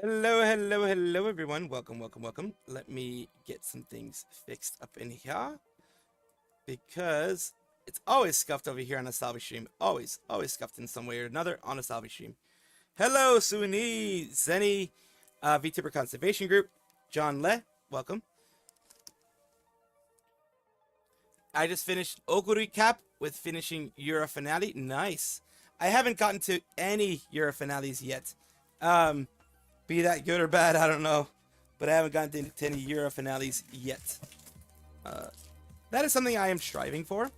Hello, hello, hello, everyone. Welcome, welcome, welcome. Let me get some things fixed up in here because it's always scuffed over here on a salvage stream. Always scuffed in some way or another on a salvage stream. Hello, Suni, Zenny, Vtuber Conservation Group, John Le, welcome. I just finished Oku recap with finishing Euro finale. Nice. I haven't gotten to any Euro finales yet. Be that good or bad, I don't know. But I haven't gotten to any Euro finales yet. That is something I am striving for.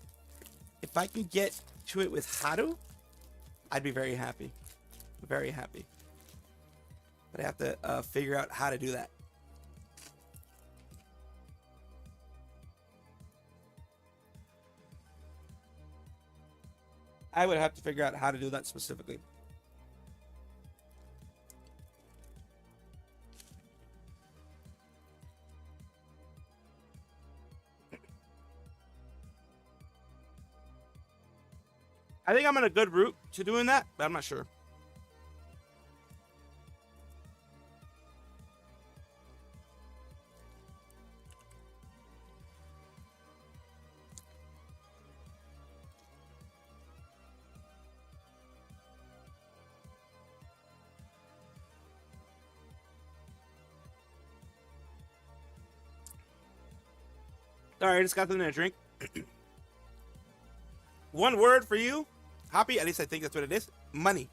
If I can get to it with Haru, I'd be very happy. Very happy. But I have to figure out how to do that. I would have to figure out how to do that specifically. I think I'm on a good route to doing that, but I'm not sure. Alright, I just got something to drink. One word for you. Happy, at least I think that's what it is. Money.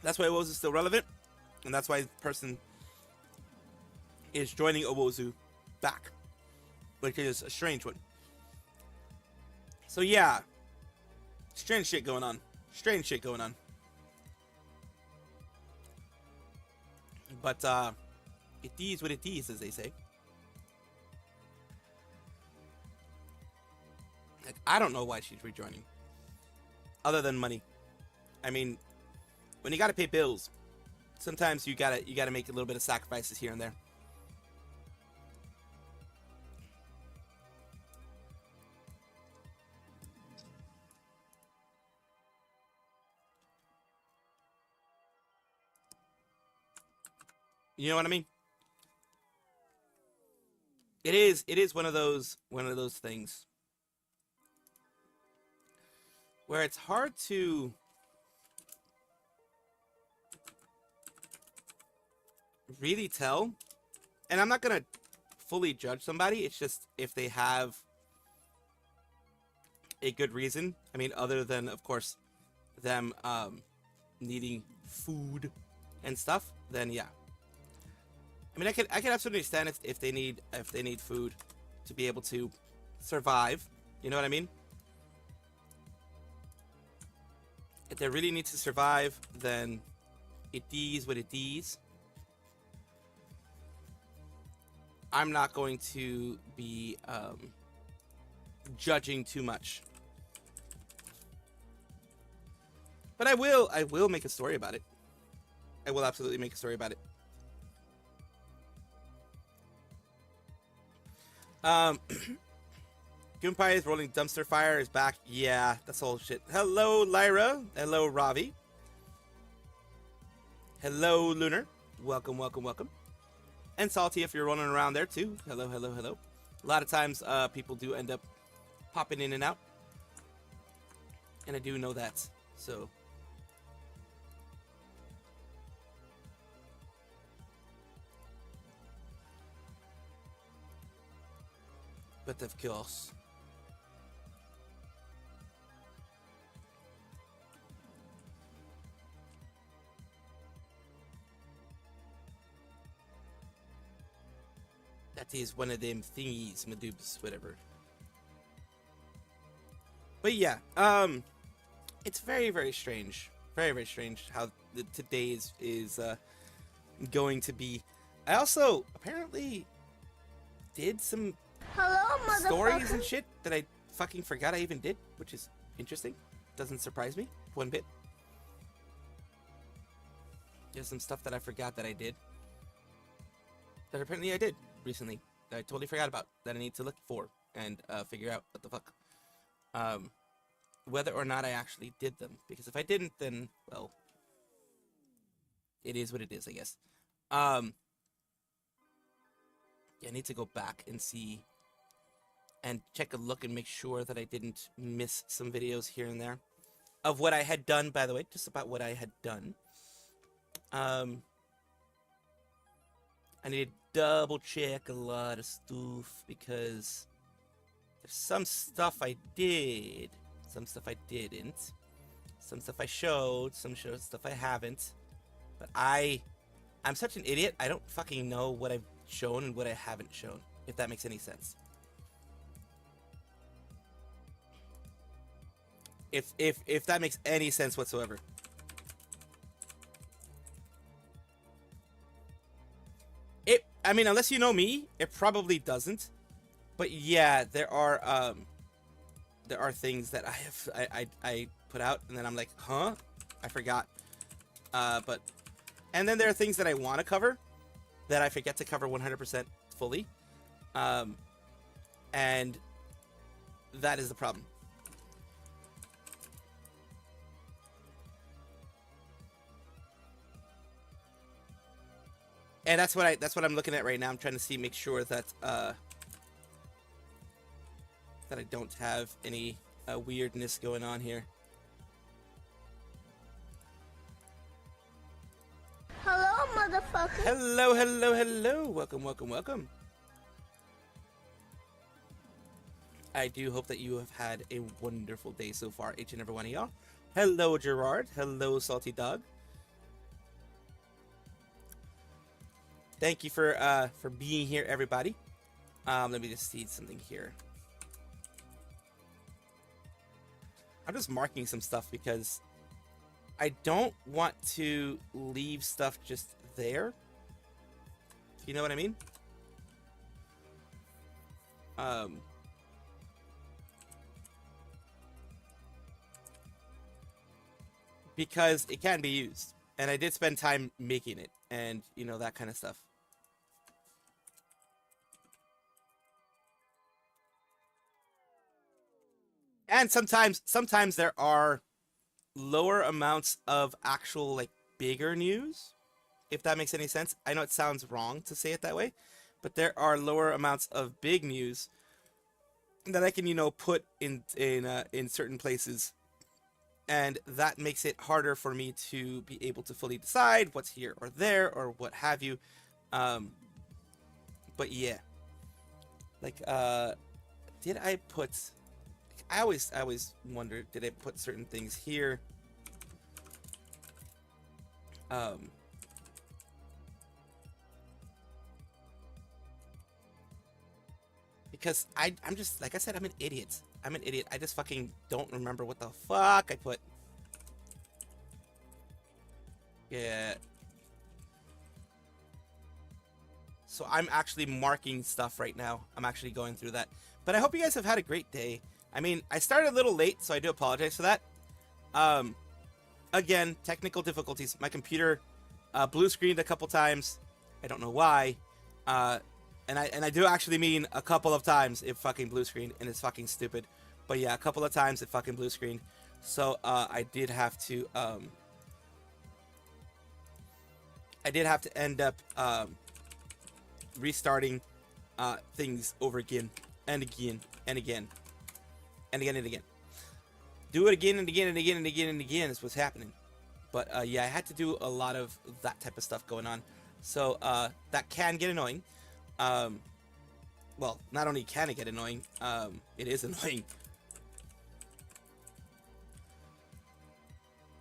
That's why Owozu is still relevant. And that's why the person is joining Owozu back. Which is a strange one. So yeah. Strange shit going on. Strange shit going on. But it is what it is, as they say. Like, I don't know why she's rejoining. Other than money. I mean, when you gotta pay bills, sometimes you gotta make a little bit of sacrifices here and there. You know what I mean? It is one of those things where it's hard to really tell. And I'm not gonna fully judge somebody. It's just if they have a good reason. I mean, other than, of course, them needing food and stuff, then yeah. I mean, I can absolutely understand if they need food to be able to survive. You know what I mean? If they really need to survive, then it is what it is. I'm not going to be judging too much. But I will make a story about it. I will absolutely make a story about it. Gumpai rolling dumpster fire is back. Yeah, that's all shit. Hello, Lyra. Hello, Ravi. Hello, Lunar. Welcome, welcome, welcome. And Salty, if you're running around there too. Hello, hello, hello. A lot of times, people do end up popping in and out. And I do know that, so... But of course... That is one of them thingies, madoobs, whatever. But yeah, it's very, very strange. Very, very strange how today is going to be. I also apparently did some stories and shit that I fucking forgot I even did, which is interesting. Doesn't surprise me one bit. There's some stuff that I forgot that I did. That apparently I did recently that I totally forgot about, that I need to look for and figure out what the fuck, whether or not I actually did them. Because if I didn't, then, well, it is what it is, I guess. Yeah, I need to go back and see and check a look and make sure that I didn't miss some videos here and there of what I had done, by the way, just about what I had done. I need to double check a lot of stuff because there's some stuff I did, some stuff I didn't, some stuff I showed, some stuff I haven't. But I'm such an idiot, I don't fucking know what I've shown and what I haven't shown, if that makes any sense. If that makes any sense whatsoever. I mean, unless you know me, it probably doesn't. But yeah, there are things that I put out and then I'm like, huh? I forgot. And then there are things that I want to cover that I forget to cover 100% fully. And that is the problem. And that's what I'm looking at right now. I'm trying to make sure that that I don't have any weirdness going on here. Hello, motherfucker. Hello, hello, hello. Welcome, welcome, welcome. I do hope that you have had a wonderful day so far, each and every one of y'all. Hello, Gerard. Hello, Salty Dog. Thank you for being here, everybody. Let me just see something here. I'm just marking some stuff because I don't want to leave stuff just there. You know what I mean? Because it can be used. And I did spend time making it and, you know, that kind of stuff. And sometimes there are lower amounts of actual, like, bigger news, if that makes any sense. I know it sounds wrong to say it that way, but there are lower amounts of big news that I can, you know, put in certain places, and that makes it harder for me to be able to fully decide what's here or there or what have you. But yeah, like, did I put? I always wonder, did I put certain things here? Because I'm just, like I said, I'm an idiot. I'm an idiot. I just fucking don't remember what the fuck I put. Yeah. So I'm actually marking stuff right now. I'm actually going through that. But I hope you guys have had a great day. I mean, I started a little late, so I do apologize for that. Again, technical difficulties. My computer blue screened a couple times. I don't know why. And I do actually mean a couple of times it fucking blue screened, and it's fucking stupid. But yeah, a couple of times it fucking blue screened. So I did have to end up restarting things over again and again and again and again and again. Do it again and again and again and again and again is what's happening. But yeah, I had to do a lot of that type of stuff going on. So that can get annoying. Well, not only can it get annoying, it is annoying.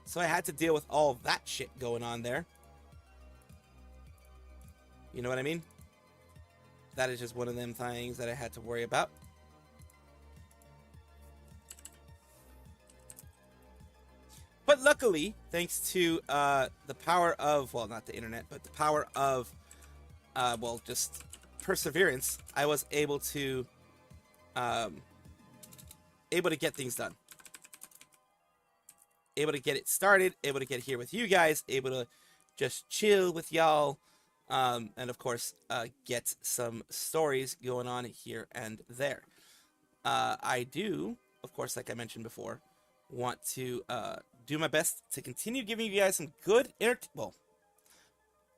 So I had to deal with all that shit going on there. You know what I mean? That is just one of them things that I had to worry about. But luckily, thanks to the power of, well, not the internet, but the power of, well, just perseverance, I was able to get things done. Able to get it started, able to get here with you guys, able to just chill with y'all, and of course, get some stories going on here and there. I do, of course, like I mentioned before, want to do my best to continue giving you guys some good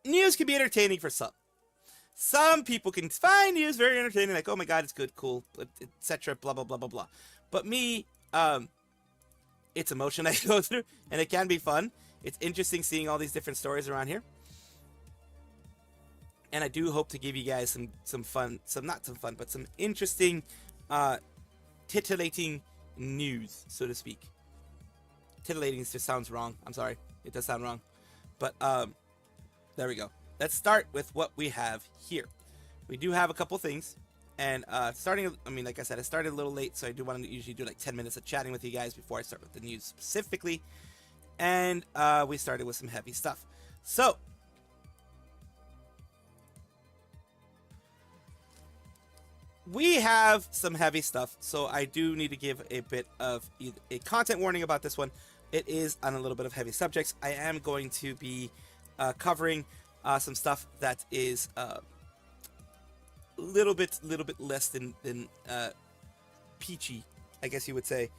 news can be entertaining for some. Some people can find news very entertaining, like, oh my god, it's good, cool, etc., blah, blah, blah, blah, blah. But me, it's emotion I go through, and it can be fun. It's interesting seeing all these different stories around here. And I do hope to give you guys some fun, not some fun, but some interesting, titillating news, so to speak. Titillating just sounds wrong. I'm sorry. It does sound wrong. But, there we go. Let's start with what we have here. We do have a couple things. And starting, I mean, like I said, I started a little late, so I do want to usually do like 10 minutes of chatting with you guys before I start with the news specifically. And we started with some heavy stuff. So, we have some heavy stuff, so I do need to give a bit of a content warning about this one. It is on a little bit of heavy subjects. I am going to be covering some stuff that is little bit less than peachy, I guess you would say.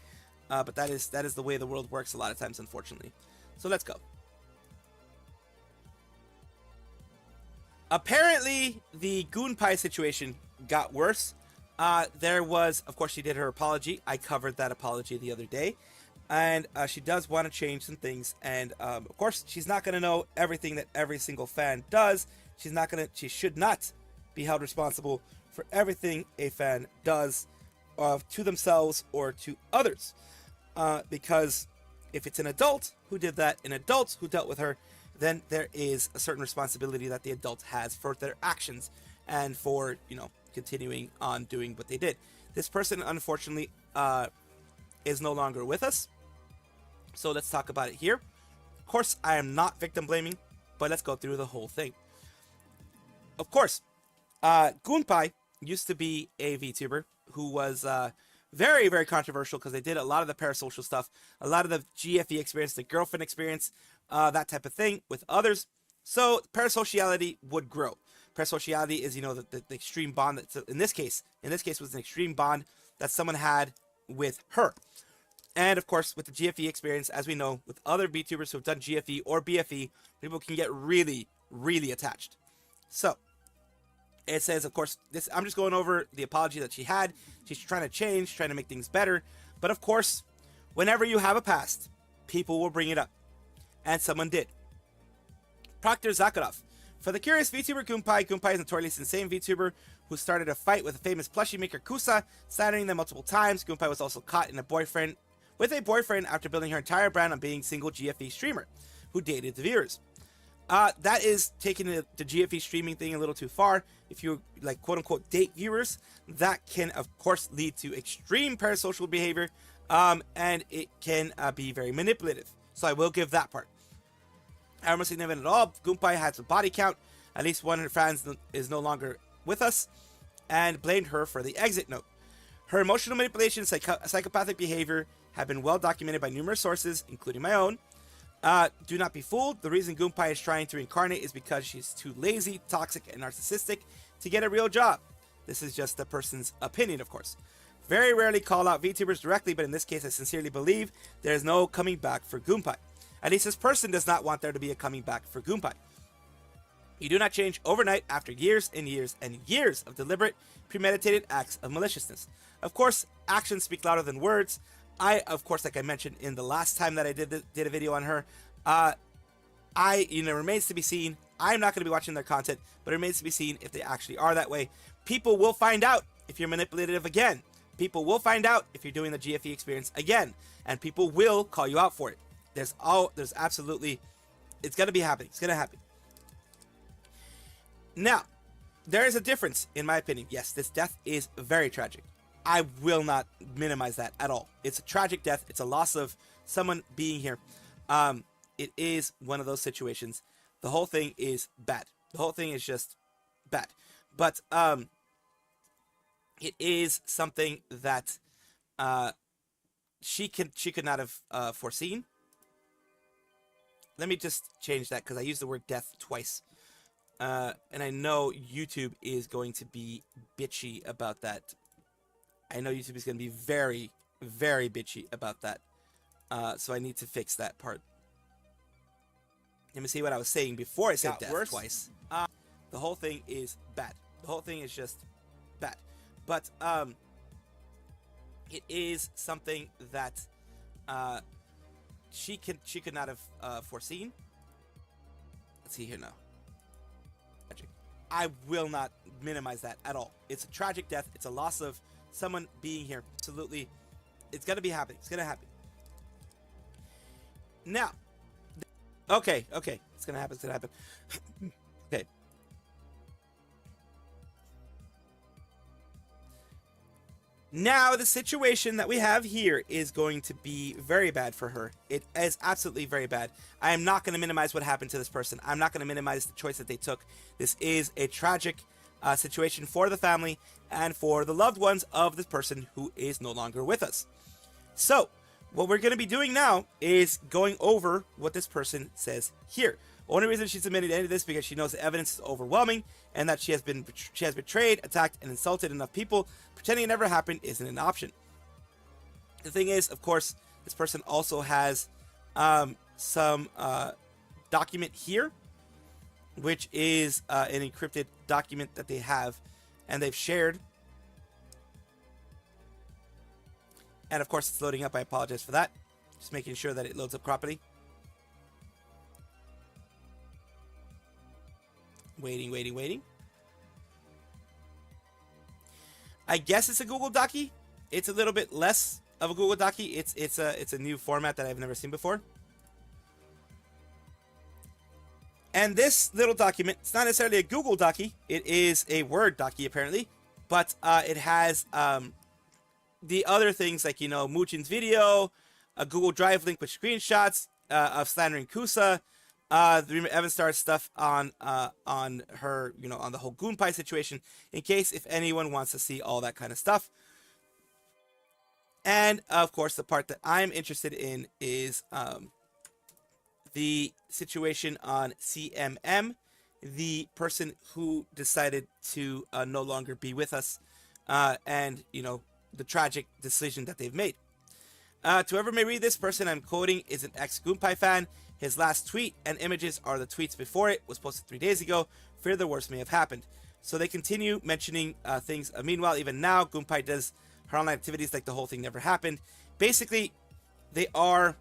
But that is the way the world works a lot of times, unfortunately. So let's go. Apparently, the Gumpai situation got worse. There was, of course, she did her apology. I covered that apology the other day. And she does want to change some things. And, of course, she's not going to know everything that every single fan does. She should not be held responsible for everything a fan does to themselves or to others. Because if it's an adult who did that, an adult who dealt with her, then there is a certain responsibility that the adult has for their actions and for, continuing on doing what they did. This person, unfortunately, is no longer with us. So let's talk about it here. Of course, I am not victim blaming, but let's go through the whole thing. Of course, Gumpai used to be a VTuber who was very, very controversial because they did a lot of the parasocial stuff, a lot of the GFE experience, the girlfriend experience, that type of thing with others. So parasociality would grow. Parasociality is, the extreme bond that, in this case was an extreme bond that someone had with her. And of course, with the GFE experience, as we know, with other VTubers who have done GFE or BFE, people can get really, really attached. So, it says, of course, I'm just going over the apology that she had. She's trying to change, trying to make things better. But of course, whenever you have a past, people will bring it up. And someone did. Proctor Zakharov. For the curious VTuber Gumpai is notoriously insane VTuber who started a fight with a famous plushie maker Kusa, slandering them multiple times. Gumpai was also caught with a boyfriend after building her entire brand on being single GFE streamer who dated the viewers. That is taking the GFE streaming thing a little too far. If you quote unquote date viewers, that can of course lead to extreme parasocial behavior, and it can be very manipulative. So I will give that part. However, significant at all, Gumpai had some body count. At least one of her fans is no longer with us, and blamed her for the exit note. Her emotional manipulation, psychopathic behavior have been well documented by numerous sources, including my own. Do not be fooled. The reason Gumpai is trying to reincarnate is because she's too lazy, toxic, and narcissistic to get a real job. This is just the person's opinion, of course. Very rarely call out VTubers directly, but in this case, I sincerely believe there is no coming back for Gumpai. At least this person does not want there to be a coming back for Gumpai. You do not change overnight after years and years and years of deliberate, premeditated acts of maliciousness. Of course, actions speak louder than words. Of course, like I mentioned in the last time that I did a video on her, remains to be seen. I'm not going to be watching their content, but it remains to be seen if they actually are that way. People will find out if you're manipulative again. People will find out if you're doing the GFE experience again, and people will call you out for it. There's absolutely, it's going to be happening. It's going to happen. Now, there is a difference, in my opinion. Yes, this death is very tragic. I will not minimize that at all. It's a tragic death. It's a loss of someone being here. It is one of those situations. The whole thing is bad. The whole thing is just bad. But it is something that she could not have foreseen. Let me just change that because I used the word death twice. And I know YouTube is going to be bitchy about that. I know YouTube is going to be very, very bitchy about that. So I need to fix that part. Let me see what I was saying before I said Got death worse. twice. The whole thing is bad. The whole thing is just bad. But it is something that she could not have foreseen. Let's see here now. Tragic. I will not minimize that at all. It's a tragic death. It's a loss of someone being here. Absolutely, it's gonna be happening. It's gonna happen. Now, okay, it's gonna happen. It's gonna happen. Okay. Now, the situation that we have here is going to be very bad for her. It is absolutely very bad. I am not going to minimize what happened to this person. I'm not going to minimize the choice that they took. This is a tragic situation for the family and for the loved ones of this person who is no longer with us. So, what we're going to be doing now is going over what this person says here. The only reason she's admitted any of this because she knows the evidence is overwhelming and that she has betrayed, attacked, and insulted enough people. Pretending it never happened isn't an option. The thing is, of course, this person also has some document here, which is an encrypted document that they have and they've shared. And of course, it's loading up. I apologize for that. Just making sure that it loads up properly. Waiting. I guess it's a Google Docie. It's a little bit less of a Google Docie. It's a new format that I've never seen before. And this little document, it's not necessarily a Google Docie. It is a Word Docie apparently, but it has the other things like, you know, Muchin's video, a Google Drive link with screenshots of slandering Kusa, the Evan Star stuff on her, you know, on the whole Gumpai situation, in case if anyone wants to see all that kind of stuff. And of course, the part that I'm interested in is the situation on CMM, the person who decided to no longer be with us, and you know, the tragic decision that they've made. To whoever may read this, person I'm quoting is an ex-Gumpai fan. His last tweet and images are the tweets before it, was posted 3 days ago. Fear the worst may have happened. So they continue mentioning things. Meanwhile, even now, Gumpai does her online activities like the whole thing never happened. Basically, they were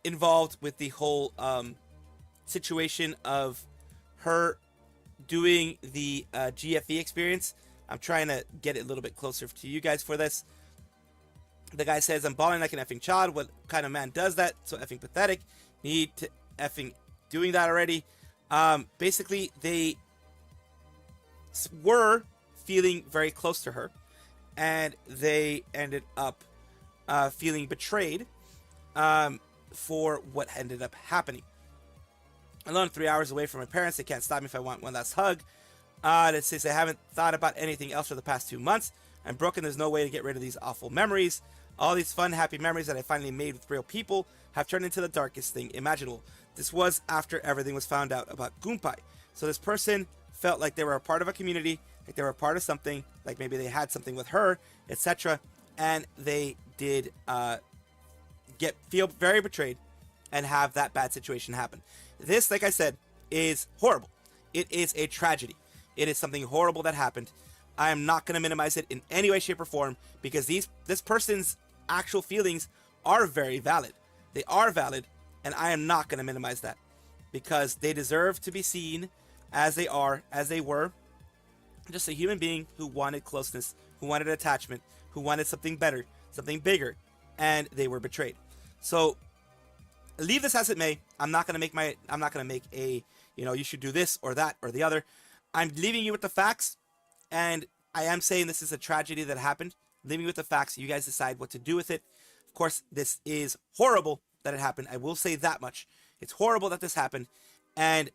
involved with the whole situation of her doing the GFE experience. I'm trying to get it a little bit closer to you guys for this. The guy says, I'm balling like an effing child. What kind of man does that? So effing pathetic. Need to effing doing that already. Basically, they were feeling very close to her. And they ended up feeling betrayed for what ended up happening. Alone 3 hours away from my parents. They can't stop me if I want one last hug. It says, I haven't thought about anything else for the past 2 months. I'm broken. There's no way to get rid of these awful memories. All these fun, happy memories that I finally made with real people have turned into the darkest thing imaginable. This was after everything was found out about Gumpai. So this person felt like they were a part of a community, like they were a part of something, like maybe they had something with her, etc. And they did feel very betrayed and have that bad situation happen. This, like I said, is horrible. It is a tragedy. It is something horrible that happened. I am not going to minimize it in any way, shape, or form because this person's actual feelings are very valid. They are valid, and I am not going to minimize that because they deserve to be seen as they are, as they were. Just a human being who wanted closeness, who wanted attachment, who wanted something better, something bigger, and they were betrayed. So leave this as it may. I'm not going to make a, you know, you should do this or that or the other. I'm leaving you with the facts. And I am saying this is a tragedy that happened. Leaving you with the facts. You guys decide what to do with it. Of course, this is horrible that it happened. I will say that much. It's horrible that this happened. And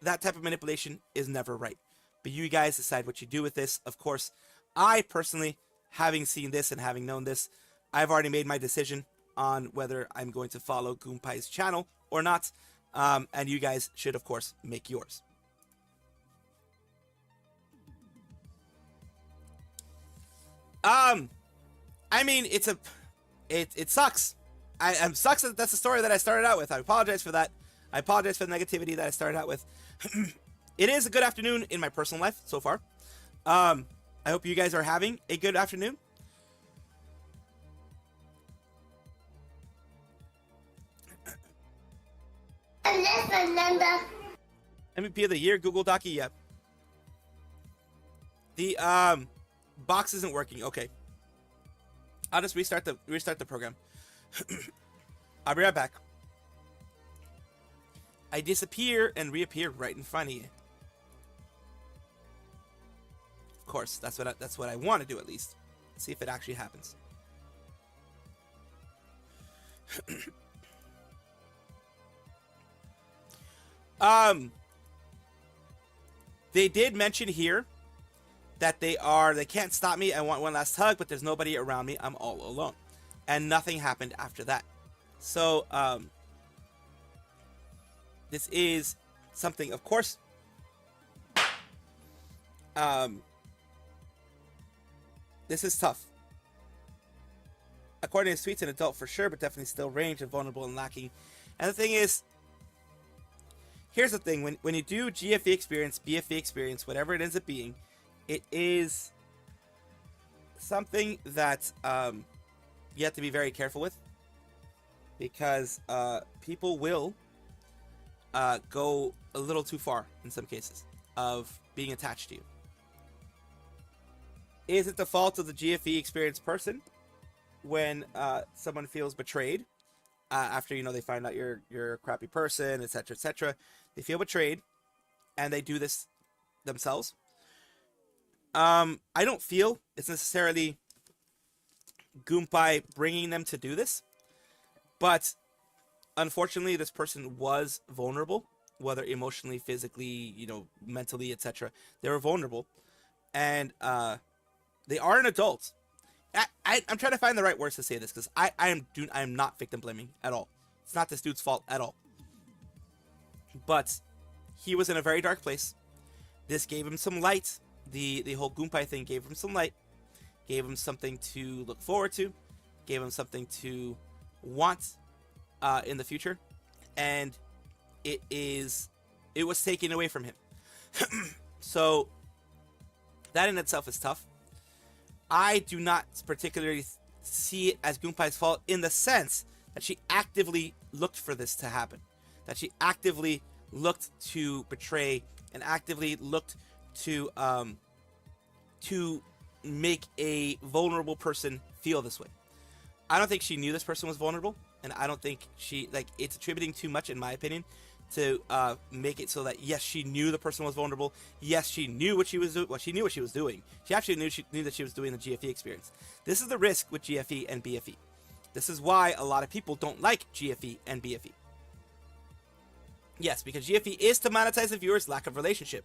that type of manipulation is never right. But you guys decide what you do with this. Of course, I personally, having seen this and having known this, I've already made my decision on whether I'm going to follow Gumpai's channel or not. And you guys should, of course, make yours. I mean, it sucks. I'm sucks that that's the story that I started out with. I apologize for that. I apologize for the negativity that I started out with. It is a good afternoon in my personal life so far. I hope you guys are having a good afternoon. Listen, Linda. MVP of the year, Google Docky. Yep. The box isn't working. Okay. I'll just restart the program. I'll be right back. I disappear and reappear right in front of you. Of course, that's what I want to do at least. Let's see if it actually happens. They did mention here that they can't stop me. I want one last hug, but there's nobody around me. I'm all alone. And nothing happened after that. So, this is something, of course, this is tough. According to Sweet's an adult for sure, but definitely still range and vulnerable and lacking. And the thing is, here's the thing, when you do GFE experience, BFE experience, whatever it ends up being, it is something that you have to be very careful with, because people will go a little too far in some cases of being attached to you. Is it the fault of the GFE experienced person when someone feels betrayed after they find out you're a crappy person, etc., etc.? They feel betrayed and they do this themselves. I don't feel it's necessarily Gumpai bringing them to do this, but unfortunately this person was vulnerable, whether emotionally, physically, mentally, etc. They were vulnerable, and they are an adult. I'm trying to find the right words to say this, because I am not victim blaming at all. It's not this dude's fault at all. But he was in a very dark place. This gave him some light. The whole Gumpai thing gave him some light. Gave him something to look forward to. Gave him something to want in the future. And it was taken away from him. So that in itself is tough. I do not particularly see it as Gumpai's fault, in the sense that she actively looked for this to happen. That she actively looked to betray and actively looked to make a vulnerable person feel this way. I don't think she knew this person was vulnerable, and I don't think it's attributing too much, in my opinion, to make it so that yes, she knew the person was vulnerable. Yes, she knew what she was doing. Well, she knew what she was doing. She actually knew that she was doing the GFE experience. This is the risk with GFE and BFE. This is why a lot of people don't like GFE and BFE. Yes, because GFE is to monetize the viewer's lack of relationship.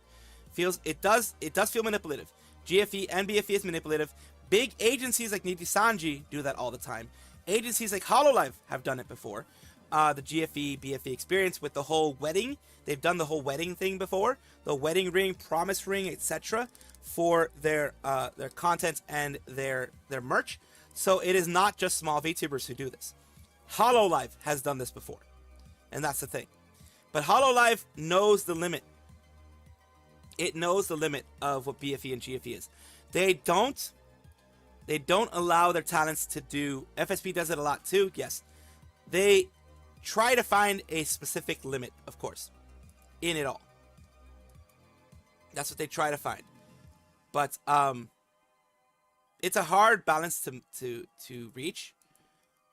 It does feel manipulative. GFE and BFE is manipulative. Big agencies like Nitisanji do that all the time. Agencies like HoloLive have done it before. The GFE, BFE experience with the whole wedding. They've done the whole wedding thing before. The wedding ring, promise ring, etc. for their content and their merch. So it is not just small VTubers who do this. HoloLive has done this before. And that's the thing. But HoloLive knows the limit. It knows the limit of what BFE and GFE is. They don't allow their talents to do... FSP does it a lot too, yes. They try to find a specific limit, of course, in it all. That's what they try to find. But it's a hard balance to reach,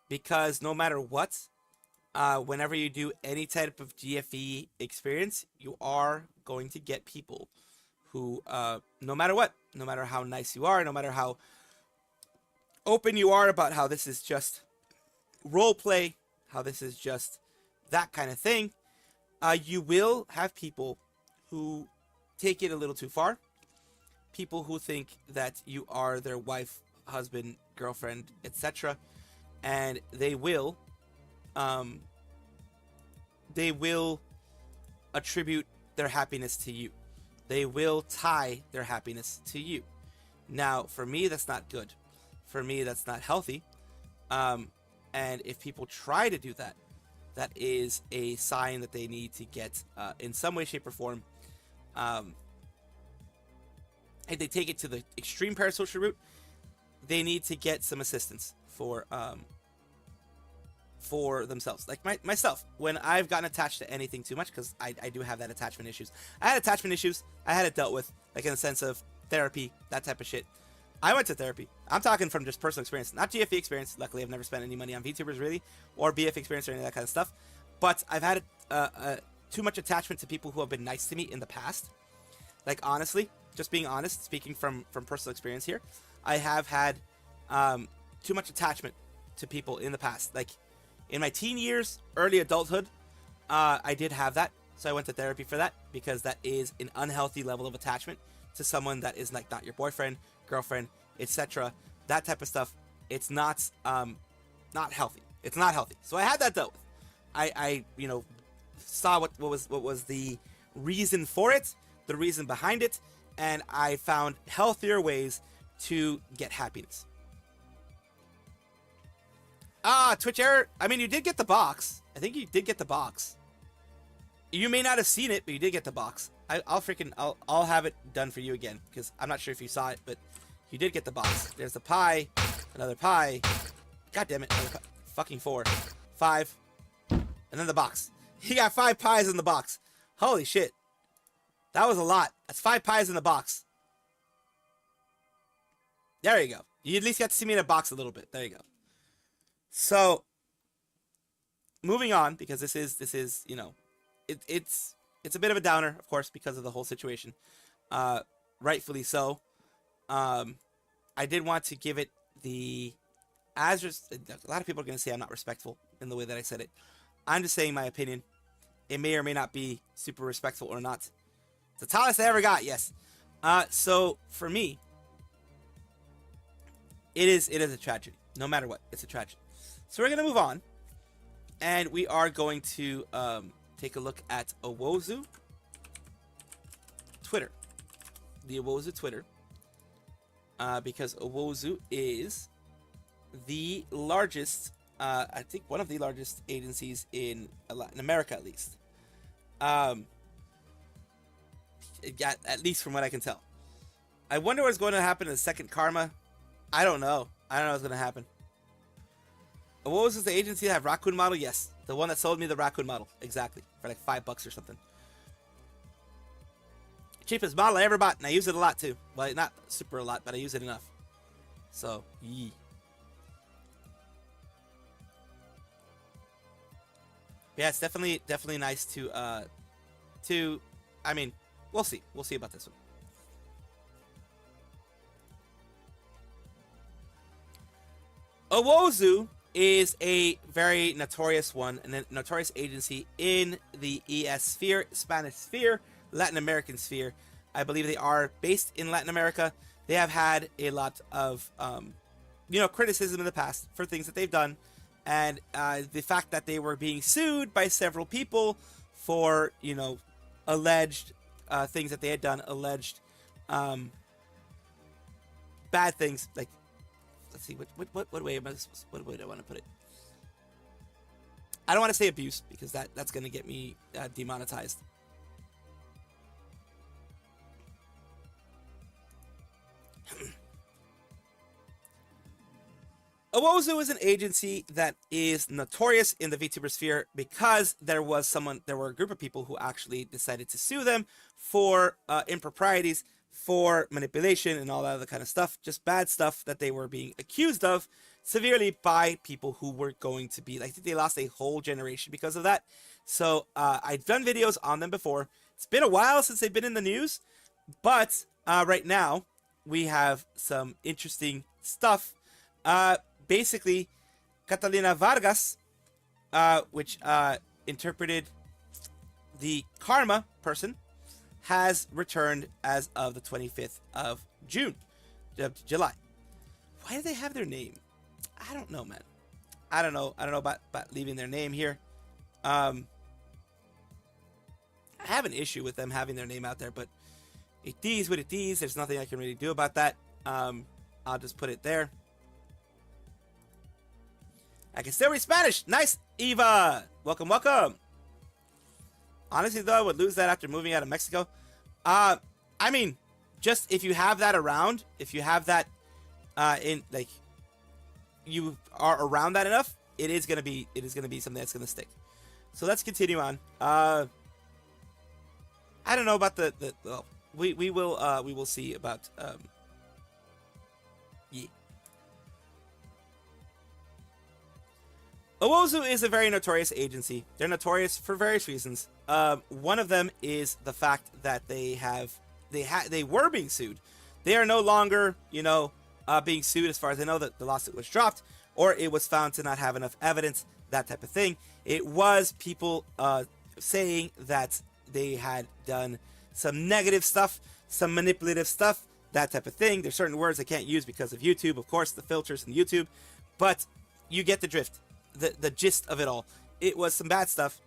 because no matter what, whenever you do any type of GFE experience, you are going to get people who, no matter what, no matter how nice you are, no matter how open you are about how this is just role play, how this is just that kind of thing, you will have people who take it a little too far. People who think that you are their wife, husband, girlfriend, etc. And they will attribute their happiness to you. They will tie their happiness to you. Now, for me, that's not good. For me, that's not healthy. And if people try to do that, that is a sign that they need to get, in some way, shape, or form, if they take it to the extreme parasocial route, they need to get some assistance for themselves. Like myself, when I've gotten attached to anything too much, because I do have that attachment issues. I had attachment issues. I had it dealt with, like in the sense of therapy, that type of shit. I went to therapy. I'm talking from just personal experience, not GFE experience. Luckily, I've never spent any money on VTubers really, or BF experience or any of that kind of stuff. But I've had too much attachment to people who have been nice to me in the past. Like honestly, just being honest, speaking from personal experience here, I have had too much attachment to people in the past. Like in my teen years, early adulthood, I did have that. So I went to therapy for that, because that is an unhealthy level of attachment to someone that is like not your boyfriend, girlfriend, etc. That type of stuff. It's not healthy. It's not healthy. So I had that dealt with. I saw what was the reason for it, the reason behind it, and I found healthier ways to get happiness. Twitch error. I mean, you did get the box. I think you did get the box. You may not have seen it, but you did get the box. I'll have it done for you again, because I'm not sure if you saw it, but you did get the box. There's the pie, another pie. God damn it. Fucking 4. 5. And then the box. He got 5 pies in the box. Holy shit. That was a lot. That's 5 pies in the box. There you go. You at least got to see me in a box a little bit. There you go. So, moving on, because this is, you know, it's a bit of a downer, of course, because of the whole situation. Rightfully so. I did want to give it the, a lot of people are going to say I'm not respectful in the way that I said it. I'm just saying my opinion. It may or may not be super respectful or not. It's the tallest I ever got, yes. So, for me, it is a tragedy. No matter what, it's a tragedy. So we're going to move on. And we are going to take a look at Owozu Twitter. The Owozu Twitter. Because Owozu is the largest, I think one of the largest agencies in Latin America, at least. At least from what I can tell. I wonder what's going to happen in the second Karma. I don't know. I don't know what's going to happen. Owozu is the agency that have raccoon model? Yes. The one that sold me the raccoon model. Exactly. For like $5 or something. Cheapest model I ever bought, and I use it a lot too. Well, not super a lot, but I use it enough. So, yee. Yeah, it's definitely nice to, I mean, we'll see. We'll see about this one. Owozu is a very notorious one, and a notorious agency in the ES sphere, Spanish sphere, Latin American sphere. I believe they are based in Latin America. They have had a lot of, criticism in the past for things that they've done, and the fact that they were being sued by several people for, alleged things that they had done, alleged bad things. Like, let's see, what way am I supposed? What way do I want to put it? I don't want to say abuse, because that's going to get me demonetized. Owozu is an agency that is notorious in the VTuber sphere because there were a group of people who actually decided to sue them for improprieties, for manipulation, and all that other kind of stuff. Just bad stuff that they were being accused of severely by people who were going to be, I think they lost a whole generation because of that. So I've done videos on them before. It's been a while since they've been in the news, but right now we have some interesting stuff. Basically, Catalina Vargas, which interpreted the Karma person, has returned as of the 25th of July. Why do they have their name? I don't know, man. I don't know about leaving their name here. I have an issue with them having their name out there, but it is what it is. There's nothing I can really do about that. I'll just put it there. I can still read Spanish. Nice, Eva. Welcome, welcome. Honestly, though, I would lose that after moving out of Mexico. I mean, just if you have that around, if you have that in like you are around that enough, it is gonna be something that's gonna stick. So let's continue on. I don't know about the well, we will see about yeah. Owozu is a very notorious agency. They're notorious for various reasons. One of them is the fact that they were being sued. They are no longer, being sued as far as I know. That the lawsuit was dropped, or it was found to not have enough evidence, that type of thing. It was people saying that they had done some negative stuff, some manipulative stuff, that type of thing. There's certain words I can't use because of YouTube, of course, the filters in YouTube, but you get the drift. The gist of it all. It was some bad stuff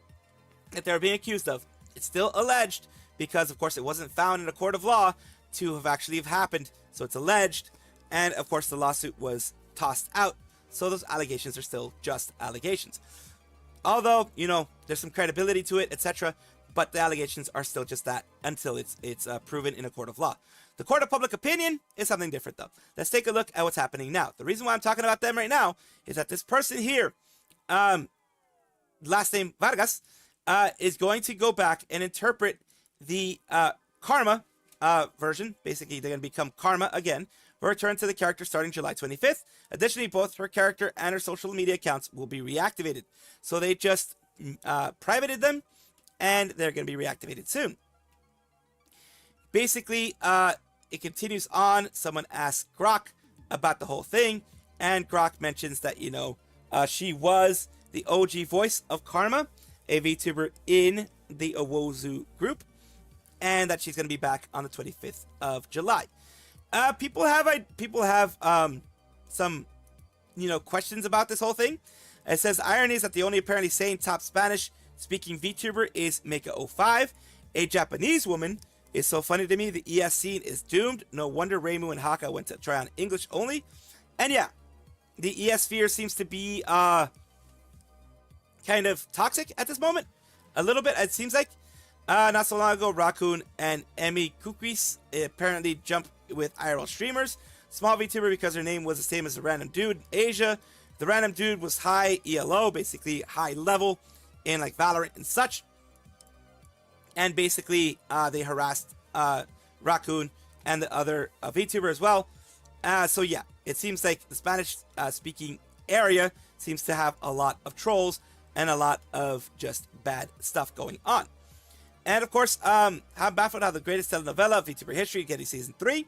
that they were being accused of. It's still alleged because, of course, it wasn't found in a court of law to have actually happened. So it's alleged. And, of course, the lawsuit was tossed out. So those allegations are still just allegations. Although, there's some credibility to it, etc. But the allegations are still just that until it's proven in a court of law. The court of public opinion is something different, though. Let's take a look at what's happening now. The reason why I'm talking about them right now is that this person here, last name Vargas, is going to go back and interpret the Karma version. Basically, they're going to become Karma again. Will return to the character starting July 25th. Additionally, both her character and her social media accounts will be reactivated. So they just privated them, and they're going to be reactivated soon. Basically, it continues on. Someone asks Grok about the whole thing, and Grok mentions that, she was the OG voice of Karma, a VTuber in the Owozu group, and that she's going to be back on the 25th of July. People have some, questions about this whole thing. It says, irony is that the only apparently sane top Spanish-speaking VTuber is Mecha05, a Japanese woman. It's so funny to me. The ES scene is doomed. No wonder Reimu and Haka went to try on English only. And yeah, the ES sphere seems to be kind of toxic at this moment. A little bit, it seems like. Not so long ago, Raccoon and Emmy Kukris apparently jumped with IRL streamers. Small VTuber because her name was the same as a random dude in Asia. The random dude was high ELO, basically high level in like Valorant and such. And basically, they harassed Raccoon and the other VTuber as well. So yeah, it seems like the Spanish-speaking area seems to have a lot of trolls and a lot of just bad stuff going on. And of course, I'm baffled how the greatest telenovela of VTuber history getting season 3.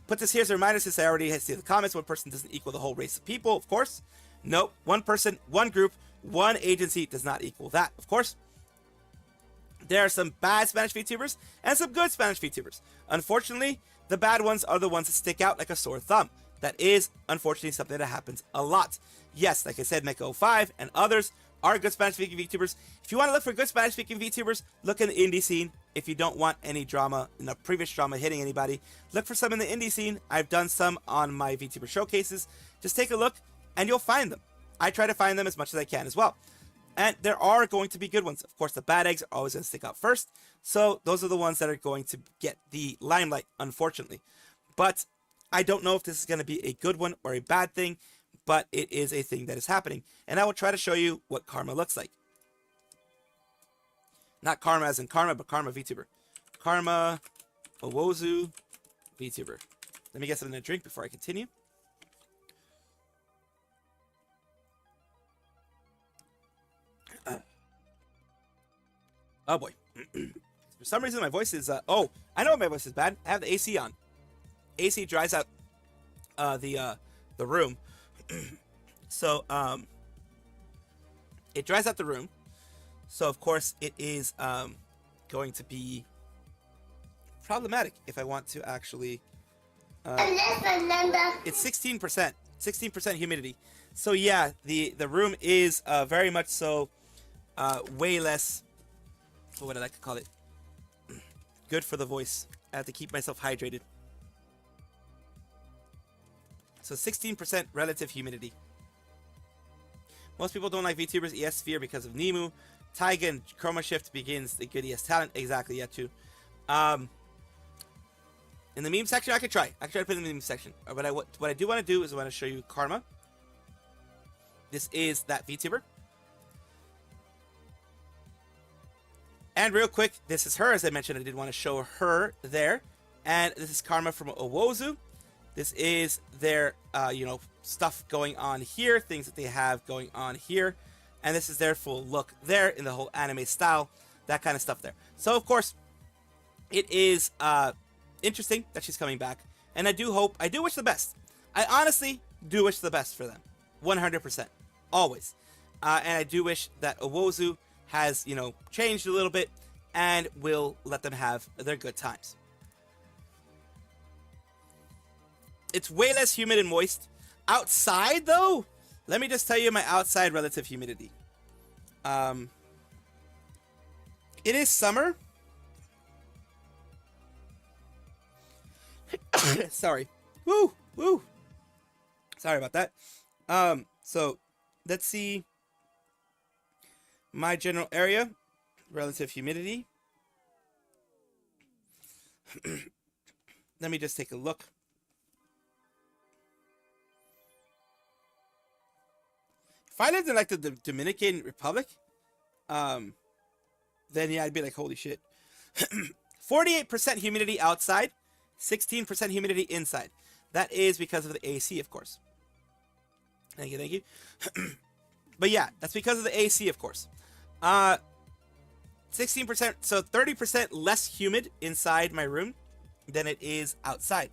Put this here as a reminder since I already see the comments. One person doesn't equal the whole race of people, of course. Nope, one person, one group, one agency does not equal that, of course. There are some bad Spanish VTubers and some good Spanish VTubers. Unfortunately, the bad ones are the ones that stick out like a sore thumb. That is, unfortunately, something that happens a lot. Yes, like I said, Mecha05 and others are good Spanish-speaking VTubers. If you want to look for good Spanish-speaking VTubers, look in the indie scene. If you don't want any drama, previous drama hitting anybody, look for some in the indie scene. I've done some on my VTuber showcases. Just take a look, and you'll find them. I try to find them as much as I can as well. And there are going to be good ones. Of course, the bad eggs are always going to stick out first. So those are the ones that are going to get the limelight, unfortunately. But I don't know if this is going to be a good one or a bad thing, but it is a thing that is happening. And I will try to show you what Karma looks like. Not Karma as in Karma, but Karma VTuber. Karma Owozu VTuber. Let me get something to drink before I continue. Oh boy. For some reason my voice is oh, I know my voice is bad. I have the AC on. AC dries out the room. So it dries out the room. So of course it is going to be problematic if I want to actually it's 16% humidity. So yeah, the room is very much so way less, what would I like to call it, good for the voice. I have to keep myself hydrated. So 16% relative humidity. Most people don't like VTubers ES Sphere because of Nemu. Taiga and Chroma Shift begins the good ES talent. Exactly, yeah, too. In the meme section, I could try. I could try to put it in the meme section. But what I do want to do is I want to show you Karma. This is that VTuber. And real quick, this is her. As I mentioned, I did want to show her there. And this is Karma from Owozu. This is their, stuff going on here. Things that they have going on here. And this is their full look there in the whole anime style. That kind of stuff there. So, of course, it is interesting that she's coming back. And I do wish the best. I honestly do wish the best for them. 100%. Always. And I do wish that Owozu has, changed a little bit and will let them have their good times. It's way less humid and moist. Outside, though, let me just tell you my outside relative humidity. It is summer. Sorry. Woo! Sorry about that. So, let's see my general area, relative humidity. Let me just take a look. If I lived in like the Dominican Republic, then yeah, I'd be like, holy shit. 48% humidity outside, 16% humidity inside. That is because of the AC, of course. Thank you. But yeah, that's because of the AC, of course. 16%, so 30% less humid inside my room than it is outside.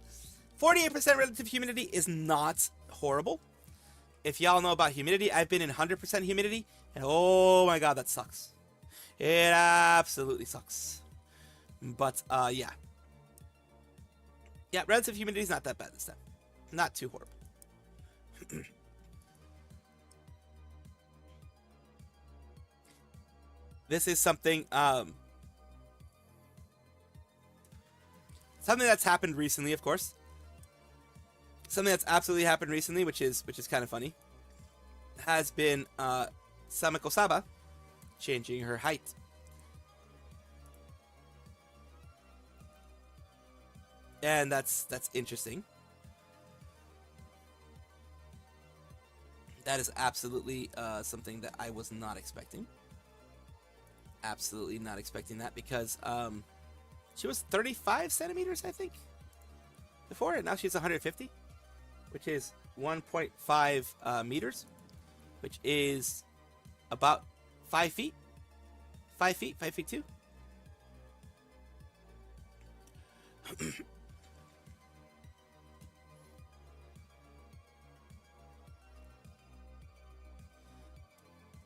48% relative humidity is not horrible. If y'all know about humidity, I've been in 100% humidity, and oh my god, that sucks. It absolutely sucks. But, yeah. Yeah, relative humidity is not that bad this time. Not too horrible. This is something, something that's happened recently, of course. Something that's absolutely happened recently, which is kind of funny, has been Samiko Saba changing her height. And that's interesting. That is absolutely something that I was not expecting. Absolutely not expecting that, because she was 35 centimeters, I think, before, and now she's 150. Which is 1.5 meters, which is about 5 feet. 5 feet 2.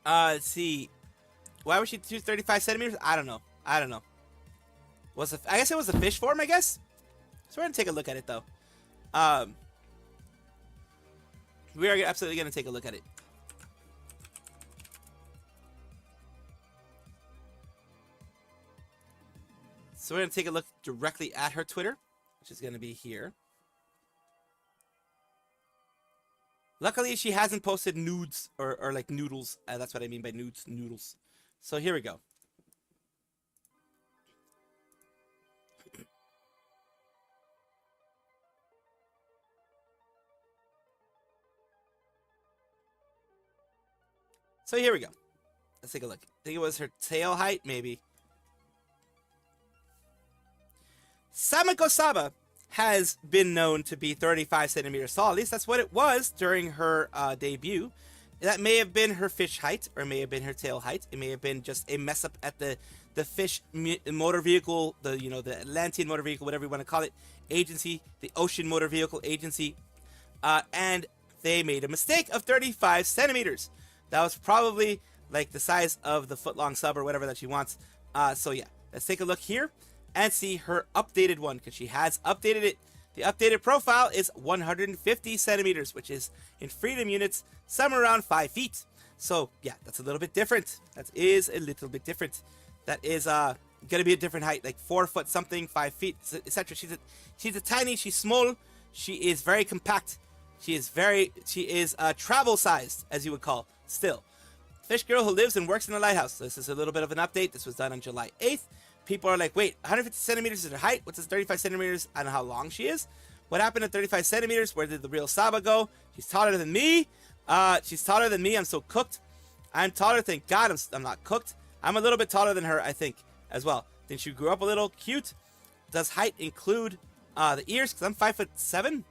Let's see. Why was she 35 centimeters? I don't know. I guess it was a fish form, I guess? So we're going to take a look at it, though. We are absolutely going to take a look at it. So we're going to take a look directly at her Twitter, which is going to be here. Luckily, she hasn't posted nudes or like noodles. That's what I mean by nudes, noodles. So here we go. So here we go. Let's take a look. I think it was her tail height, maybe. Samiko Saba has been known to be 35 centimeters tall. At least that's what it was during her debut. That may have been her fish height, or may have been her tail height. It may have been just a mess up at the fish motor vehicle, the Atlantean motor vehicle, whatever you want to call it, agency, the Ocean Motor Vehicle Agency, and they made a mistake of 35 centimeters. That was probably like the size of the foot-long sub or whatever that she wants. So yeah, let's take a look here and see her updated one, because she has updated it. The updated profile is 150 centimeters, which is in freedom units, somewhere around 5 feet. So yeah, that's a little bit different. That is a little bit different. That is gonna be a different height, like 4 foot something, 5 feet, etc. She's a tiny, she's small, she is very compact. She is travel sized, as you would call. still. Fish girl who lives and works in a lighthouse. This is a little bit of an update. This was done on July 8th. People are like, wait, 150 centimeters is her height? What's this 35 centimeters and how long she is? What happened at 35 centimeters? Where did the real Saba go? She's taller than me. She's taller than me. I'm so cooked. I'm taller. Thank God I'm not cooked. I'm a little bit taller than her, I think, as well. Then she grew up a little cute. Does height include the ears? Because I'm 5'7".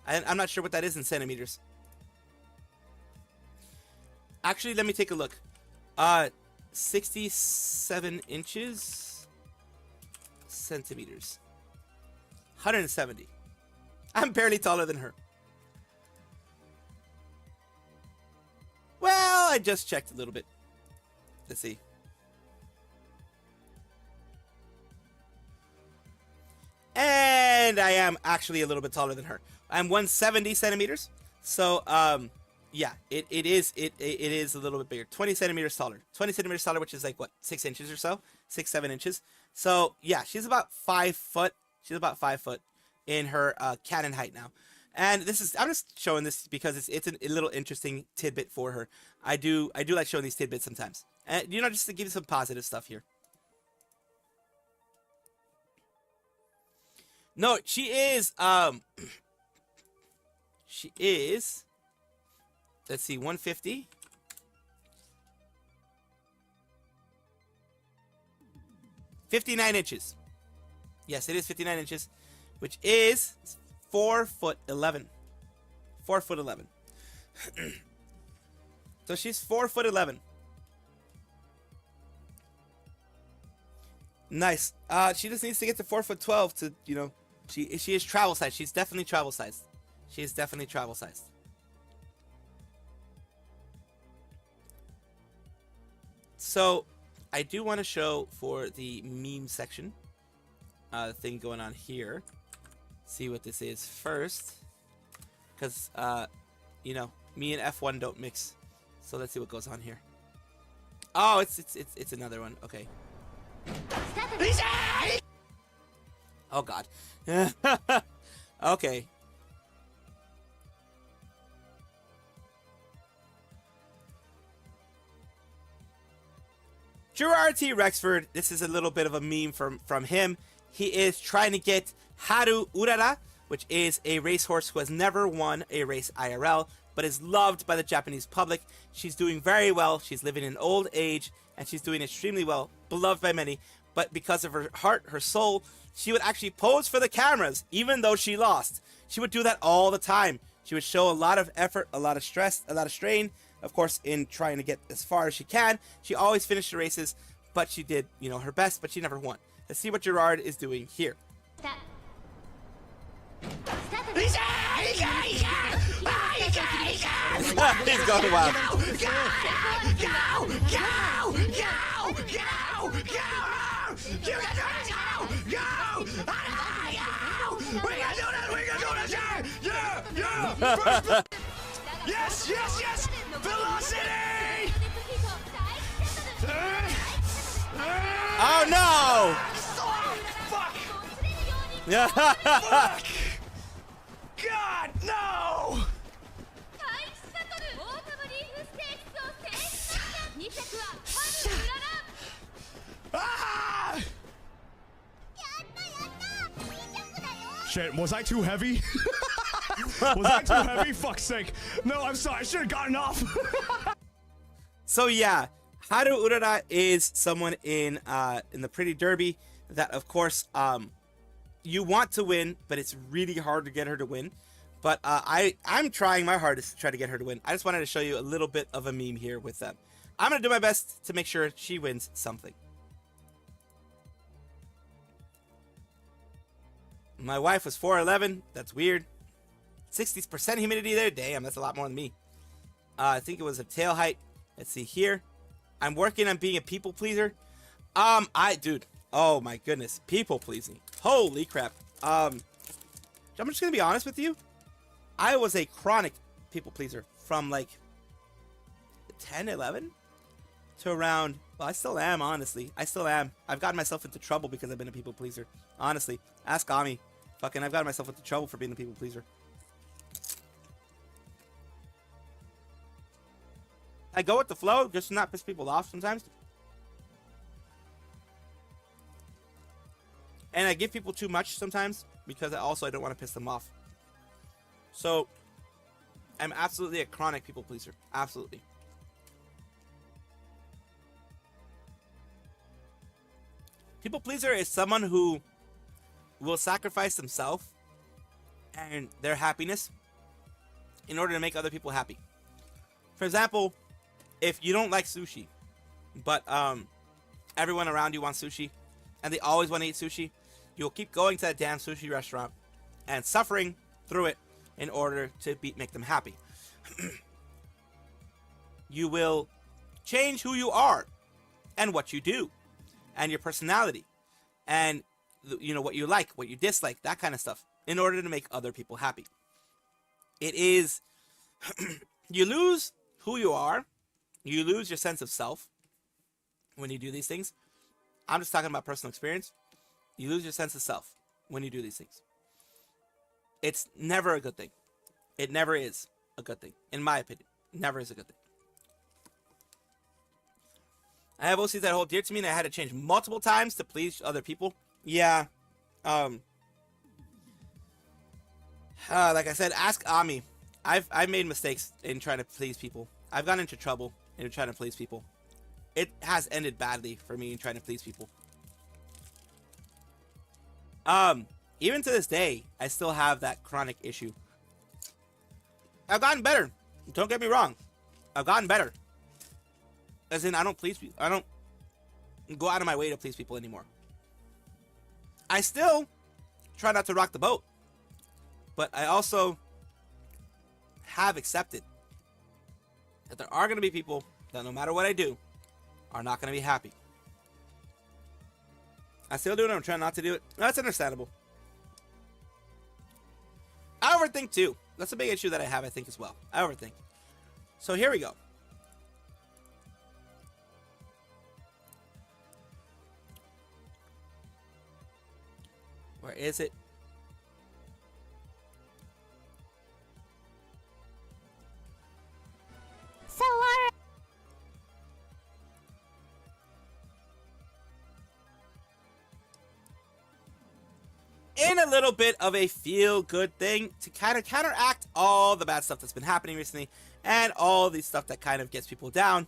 I'm not sure what that is in centimeters. Actually, let me take a look. 67 inches. Centimeters. 170. I'm barely taller than her. Well, I just checked a little bit. Let's see. And I am actually a little bit taller than her. I'm 170 centimeters. So, yeah, it is a little bit bigger. 20 centimeters taller. 20 centimeters taller, which is like, what, 6 inches or so? 6-7 inches. So, yeah, she's about 5 foot. She's about 5 foot in her canon height now. And this is, I'm just showing this because it's a little interesting tidbit for her. I do like showing these tidbits sometimes. And, you know, just to give you some positive stuff here. No, she is, let's see, 150. $59 inches. Yes, it is 59 inches, which is 4'11". 4'11". So she's 4'11". Nice. She just needs to get to 4'12" to, you know, she is travel sized. She's definitely travel sized. She is definitely travel sized. So, I do want to show for the meme section, thing going on here. See what this is first, because you know, me and F1 don't mix. So let's see what goes on here. Oh, it's another one. Okay. Oh God. Okay. Gerard T. Rexford, this is a little bit of a meme from him. He is trying to get Haru Urara, which is a racehorse who has never won a race IRL, but is loved by the Japanese public. She's doing very well. She's living in old age, and she's doing extremely well, beloved by many. But because of her heart, her soul, she would actually pose for the cameras, even though she lost. She would do that all the time. She would show a lot of effort, a lot of stress, a lot of strain, of course, in trying to get as far as she can. She always finished the races, but she did, you know, her best, but she never won. Let's see what Gerard is doing here. He's going wild. Yes, yes, yes! Velocity! Oh no! Fuck! Yeah. Fuck! God, no! Ah! Shit, was I too heavy? Was I too heavy? Fuck's sake. No, I'm sorry. I should have gotten off. So yeah, Haru Urara is someone in the Pretty Derby that, of course, you want to win, but it's really hard to get her to win. But I'm trying my hardest to try to get her to win. I just wanted to show you a little bit of a meme here with them. I'm going to do my best to make sure she wins something. My wife was 4'11". That's weird. 60% humidity there. Damn, that's a lot more than me. I think it was a tail height. Let's see here. I'm working on being a people pleaser. Dude. Oh my goodness. People pleasing. Holy crap. I'm just going to be honest with you. I was a chronic people pleaser from like 10, 11 to around, well, I still am, honestly. I still am. I've gotten myself into trouble because I've been a people pleaser. Honestly. Ask Ami. Fucking, I've gotten myself into trouble for being a people pleaser. I go with the flow just to not piss people off sometimes. And I give people too much sometimes because I don't want to piss them off. So I'm absolutely a chronic people pleaser. Absolutely. People pleaser is someone who will sacrifice themselves and their happiness in order to make other people happy. For example, if you don't like sushi, but everyone around you wants sushi, and they always want to eat sushi, you'll keep going to that damn sushi restaurant and suffering through it in order to make them happy. You will change who you are and what you do and your personality and what you like, what you dislike, that kind of stuff in order to make other people happy. It is you lose who you are, you lose your sense of self when you do these things. I'm just talking about personal experience. You lose your sense of self when you do these things. It's never a good thing. It never is a good thing, in my opinion. Never is a good thing. I have OCs that hold dear to me, and I had to change multiple times to please other people. Yeah. Like I said, ask Ami. I've made mistakes in trying to please people. I've gotten into trouble in trying to please people. It has ended badly for me in trying to please people. Even to this day, I still have that chronic issue. I've gotten better. Don't get me wrong. I've gotten better. As in, I don't please people. I don't go out of my way to please people anymore. I still try not to rock the boat. But I also have accepted that there are going to be people that no matter what I do, are not going to be happy. I still do it. I'm trying not to do it. That's understandable. I overthink too. That's a big issue that I have, I think, as well. I overthink. So here we go. Where is it? So are in a little bit of a feel-good thing to kind of counteract all the bad stuff that's been happening recently and all the stuff that kind of gets people down.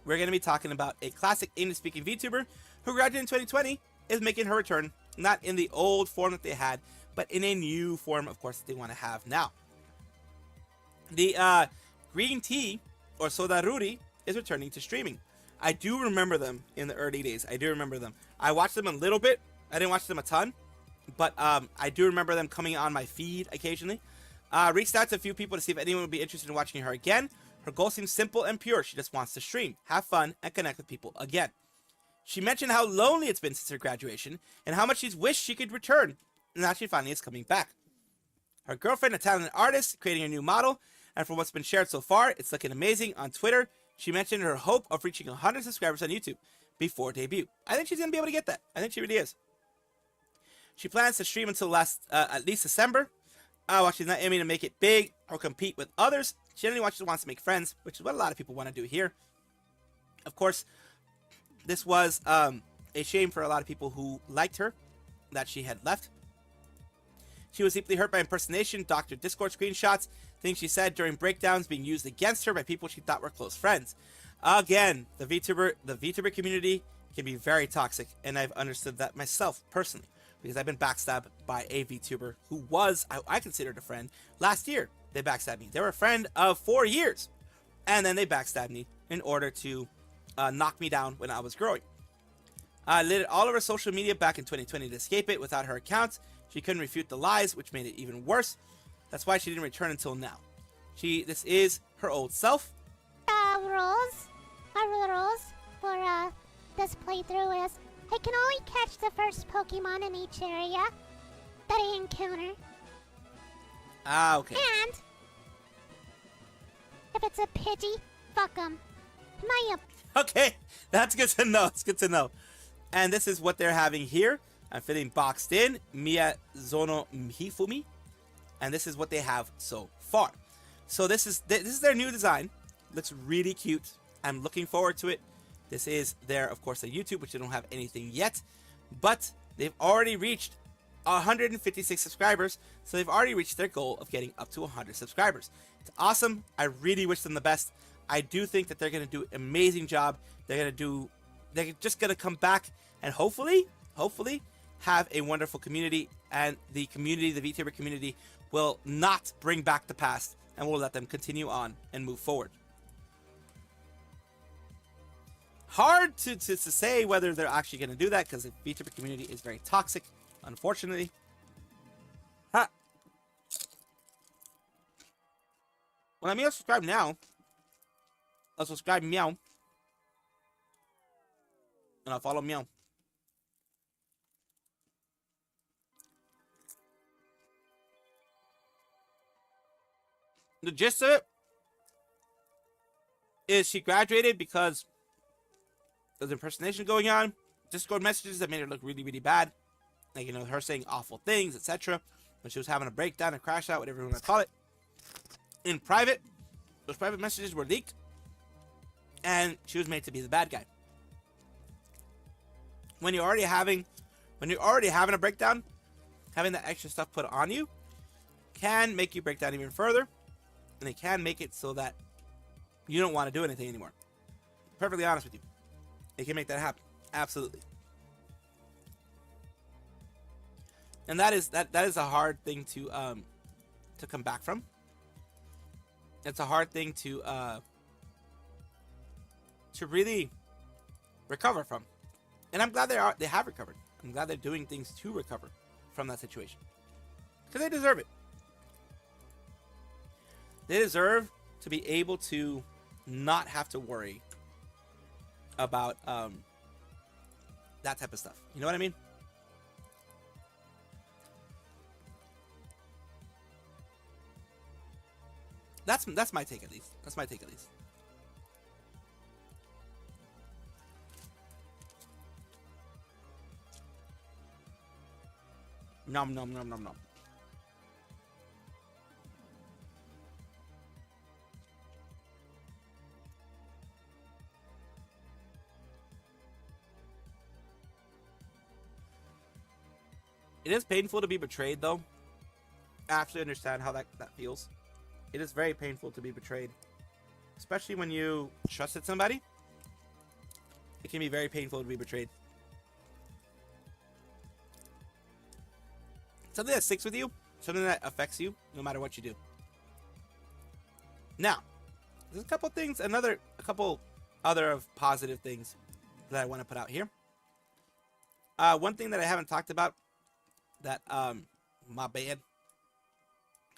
We're going to be talking about a classic English-speaking VTuber who graduated in 2020 is making her return, not in the old form that they had, but in a new form, of course, that they want to have now. The Green Tea, or Sodarudi, is returning to streaming. I do remember them in the early days. I do remember them. I watched them a little bit. I didn't watch them a ton. But I do remember them coming on my feed occasionally. Reached out to a few people to see if anyone would be interested in watching her again. Her goal seems simple and pure. She just wants to stream, have fun, and connect with people again. She mentioned how lonely it's been since her graduation and how much she's wished she could return. And now she finally is coming back. Her girlfriend, a talented artist, creating a new model. And from what's been shared so far, it's looking amazing. On Twitter, she mentioned her hope of reaching 100 subscribers on YouTube before debut. I think she's going to be able to get that. I think she really is. She plans to stream until at least December. While she's not aiming to make it big or compete with others, she only wants to make friends, which is what a lot of people want to do here. Of course, this was a shame for a lot of people who liked her, that she had left. She was deeply hurt by impersonation, Dr. Discord screenshots, things she said during breakdowns being used against her by people she thought were close friends. Again, the VTuber community can be very toxic, and I've understood that myself personally, because I've been backstabbed by a VTuber who was, I considered a friend. Last year, they backstabbed me. They were a friend of 4 years, and then they backstabbed me in order to knock me down when I was growing. Lit all over social media back in 2020 to escape it. Without her account, she couldn't refute the lies, which made it even worse. That's why she didn't return until now. This is her old self. rules. Our rules for this playthrough is I can only catch the first Pokemon in each area that I encounter. Okay. And if it's a Pidgey, fuck 'em. My Okay, that's good to know. It's good to know. And this is what they're having here. I'm feeling boxed in. Miya Zono Hifumi. And this is what they have so far. So this is their new design. Looks really cute. I'm looking forward to it. This is their, of course, their YouTube, which they don't have anything yet, but they've already reached 156 subscribers, so they've already reached their goal of getting up to 100 subscribers. It's awesome. I really wish them the best. I do think that they're going to do an amazing job. They're just going to come back and hopefully have a wonderful community, and the VTuber community will not bring back the past and will let them continue on and move forward. Hard to say whether they're actually going to do that, because the VTuber community is very toxic, unfortunately. Ha! Well, I'm going to subscribe now. I'll subscribe Meow. And I'll follow Meow. The gist of it is she graduated because there's impersonation going on, Discord messages that made her look really, really bad. Like, you know, her saying awful things, etc. When she was having a breakdown, a crash out, whatever you want to call it. In private, those private messages were leaked, and she was made to be the bad guy. When you're already having a breakdown, having that extra stuff put on you can make you break down even further, and it can make it so that you don't want to do anything anymore. Perfectly honest with you. It can make that happen. Absolutely. And that is a hard thing to come back from. It's a hard thing to really recover from. And I'm glad they have recovered. I'm glad they're doing things to recover from that situation. Because they deserve it. They deserve to be able to not have to worry about that type of stuff. You know what I mean? That's my take, at least. That's my take, at least. Nom nom nom nom nom. It is painful to be betrayed, though. I actually understand how that feels. It is very painful to be betrayed. Especially when you trusted somebody. It can be very painful to be betrayed. Something that sticks with you. Something that affects you, no matter what you do. Now, there's a couple things, a couple other of positive things that I want to put out here. One thing that I haven't talked about, that my bad,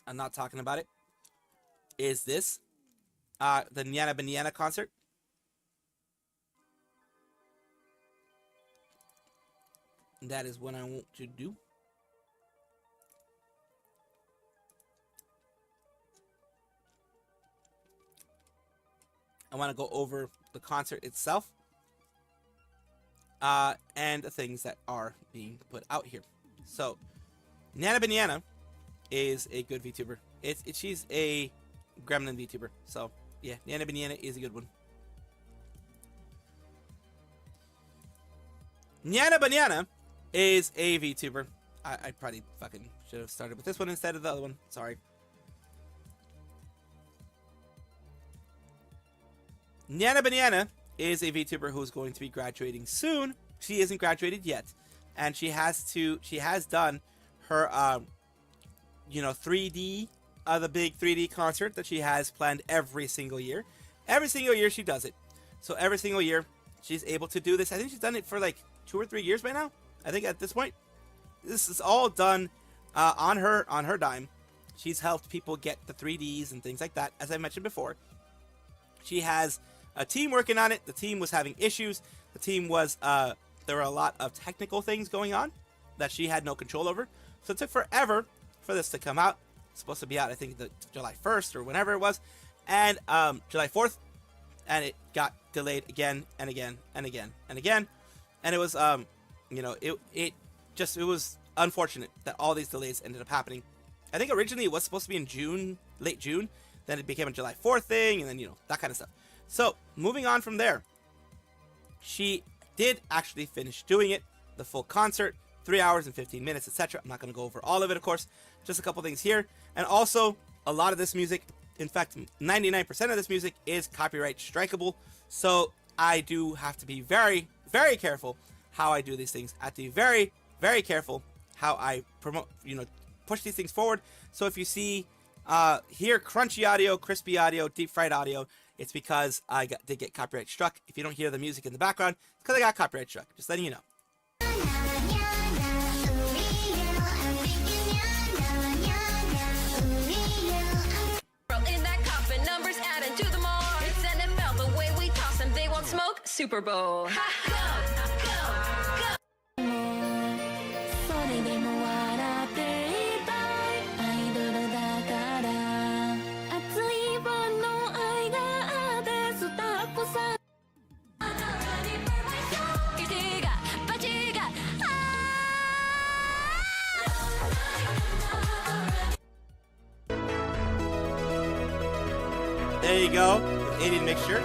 I'm not talking about it, is this, the Nyana Banyana concert. That is what I want to do. I want to go over the concert itself, and the things that are being put out here. So, Nyana Banyana is a good VTuber. She's a gremlin VTuber. So, yeah, Nyana Banyana is a good one. Nyana Banyana is a VTuber. I probably fucking should have started with this one instead of the other one. Sorry. Nyana Banyana is a VTuber who's going to be graduating soon. She isn't graduated yet, and she has done her 3D, the big 3D concert that she has planned every single year. Every single year she does it. So every single year she's able to do this. I think she's done it for like 2 or 3 years by now. I think at this point, this is all done on her dime. She's helped people get the 3Ds and things like that. As I mentioned before, she has a team working on it. The team was having issues. The team was there were a lot of technical things going on that she had no control over. So it took forever for this to come out. It's supposed to be out, I think, the July 1st or whenever it was, and July 4th, and it got delayed again and again and again and again, and it was it was unfortunate that all these delays ended up happening. I think originally it was supposed to be in June, late June, then it became a July 4th thing, and then that kind of stuff. So, moving on from there, she did actually finish doing it, the full concert, 3 hours and 15 minutes, etc. I'm not going to go over all of it, of course, just a couple things here. And also, a lot of this music, in fact, 99% of this music is copyright strikeable. So, I do have to be very, very careful how I do these things. I have to be very, very careful how I promote, push these things forward. So, if you see, hear crunchy audio, crispy audio, deep fried audio, it's because I did get copyright struck. If you don't hear the music in the background, it's because I got copyright struck. Just letting you know. In that coffin, numbers adding to the more. It's NFL, the way we toss them, they won't smoke Super Bowl. There you go, with Indian mixture.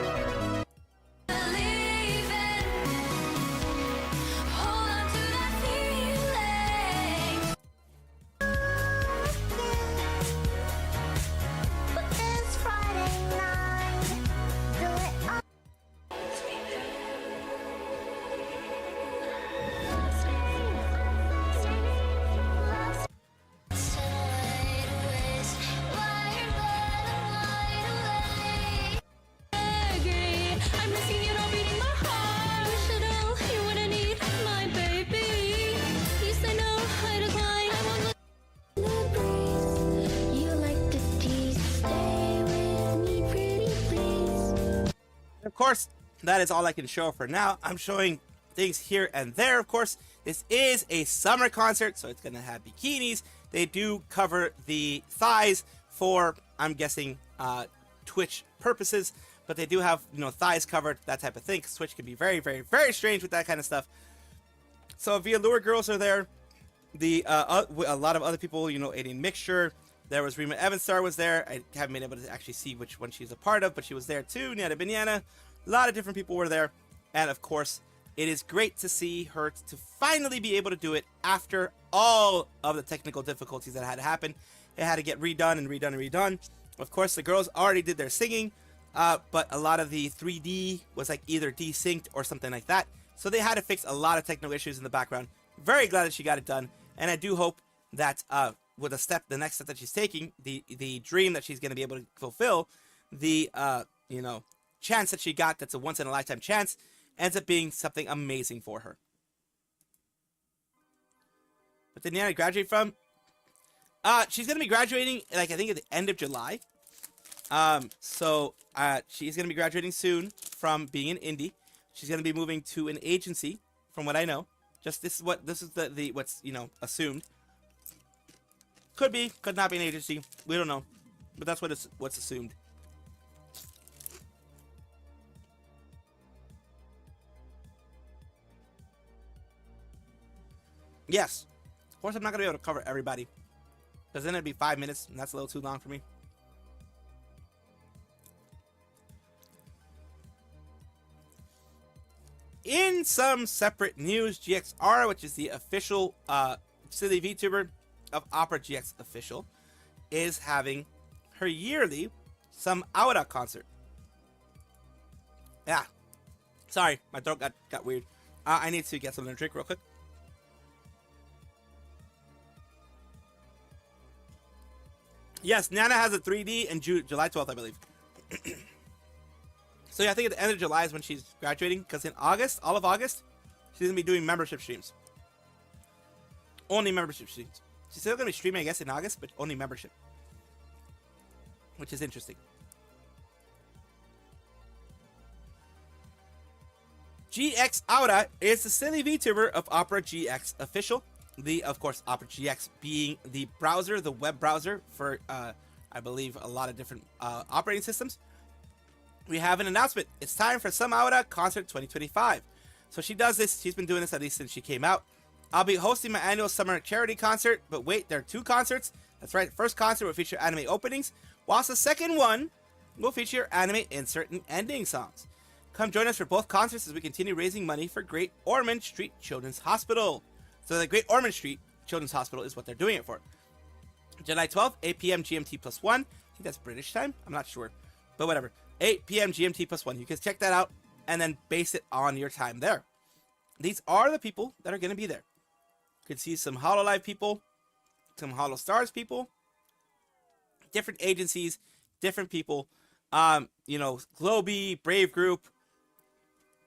Of course, that is all I can show for now. I'm showing things here and there, of course. This is a summer concert, so it's going to have bikinis. They do cover the thighs for, I'm guessing, Twitch purposes, but they do have, thighs covered, that type of thing. Twitch can be very, very, very strange with that kind of stuff. So Via Lure girls are there. A lot of other people, Alien Mixture. There was Rima Evanstar was there. I haven't been able to actually see which one she's a part of, but she was there too. Niana Binyana. A lot of different people were there. And of course, it is great to see her to finally be able to do it after all of the technical difficulties that had to happen. It had to get redone and redone and redone. Of course, the girls already did their singing, but a lot of the 3D was like either desynced or something like that. So they had to fix a lot of technical issues in the background. Very glad that she got it done. And I do hope that with the next step that she's taking, the dream that she's going to be able to fulfill, the chance that she got, that's a once in a lifetime chance, ends up being something amazing for her. But did Niana graduate from? She's going to be graduating, I think at the end of July. She's going to be graduating soon from being an indie. She's going to be moving to an agency, from what I know. This is the what's assumed. Could be, could not be an agency. We don't know, but that's what's assumed. Yes, of course I'm not gonna be able to cover everybody, because then it'd be 5 minutes, and that's a little too long for me. In some separate news, GXR, which is the official silly VTuber of Opera GX Official, is having her yearly Some Aura concert. Yeah. Sorry, my throat got weird. I need to get something to drink real quick. Yes, Nana has a 3D in July 12th, I believe. So yeah, I think at the end of July is when she's graduating, because in August, all of August, she's going to be doing membership streams. Only membership streams. She's still going to be streaming, I guess, in August, but only membership. Which is interesting. GX Aura is the silly VTuber of Opera GX Official. Of course, Opera GX being the browser, the web browser for, I believe, a lot of different operating systems. We have an announcement. It's time for Some Aura Concert 2025. So she does this. She's been doing this at least since she came out. I'll be hosting my annual summer charity concert, but wait, there are two concerts. That's right. The first concert will feature anime openings, whilst the second one will feature anime insert and ending songs. Come join us for both concerts as we continue raising money for Great Ormond Street Children's Hospital. So the Great Ormond Street Children's Hospital is what they're doing it for. July 12th, 8 p.m. GMT plus 1. I think that's British time. I'm not sure. But whatever. 8 p.m. GMT plus 1. You can check that out and then base it on your time there. These are the people that are going to be there. You can see some HoloLive people, some HoloStars people, different agencies, different people. Globy, Brave Group,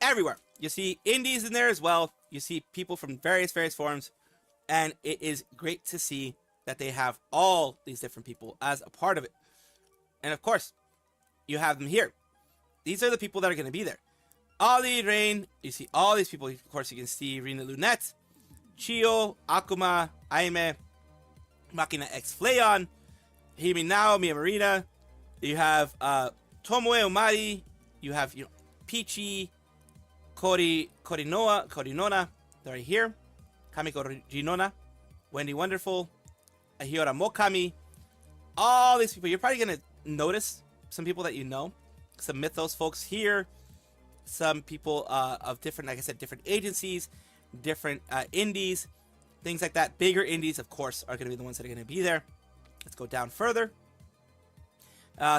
everywhere. You see indies in there as well. You see people from various forums. And it is great to see that they have all these different people as a part of it. And of course, you have them here. These are the people that are going to be there. Ali, Rain, you see all these people. Of course, you can see Rina Lunette, Chio, Akuma, Aime, Makina X Flayon, Himi Nao, Mia Marina. You have Tomoe Omari. You have Peachy, Korinona. They're right here. Kamiko Rinona, Wendy Wonderful, Ahiora Mokami. All these people. You're probably going to notice some people that you know. Some Mythos folks here. Some people of different, like I said, different agencies, different indies, things like that. Bigger indies, of course, are going to be the ones that are going to be there. Let's go down further.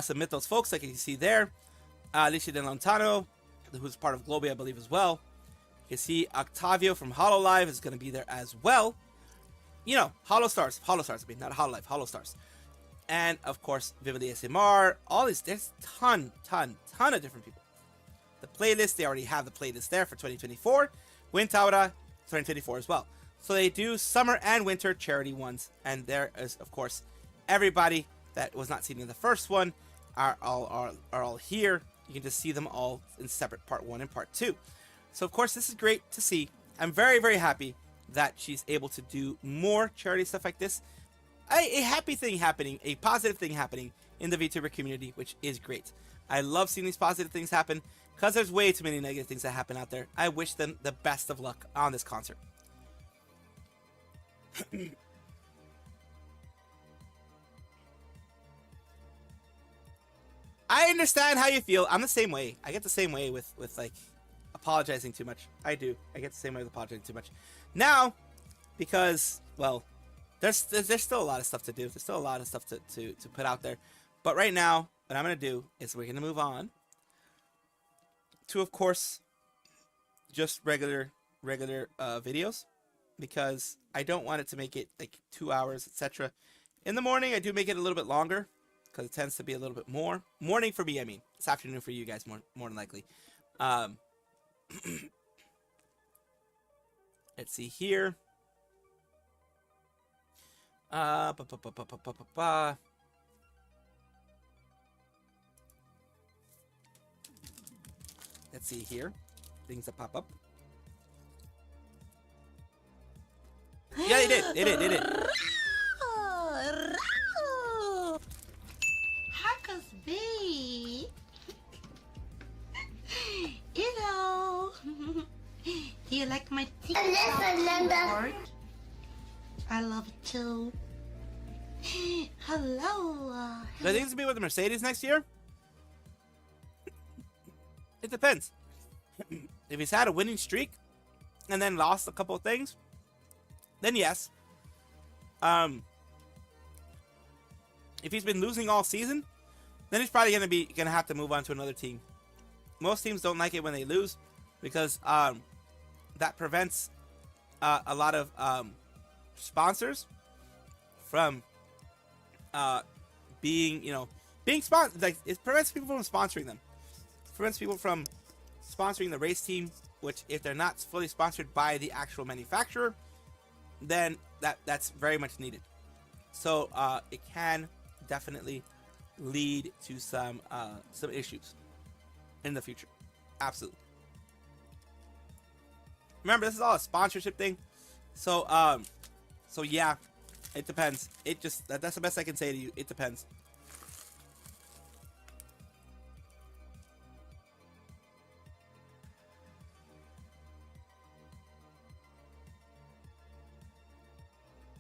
Some Mythos folks, like you can see there. Alicia De Lontano, who's part of Globy, I believe, as well. You can see Octavio from HoloLive is going to be there as well. HoloStars, not HoloLive, HoloStars. And, of course, Vividly SMR, all these, there's ton of different people. The playlist, they already have the playlist there for 2024. Wintaura, 2024 as well. So they do summer and winter charity ones. And there is, of course, everybody that was not seen in the first one are all here. You can just see them all in separate part 1 and part 2. So, of course, this is great to see. I'm very, very happy that she's able to do more charity stuff like this. A happy thing happening, a positive thing happening in the VTuber community, which is great. I love seeing these positive things happen because there's way too many negative things that happen out there. I wish them the best of luck on this concert. I understand how you feel. I'm the same way. I get the same way with like apologizing too much. I do. I get the same way with apologizing too much. Now, because, well, there's still a lot of stuff to do. There's still a lot of stuff to put out there. But right now, what I'm going to do is we're going to move on to, of course, just regular videos, because I don't want it to make it like 2 hours, etc. In the morning, I do make it a little bit longer because it tends to be a little bit more. Morning for me, I mean. It's afternoon for you guys, more than likely. Let's see here. Let's see here. Things that pop up. Yeah, they did. Harkus B. Hello. Do you like my TikTok report? I love it too. Hello. Do I think this will be with the Mercedes next year? It depends. If he's had a winning streak and then lost a couple of things, then yes. If he's been losing all season, then he's probably gonna have to move on to another team. Most teams don't like it when they lose because that prevents a lot of sponsors from being sponsored. Like, it prevents people from sponsoring them. It prevents people from sponsoring the race team, which if they're not fully sponsored by the actual manufacturer, then that's very much needed. So it can definitely lead to some issues in the future. Absolutely. Remember, this is all a sponsorship thing. So yeah, it depends. That's the best I can say to you. It depends.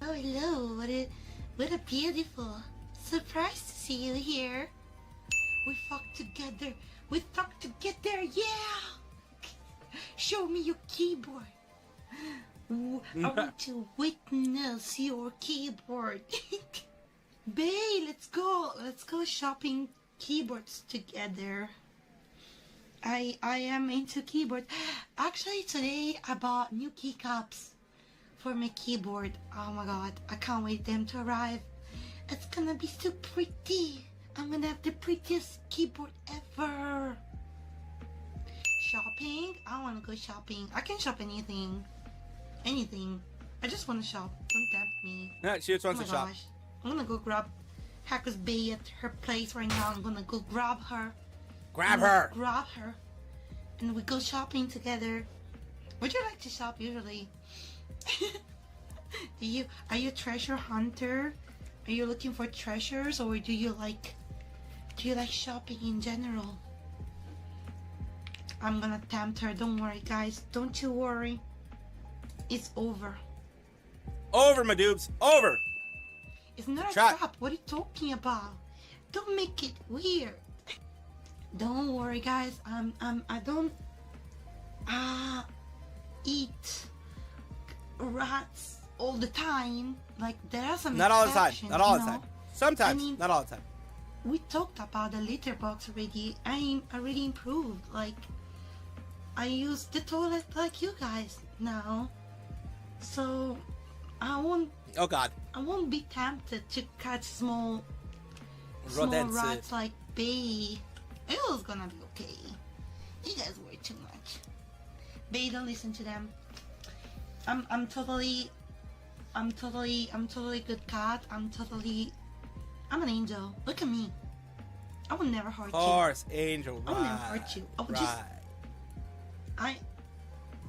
Oh, hello. What a beautiful surprise to see you here. We fuck together. We fuck together. Yeah. Show me your keyboard. Ooh, I want to witness your keyboard. Bae, let's go. Let's go shopping keyboards together. I am into keyboard. Actually, today I bought new keycaps for my keyboard. Oh my god, I can't wait them to arrive. It's gonna be so pretty. I'm gonna have the prettiest keyboard ever. Shopping? I wanna go shopping. I can shop anything. Anything. I just wanna shop. Don't tempt me. No, she just wants Oh to my shop. gosh. I'm gonna go grab Hacker's Bay at her place right now. I'm gonna go grab her. Grab her. Grab her. And we go shopping together. Would you like to shop usually? Are you a treasure hunter? Are you looking for treasures, or do you like shopping in general? I'm gonna tempt her. Don't worry, guys. Don't you worry. It's over. Over, my dudes. Over. It's not a Trap. trap. What are you talking about? Don't make it weird. Don't worry, guys. I don't eat rats all the time. Like, there are some Not all the time. exceptions, Not all you the know? time. Sometimes. I mean- Not all the time. We talked about the litter box already. I already improved. Like, I use the toilet like you guys now. So I won't Oh God. be tempted to catch small Rodents. rats like Bay. It was gonna be okay. You guys worry too much. Bay, don't listen to them. I'm totally good cat. I'm an angel. Look at me. I will never hurt you. Horse, angel, I will never hurt you. I will just right.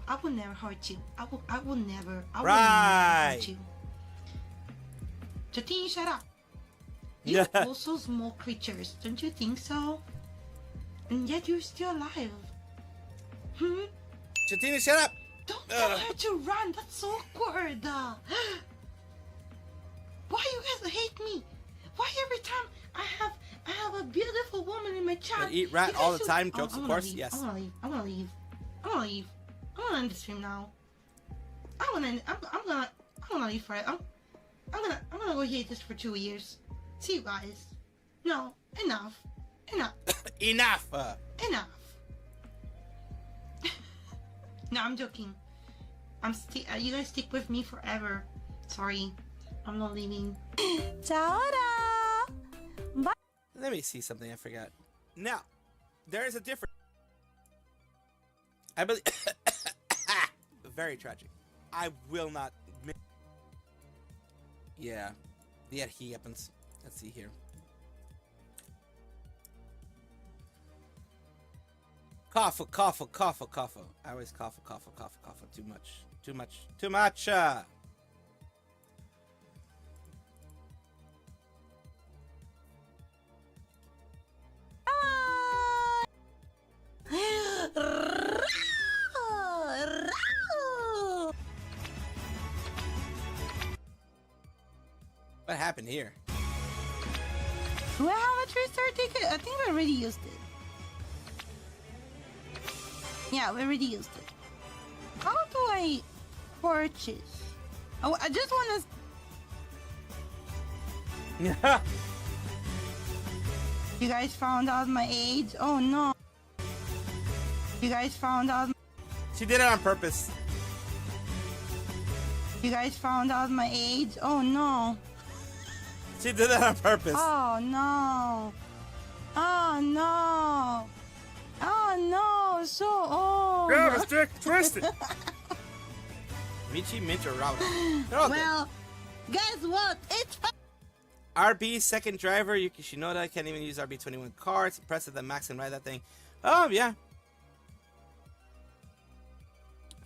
I will never hurt you. I will never Right. hurt you. Jatine, shut up. Yeah. You're also small creatures, don't you think so? And yet you're still alive. Chatina, shut up. Don't tell her to run. That's so awkward. Why you guys hate me? Why every time I have a beautiful woman in my chat? Eat rat you guys all the should- time, Oh, jokes, I'm of gonna course, leave. yes. I'm gonna leave. I'm gonna end the stream now. I'm gonna leave for it. I'm gonna go hate this for 2 years. See you guys. No, enough. Enough. Enough. No, I'm joking. You guys stick with me forever. Sorry, I'm not leaving. Ciao. Bye. Let me see something I forgot. Now, there is a difference. I believe. Very tragic. I will not. Yeah. Yeah, he happens. Let's see here. Cough. I always cough. Too much. What happened here? Do I have a 3-star ticket? I think I already used it. Yeah, we already used it. How do I purchase? Oh, I just want to... You guys found out my age? Oh no. You guys found out... She did it on purpose. You guys found out my age? Oh no. She did that on purpose. Oh no. Oh no. Oh no, so old. Grab a stick, twist it. Michi Minter Router. Well, guess what? It's RB second driver Yuki Shinoda can't even use RB21 cards. Press the max and ride that thing. Oh yeah.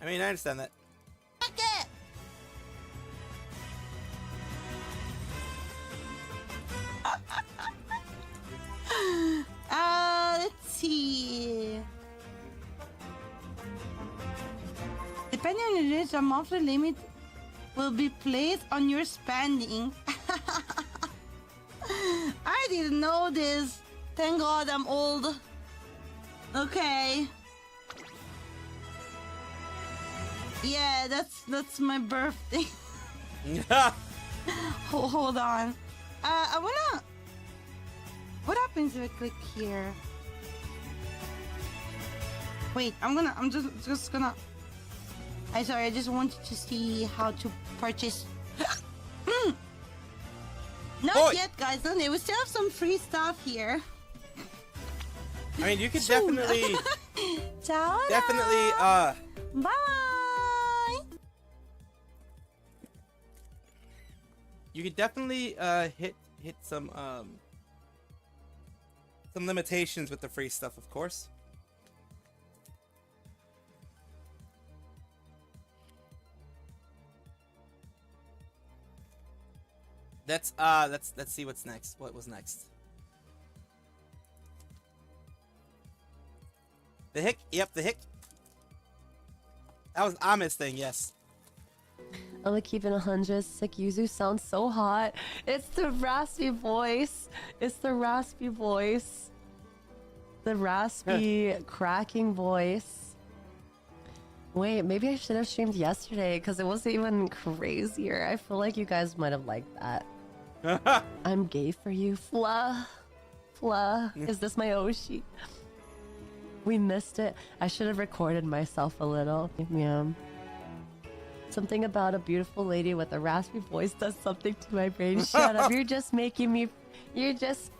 I mean, I understand that. it. Let's see. Depending on your age, a monthly limit will be placed on your spending. I didn't know this. Thank God I'm old. Okay. Yeah, that's my birthday. Hold on. I wanna. What happens if I click here? Wait, I'm just gonna. I'm sorry, I just wanted to see how to purchase. Not Oi. yet, guys. No, we still have some free stuff here. I mean, you could definitely, Ciao. definitely, Bye. you could definitely, hit some limitations with the free stuff, of course. Let's see what's next. What was next? The hick? Yep, the hick. That was Ami's thing, yes. I'm gonna keep it 100. Sick Yuzu sounds so hot. It's the raspy voice. It's the raspy voice. The raspy, cracking voice. Wait, maybe I should have streamed yesterday because it wasn't even crazier. I feel like you guys might have liked that. I'm gay for you, Fla. Fla. Is this my Oshi? We missed it. I should have recorded myself a little. Yeah. Something about a beautiful lady with a raspy voice does something to my brain. Shut up. You're just making me... You're just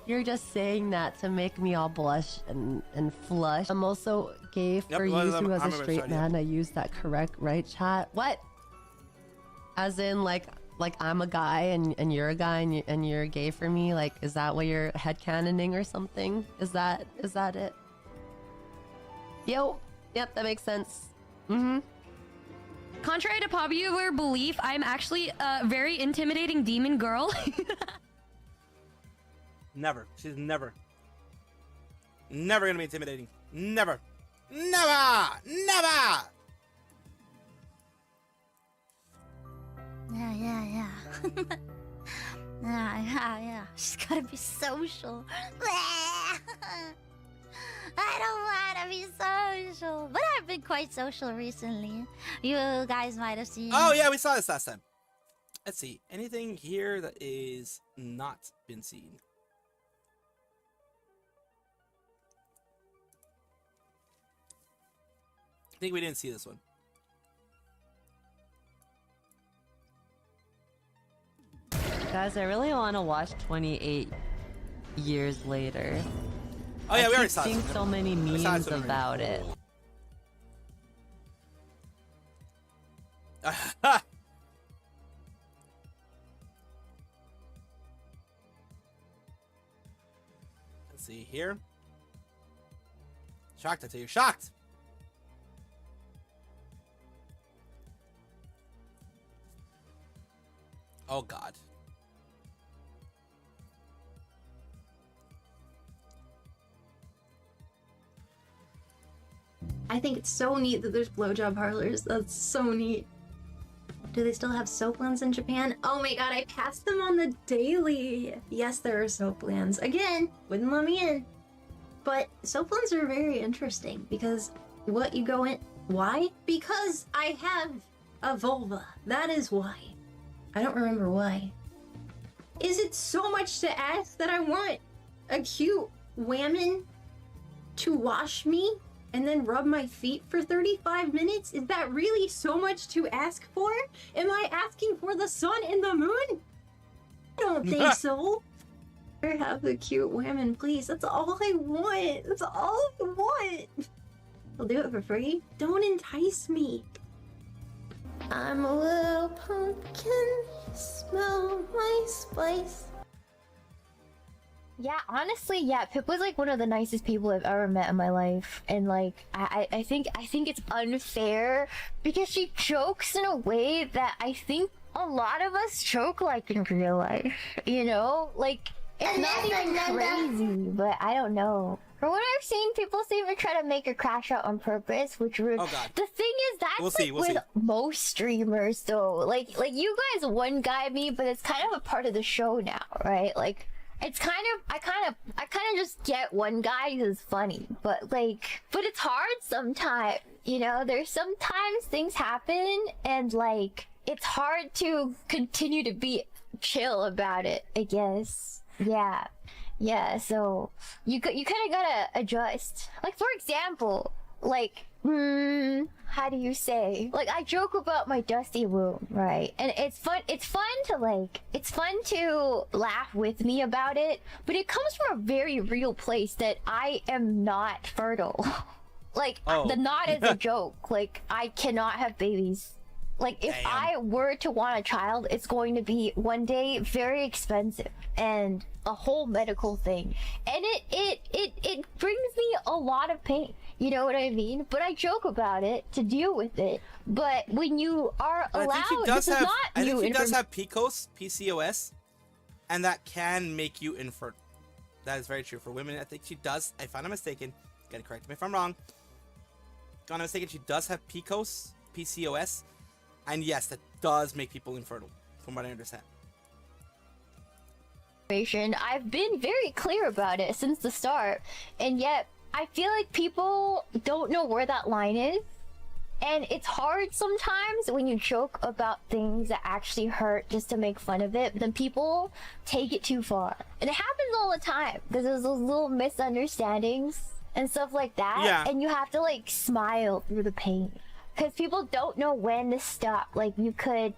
saying that to make me all blush and flush. I'm also gay for you who as a straight man. I use that correct, right, chat? What? As in, like I'm a guy and you're a guy and you're gay for me? Like, is that what you're headcanoning or something? Is that it? Yo, yep, that makes sense. Mm-hmm. Contrary to popular belief, I'm actually a very intimidating demon girl. Never. She's never gonna be intimidating. Never. Never! Never! Yeah. Yeah. She's gotta be social. I don't wanna be social. But I've been quite social recently. You guys might have seen. Oh, yeah, we saw this last time. Let's see. Anything here that is not been seen? I think we didn't see this one. Guys, I really want to watch 28 Years Later. Oh yeah, we already saw I've seen this. so many memes about it. Let's see here. Shocked, I tell you, shocked. Oh God. I think it's so neat that there's blowjob parlors. That's so neat. Do they still have soaplands in Japan? Oh my god, I passed them on the daily. Yes, there are soaplands. Again, wouldn't let me in. But soaplands are very interesting because what you go in... Why? Because I have a vulva. That is why. I don't remember why. Is it so much to ask that I want a cute whammon to wash me and then rub my feet for 35 minutes? Is that really so much to ask for? Am I asking for the sun and the moon? I don't think so. Have the cute women, please. That's all I want. That's all I want. I'll do it for free. Don't entice me. I'm a little pumpkin. Smell my spice. Yeah, honestly, yeah, Pip was like one of the nicest people I've ever met in my life, and like I think it's unfair because she jokes in a way that I think a lot of us joke like in real life, you know, like it's not even crazy, but I don't know. From what I've seen, people seem to try to make her crash out on purpose, which would. Oh God. The thing is, that's We'll see. most streamers, though. Like you guys one guy me, but it's kind of a part of the show now, right? Like. it's I kind of just get one guy who's funny, but it's hard sometimes, you know. There's sometimes things happen and like it's hard to continue to be chill about it, I guess. Yeah, so you kind of gotta adjust. Like, for example, like, how do you say? Like, I joke about my dusty womb, right? And it's fun to laugh with me about it, but it comes from a very real place that I am not fertile. Like, the not is a joke. Like, I cannot have babies. Like, if I were to want a child, it's going to be one day very expensive and a whole medical thing. And it brings me a lot of pain. You know what I mean? But I joke about it to deal with it. But when you are allowed, I think she does have PCOS, and that can make you infertile. That is very true for women. I think she does. If I'm not mistaken, you gotta correct me if I'm wrong. If I'm not mistaken, she does have PCOS. And yes, that does make people infertile, from what I understand. I've been very clear about it since the start, and yet I feel like people don't know where that line is. And it's hard sometimes when you joke about things that actually hurt just to make fun of it, but then people take it too far. And it happens all the time, because there's those little misunderstandings and stuff like that. Yeah. And you have to like smile through the pain. Because people don't know when to stop. Like, you could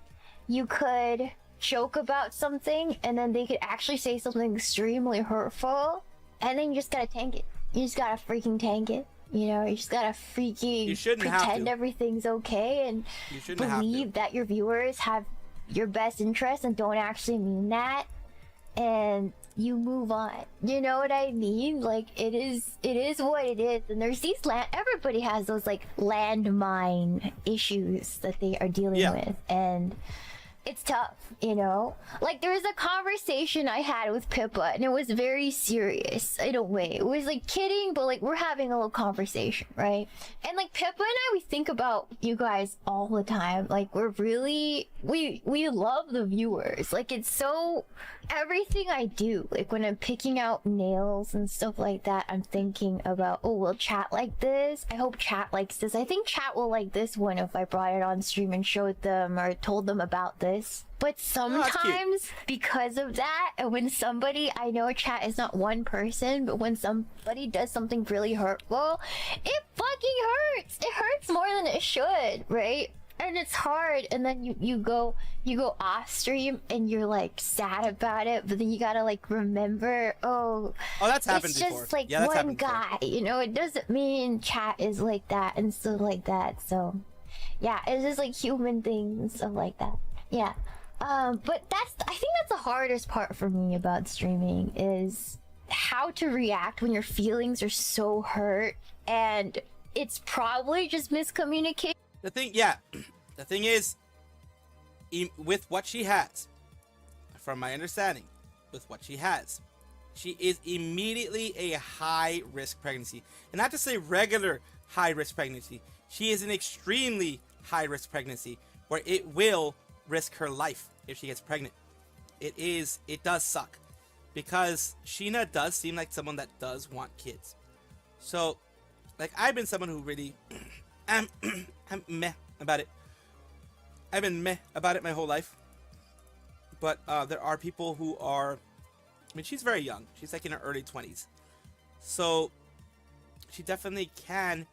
joke about something, and then they could actually say something extremely hurtful, and then you just gotta tank it. You just gotta freaking tank it. You know, you just gotta freaking pretend everything's okay, and believe that your viewers have your best interest and don't actually mean that, and you move on. You know what I mean? Like, it is what it is. And there's these everybody has those like landmine issues that they are dealing with, and it's tough, you know? Like, there was a conversation I had with Pippa, and it was very serious in a way. It was like kidding, but like we're having a little conversation, right? And like Pippa and I, we think about you guys all the time. Like, we're really, we love the viewers. Like, it's so, everything I do, like when I'm picking out nails and stuff like that, I'm thinking about, oh, will chat like this? I hope chat likes this. I think chat will like this one if I brought it on stream and showed them or told them about this. But sometimes because of that, and when somebody, I know chat is not one person, but when somebody does something really hurtful, it fucking hurts. It hurts more than it should, right? And it's hard, and then you go off stream and you're like sad about it, but then you gotta like remember, that's happened it's before. just like Yeah, one guy, you know. It doesn't mean chat is like that and stuff like that. So yeah, it's just like human things and stuff like that. Yeah. But I think that's the hardest part for me about streaming, is how to react when your feelings are so hurt, and it's probably just miscommunication. The thing is, with what she has, from my understanding, with what she has, she is immediately a high-risk pregnancy. And not to say regular high-risk pregnancy, she is an extremely high-risk pregnancy, where it will risk her life if she gets pregnant. It does suck, because Sheena does seem like someone that does want kids. So, like, I've been someone who really I'm meh about it. I've been meh about it my whole life. But there are people who are, I mean, she's very young. She's like in her early 20s. So she definitely can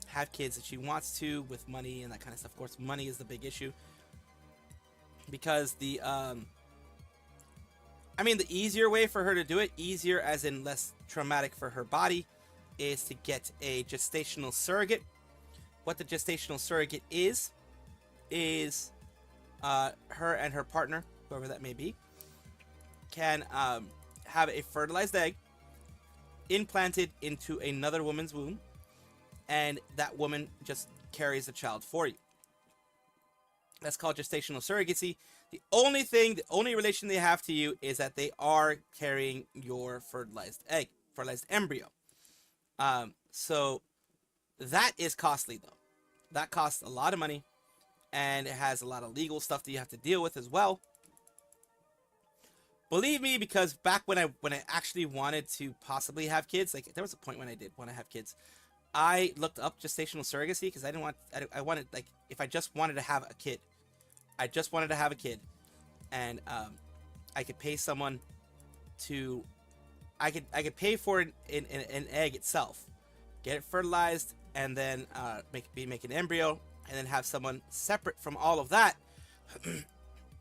have kids if she wants to, with money and that kind of stuff. Of course, money is the big issue. Because the easier way for her to do it, easier as in less traumatic for her body, is to get a gestational surrogate. What the gestational surrogate is her and her partner, whoever that may be, can have a fertilized egg implanted into another woman's womb, and that woman just carries the child for you. That's called gestational surrogacy. The only relation they have to you is that they are carrying your fertilized egg, fertilized embryo. So that is costly, though. That costs a lot of money, and it has a lot of legal stuff that you have to deal with as well. Believe me, because back when I actually wanted to possibly have kids, like there was a point when I did want to have kids, I looked up gestational surrogacy because I wanted, like, if I just wanted to have a kid, and I could pay someone to, I could pay for an egg itself, get it fertilized, and then make an embryo, and then have someone separate from all of that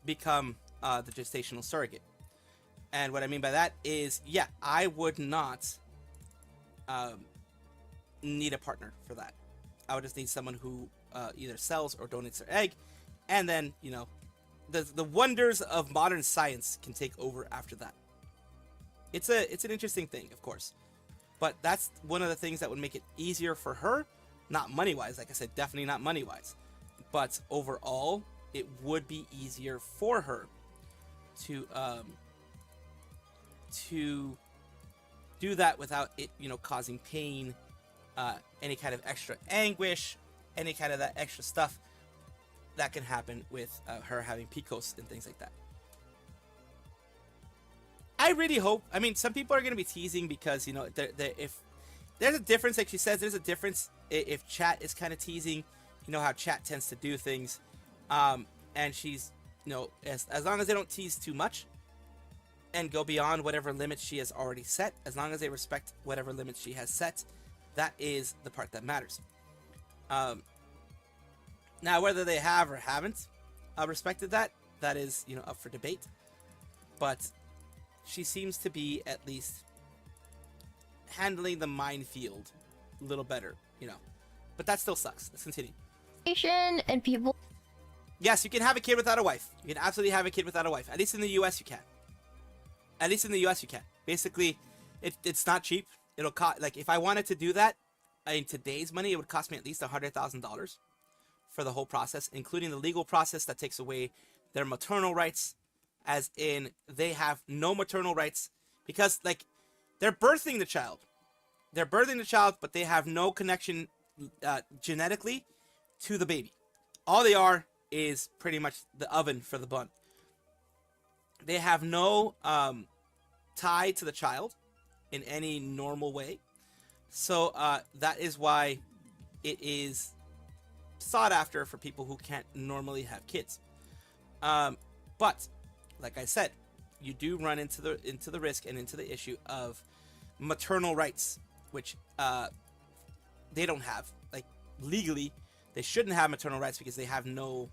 become the gestational surrogate. And what I mean by that is, yeah, I would not need a partner for that. I would just need someone who either sells or donates their egg, and then, you know, the wonders of modern science can take over after that. It's an interesting thing, of course, but that's one of the things that would make it easier for her, not money-wise, like I said, definitely not money-wise, but overall, it would be easier for her to do that without it, you know, causing pain, any kind of extra anguish, any kind of that extra stuff that can happen with her having PCOS and things like that. I really hope, I mean, some people are going to be teasing because, you know, if there's a difference, like she says, there's a difference if chat is kind of teasing, you know how chat tends to do things, and she's, you know, as long as they don't tease too much and go beyond whatever limits she has already set, as long as they respect whatever limits she has set, that is the part that matters. Now, whether they have or haven't respected that, that is, you know, up for debate. But she seems to be at least handling the minefield a little better, you know. But that still sucks. Let's continue. And people. Yes, you can have a kid without a wife. You can absolutely have a kid without a wife. At least in the U.S. you can. At least in the U.S. you can. Basically, it's not cheap. It'll cost, like, if I wanted to do that in today's money, it would cost me at least $100,000 for the whole process, including the legal process that takes away their maternal rights, as in they have no maternal rights because, like, they're birthing the child. They're birthing the child, but they have no connection genetically to the baby. All they are is pretty much the oven for the bun. They have no tie to the child in any normal way. So that is why it is sought after for people who can't normally have kids. But like I said, you do run into the risk and into the issue of maternal rights, which they don't have. Like, legally, they shouldn't have maternal rights because they have no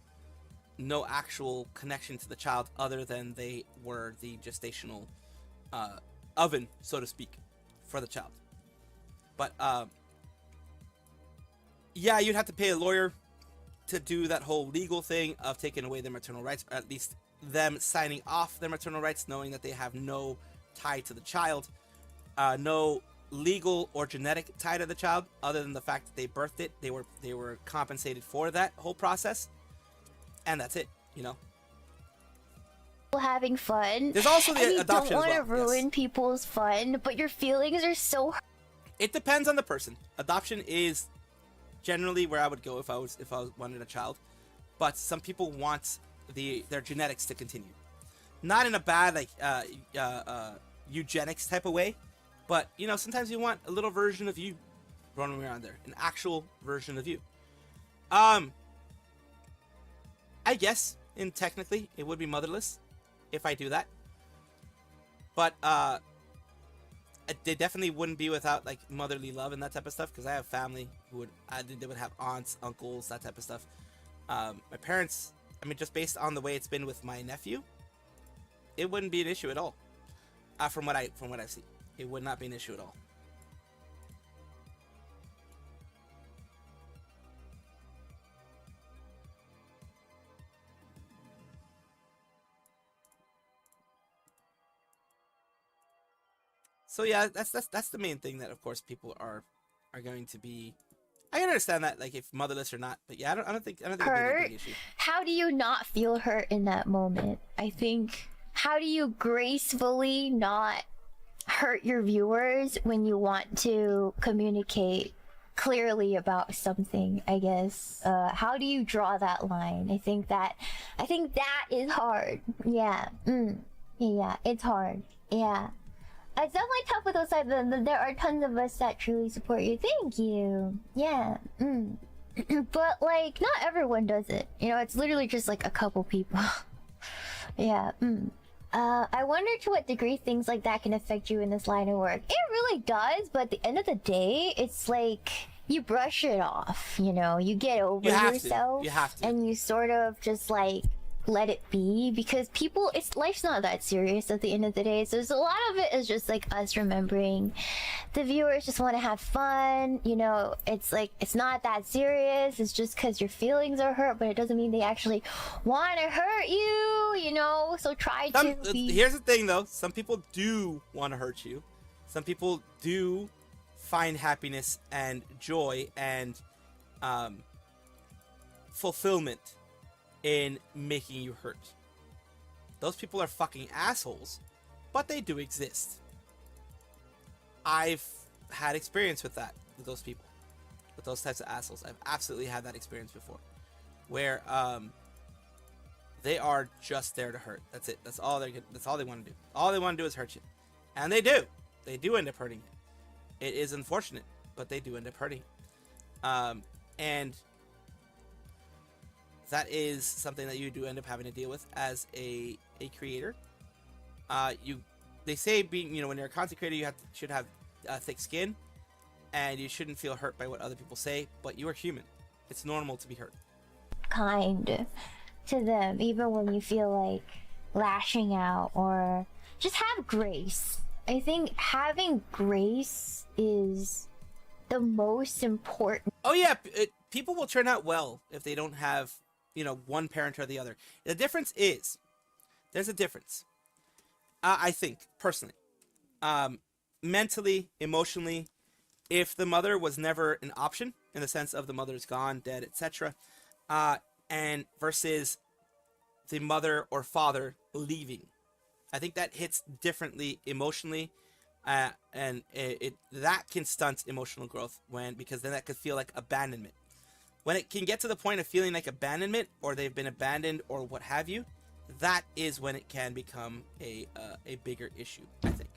actual connection to the child other than they were the gestational oven, so to speak, for the child. But yeah, you'd have to pay a lawyer to do that whole legal thing of taking away their maternal rights, or at least them signing off their maternal rights, knowing that they have no tie to the child, no legal or genetic tie to the child, other than the fact that they birthed it. They were compensated for that whole process, and that's it. You know. Having fun. There's also the and adoption. You don't want to ruin people's fun, but your feelings are so. It depends on the person. Adoption is generally where I would go if I wanted a child, but some people want their genetics to continue, not in a bad, like, eugenics type of way, but, you know, sometimes you want a little version of you running around there, an actual version of you. I guess technically it would be motherless if I do that, but they definitely wouldn't be without, like, motherly love and that type of stuff, because I have family who they would have aunts, uncles, that type of stuff. My parents, I mean, just based on the way it's been with my nephew, it wouldn't be an issue at all. From what I've seen, it would not be an issue at all. So yeah, that's the main thing that, of course, people are going to be. I can understand that, like, if motherless or not, but yeah, I don't think it'd be a big issue. How do you not feel hurt in that moment? I think, how do you gracefully not hurt your viewers when you want to communicate clearly about something, I guess? How do you draw that line? I think that is hard. Yeah. Yeah, it's hard. Yeah. It's definitely tough with those sides. There are tons of us that truly support you. Thank you. Yeah. But like, not everyone does it. You know, it's literally just like a couple people. Yeah. I wonder to what degree things like that can affect you in this line of work. It really does, but at the end of the day, it's like you brush it off. You know, you get over yourself. You have to. And you sort of just like let it be, because people, life's not that serious at the end of the day. So there's a lot of it is just like us remembering the viewers just want to have fun. You know, it's like it's not that serious. It's just because your feelings are hurt, but it doesn't mean they actually want to hurt you. You know, so try to be. Here's the thing, though. Some people do want to hurt you. Some people do find happiness and joy and fulfillment in making you hurt. Those people are fucking assholes, but they do exist. I've had experience with that, with those people, with those types of assholes. I've absolutely had that experience before, where they are just there to hurt. That's it. That's all that's all they want to do. All they want to do is hurt you, and they do. They do end up hurting you. It is unfortunate, but they do end up hurting you. And that is something that you do end up having to deal with as a creator. They say being, you know, when you're a content creator, you should have thick skin, and you shouldn't feel hurt by what other people say. But you are human; it's normal to be hurt. Kind to them, even when you feel like lashing out, or just have grace. I think having grace is the most important. Oh yeah, people will turn out well if they don't have, you know, one parent or the other. The difference is, there's a difference. I think, personally, mentally, emotionally, if the mother was never an option, in the sense of the mother's gone, dead, etc., and versus the mother or father leaving, I think that hits differently emotionally, and that can stunt emotional growth, because then that could feel like abandonment. When it can get to the point of feeling like abandonment, or they've been abandoned, or what have you, that is when it can become a bigger issue, I think.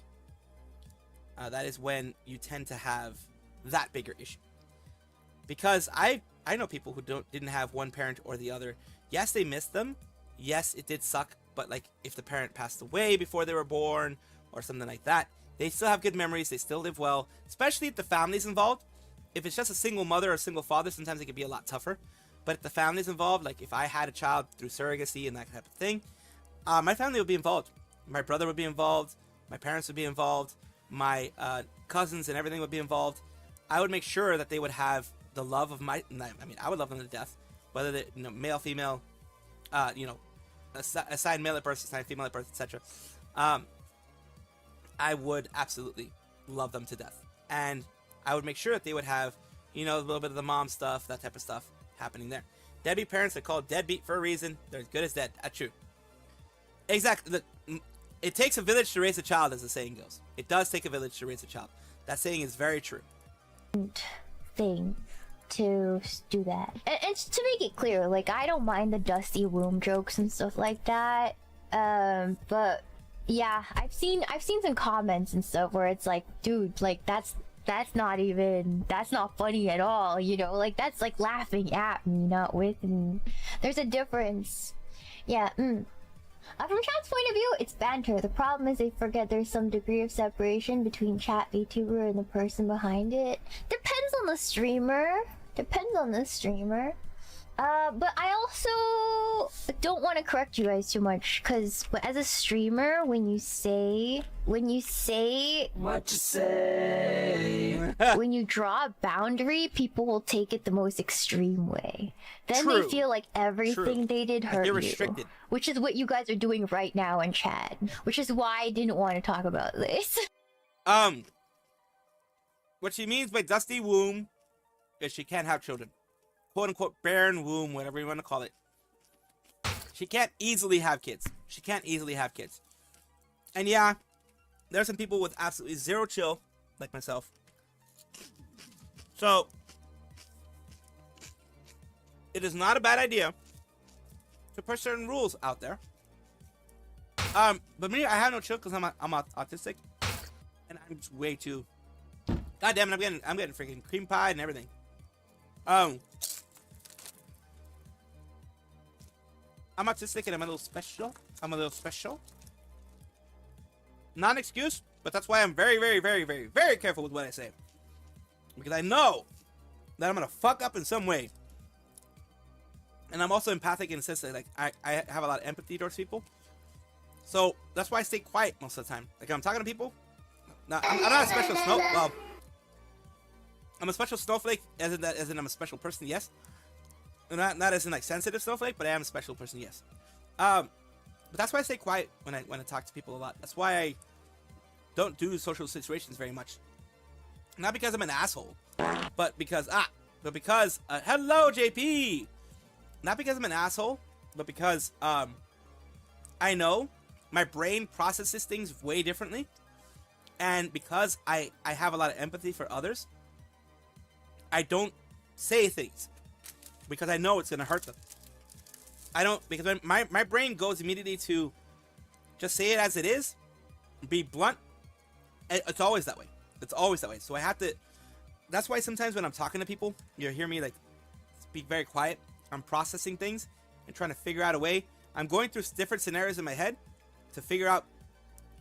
That is when you tend to have that bigger issue. Because I know people who didn't have one parent or the other. Yes, they missed them. Yes, it did suck. But like, if the parent passed away before they were born or something like that, they still have good memories. They still live well, especially if the family's involved. If it's just a single mother or a single father, sometimes it can be a lot tougher. But if the family's involved, like if I had a child through surrogacy and that type of thing, my family would be involved. My brother would be involved. My parents would be involved. My cousins and everything would be involved. I would make sure that they would have the love of I would love them to death. Whether they, you know, male, female, you know, assigned male at birth, assigned female at birth, etc. I would absolutely love them to death. And I would make sure that they would have, you know, a little bit of the mom stuff, that type of stuff happening there. Deadbeat parents are called deadbeat for a reason. They're as good as dead. That's true. Exactly. It takes a village to raise a child, as the saying goes. It does take a village to raise a child. That saying is very true. Thing to do that. And to make it clear, like, I don't mind the dusty womb jokes and stuff like that. But yeah, I've seen some comments and stuff where it's like, dude, like that's not funny at all, you know, like that's like laughing at me, not with me. There's a difference. Yeah. From chat's point of view, it's banter. The problem is they forget there's some degree of separation between chat VTuber and the person behind it. Depends on the streamer. But I also don't want to correct you guys too much, because as a streamer, when you say what you say, when you draw a boundary, people will take it the most extreme way. Then True. they feel like everything they did hurt You're you, restricted. which is what you guys are doing right now in chat, which is why I didn't want to talk about this. What she means by dusty womb is she can't have children. Quote unquote barren womb, whatever you want to call it. She can't easily have kids. And yeah, there are some people with absolutely zero chill, like myself. So, it is not a bad idea to put certain rules out there. But me, I have no chill because I'm autistic, and I'm just way too. God damn it! I'm getting freaking cream pie and everything. I'm autistic and I'm a little special. Not an excuse, but that's why I'm very, very, very, very, very careful with what I say. Because I know that I'm gonna fuck up in some way. And I'm also empathic in the sense that like I have a lot of empathy towards people. So that's why I stay quiet most of the time. Like I'm talking to people. Now, I'm not a special snowflake. Well, I'm a special snowflake as in I'm a special person, yes. Not as in like sensitive snowflake, but I am a special person, yes. But that's why I stay quiet when I talk to people a lot. That's why I don't do social situations very much. Not because I'm an asshole, but because hello JP. Not because I'm an asshole, but because I know my brain processes things way differently, and because I have a lot of empathy for others, I don't say things because I know it's gonna hurt them. I don't, because when my brain goes immediately to just say it as it is, be blunt. It's always that way. It's always that way. So I have to. That's why sometimes when I'm talking to people, you hear me like speak very quiet. I'm processing things and trying to figure out a way. I'm going through different scenarios in my head to figure out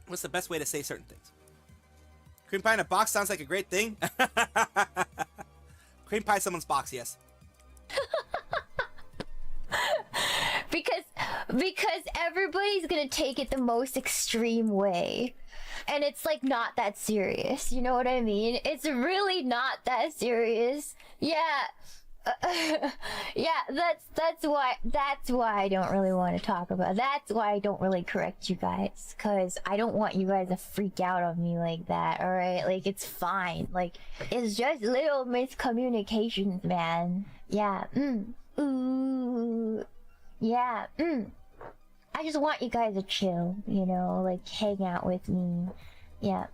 what's the best way to say certain things. Cream pie in a box sounds like a great thing. Cream pie someone's box, yes. because everybody's gonna take it the most extreme way, and it's like not that serious. You know what I mean? It's really not that serious. Yeah. Yeah, that's why I don't really want to talk about. That's why I don't really correct you guys, cause I don't want you guys to freak out on me like that. All right, like it's fine. Like it's just little miscommunications, man. Yeah. Ooh. Yeah. I just want you guys to chill. You know, like hang out with me. Yeah.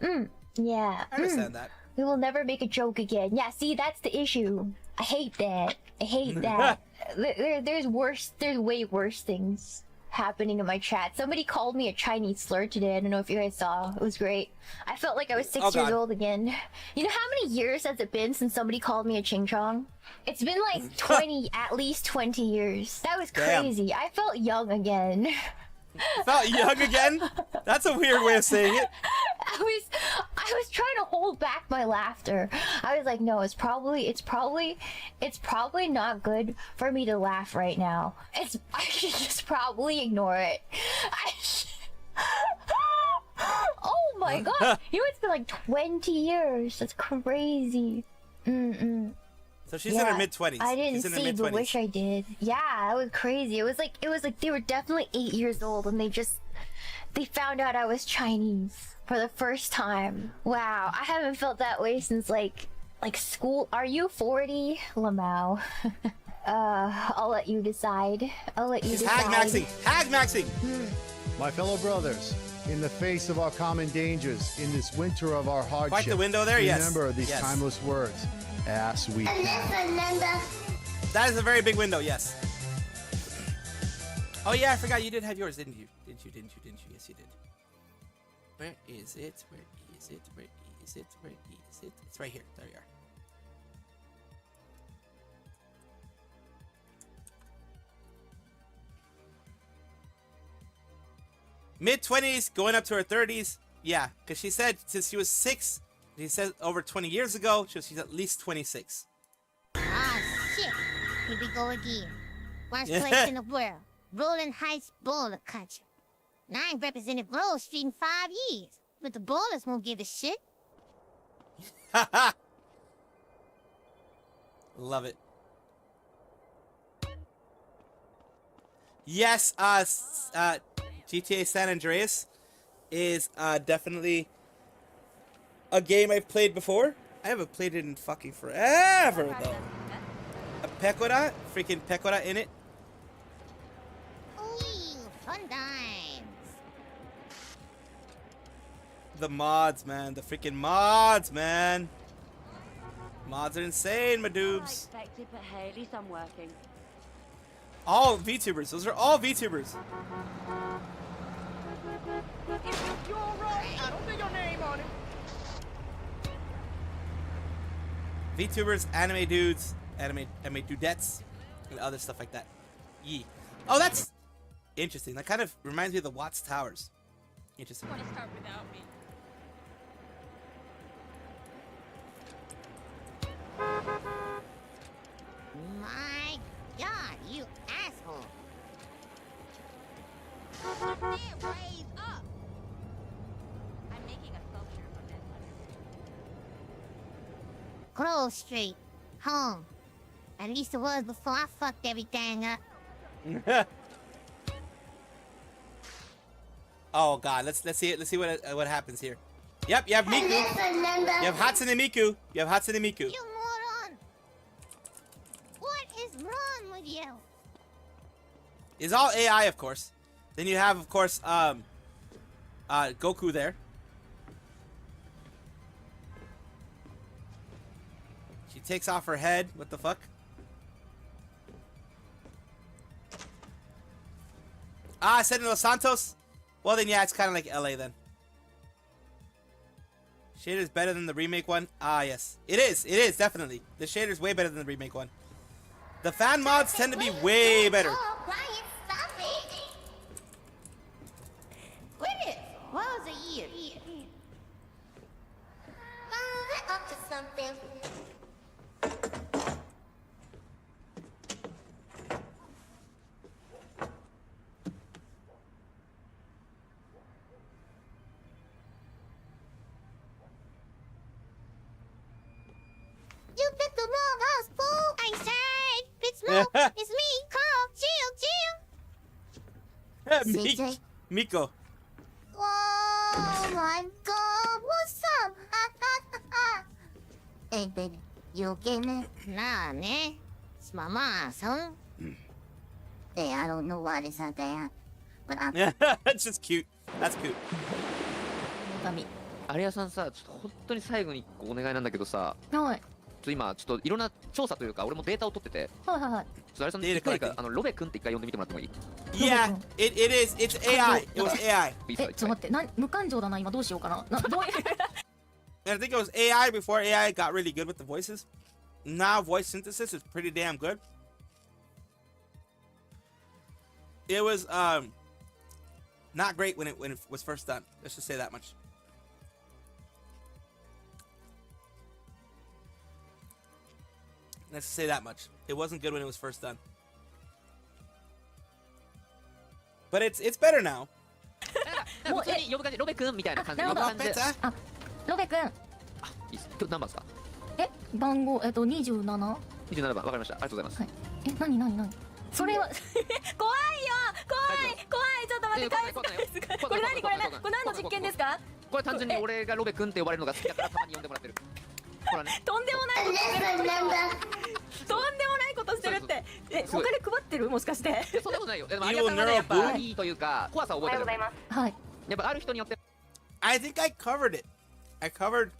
Yeah. I understand that. We will never make a joke again. Yeah, see, that's the issue. I hate that. There's way worse things happening in my chat. Somebody called me a Chinese slur today. I don't know if you guys saw. It was great. I felt like I was 6 years old again. You know how many years has it been since somebody called me a ching chong? It's been like 20, at least 20 years. That was crazy. Damn. I felt young again. Felt young again? That's a weird way of saying it. I was trying to hold back my laughter. I was like, no, it's probably not good for me to laugh right now. I should just probably ignore it. Oh my god. You know, it's been like 20 years. That's crazy. So she's in her mid-20s. I didn't see, but wish I did. Yeah, that was crazy. It was like they were definitely 8 years old, and they found out I was Chinese for the first time. Wow, I haven't felt that way since like school. Are you 40, Lamau? I'll let you decide. She's hag-maxing. My fellow brothers, in the face of our common dangers, in this winter of our hardship, quite the window there. Remember these timeless words. As we can. That is a very big window, yes. Oh yeah, I forgot you did have yours, didn't you? Didn't you? Yes, you did. Where is it? It's right here. There you are. Mid-20s, going up to her 30s. Yeah, because she said since she was 6, he said over 20 years ago, she's at least 26. Ah, shit. Here we go again. Worst place in the world. Rolling Heights Bowler Country. And I ain't represented Grove Street in 5 years. But the bowlers won't give a shit. Love it. Yes, GTA San Andreas is definitely a game I've played before. I haven't played it in fucking forever, though. A Pecora? Freaking Pecora in it. Ooh, fun times. The mods, man. The freaking mods, man. Mods are insane, my dudes. Expected, but hey, at least I'm working. All VTubers. Those are all VTubers. VTubers, anime dudes, anime dudettes, and other stuff like that. Yee. Oh, that's interesting. That kind of reminds me of the Watts Towers. Interesting. Want to start without me? My God, you asshole. Raise up. I'm making a sculpture from this. Grove Street. Home. At least it was before I fucked everything up. Oh God, let's see it. Let's see what happens here. Yep, you have Miku. You have Hatsune Miku. You have Hatsune Miku. You moron! What is wrong with you? It's all AI, of course. Then you have, of course, Goku there. She takes off her head. What the fuck? Ah, I said in Los Santos? Well, then, yeah, it's kind of like LA then. Shader's better than the remake one? Ah, yes. It is, definitely. The shader's way better than the remake one. The fan mods tend to be way better. Oh, Brian, stop it! Quit it! What was a year? Up to something. You picked the wrong house, fool! I said, it's no, it's me, Carl, chill. CJ? Miko. Oh my God, what's up? Hey, baby, you okay, man? Nah, man. It's my mom's, huh? Hey, I don't know why this out there, but I'm... That's just cute. That's cute. アリアさんさ、ちょっと本当に最後に一個お願いなんだけどさ、はい。今ちょっといろんな調査というか俺もデータを取ってて、はいはいはい。ちょっとあれさん一回ロベ君って一回呼んでみてもらってもいい？ Yeah, it is. It's AI. It was AI. ちょっと待って、無感情だな、今どうしようかな。どういう And I think it was AI before AI got really good with the voices. Now voice synthesis is pretty damn good. It was not great when it was first done. Let's just say that much. Let's say that much. It wasn't good when it was first done. But it's better now. 普通に呼ぶ感じ、ロベ君みたいな感じ。なるほど。感じで。あ、ロベ君。いいっす。今日何番ですか？番号27。27番、わかりました。ありがとうございます。はい。何？それは怖いよ。怖い。ちょっと待って。これ何？これ何の実験ですか？これ単純に俺がロベ君って呼ばれるのが好きだからたまに呼んでもらってる。ほらね。とんでもないことしてるって。お金配ってる？もしかして。そんなことないよ。でもアリアさんがねやっぱいいというか怖さを覚えてる。はい。やっぱある人によって。I think I covered it. I covered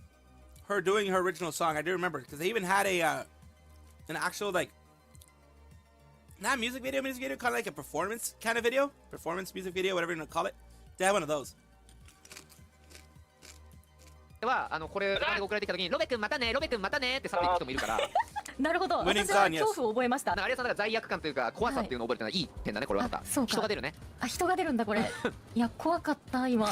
her doing her original song. I do remember because they even had an actual like not music video, kind of like a performance kind of video, performance music video, whatever you want to call it. They had one of those. はこれ送られてきた時にロベ君またねってさらる人もいるから。なるほど。私は恐怖を覚えました。アリアさんが罪悪感というか怖さっていうのを覚えてるのはいい点だねこれはまた。人が出るね。あ、人が出るんだこれ。いや怖かった今。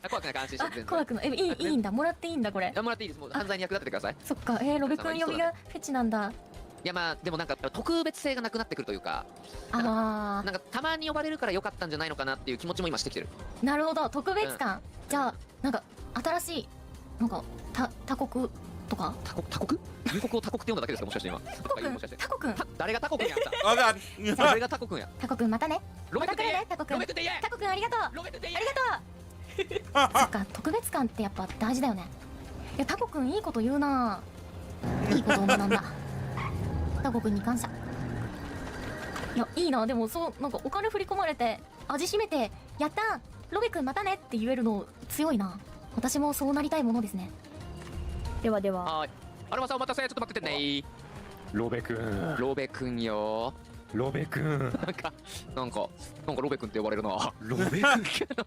怖くない、安心して。怖くない。いいんだ。もらっていいんだこれ。もらっていいです。もう犯罪に役立ててください。そっか。ロベ君呼びがフェチなんだ。いやまあでもなんか特別性がなくなってくるというか、なんかたまに呼ばれるから良かったんじゃないのかなっていう気持ちも今してきてる。なるほど、特別感。じゃあなんか新しいなんか他国とか。他国？入国を他国って読んだだけですかもしかして今。タコ君。誰がタコ君やった？誰がタコ君や？タコ君またね。ロベ君で。タコ君ありがとう。ロベ君で。ありがとう。そっか、特別感ってやっぱ大事だよね。いやタコ君いいこと言うな。いいことを学んだ。タコ君に感謝。いやいいな。でもそうなんかお金振り込まれて味しめてやったロベ君またねって言えるの強いな。私もそうなりたいものですね。では。はい。アルマさんお待たせ。ちょっと待っててね。ロベ君よ。ロベ君なんかロベ君って呼ばれるな。ロベ君なん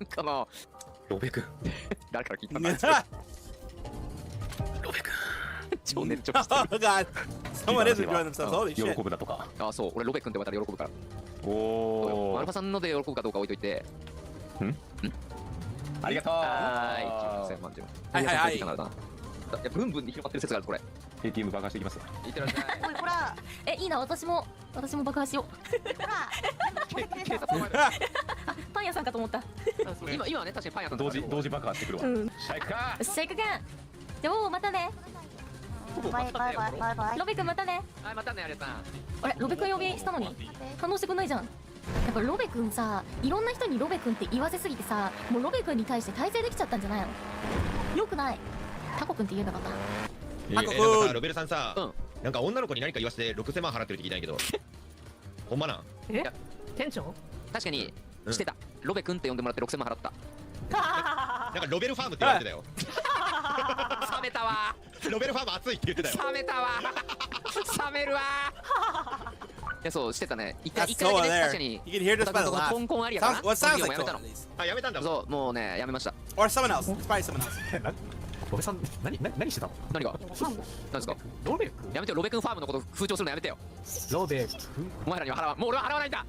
かな。ロベ君誰から聞いたんだ。ロベ君超熱直して Oh god. Someone is enjoying themselves. Holy 喜 shit. ぶだとか。あ、そう、俺ロベ君って言われたら喜ぶから。おおアルファ。さんので喜ぶかどうか置いといて。ありがとう。はい、1000万はいはいはい。いや、ブンブンで広がってる説がある、これ。 ATM 爆破していきます。いってらっしゃい。おい、ほら。いいな、私も爆破しよう。ほら。警察お前パン屋さんかと思った。今はね、確かにパン屋さん同時爆破してくるわ。シャイクか。シェイク君。じゃあまたね。バイバイバイバイバイ。ロベ君またね。はい、またね、ありがとう。あれ、ロベ君呼びしたのに反応してくんないじゃん。やっぱロベ君さ、いろんな人にロベ君って言わせすぎてさ、もうロベ君に対して体制できちゃったんじゃないの？よくない。タコ君って言えばよかった。なんかさ、ロベルさんさ、なんか女の子に何か言わせて6000万払ってるって聞いたんやけど、ほんまなん？え？店長？確かにしてた。ロベ君って呼んでもらって6000万払った。なんかロベルファームって言われてたよ。冷めたわ。ロベルファーム熱いって言ってたよ。冷めたわ。冷めるわ。いや、そうしてたね。一回 That's だけ so ね、 there. 確かに。 You can hear this by the laugh. コンコンありやから。 What sounds や like めたの。 Total, at least. あ、やめたんだ。そう、もうね、やめました。 Or someone else. It's probably someone else. ロベさん、何してたの？何が？何ですか？ロベやめてよ、ロベ君ファームのこと風潮するのやめてよ。ロベお前らには払わん。もう俺は払わないんだ。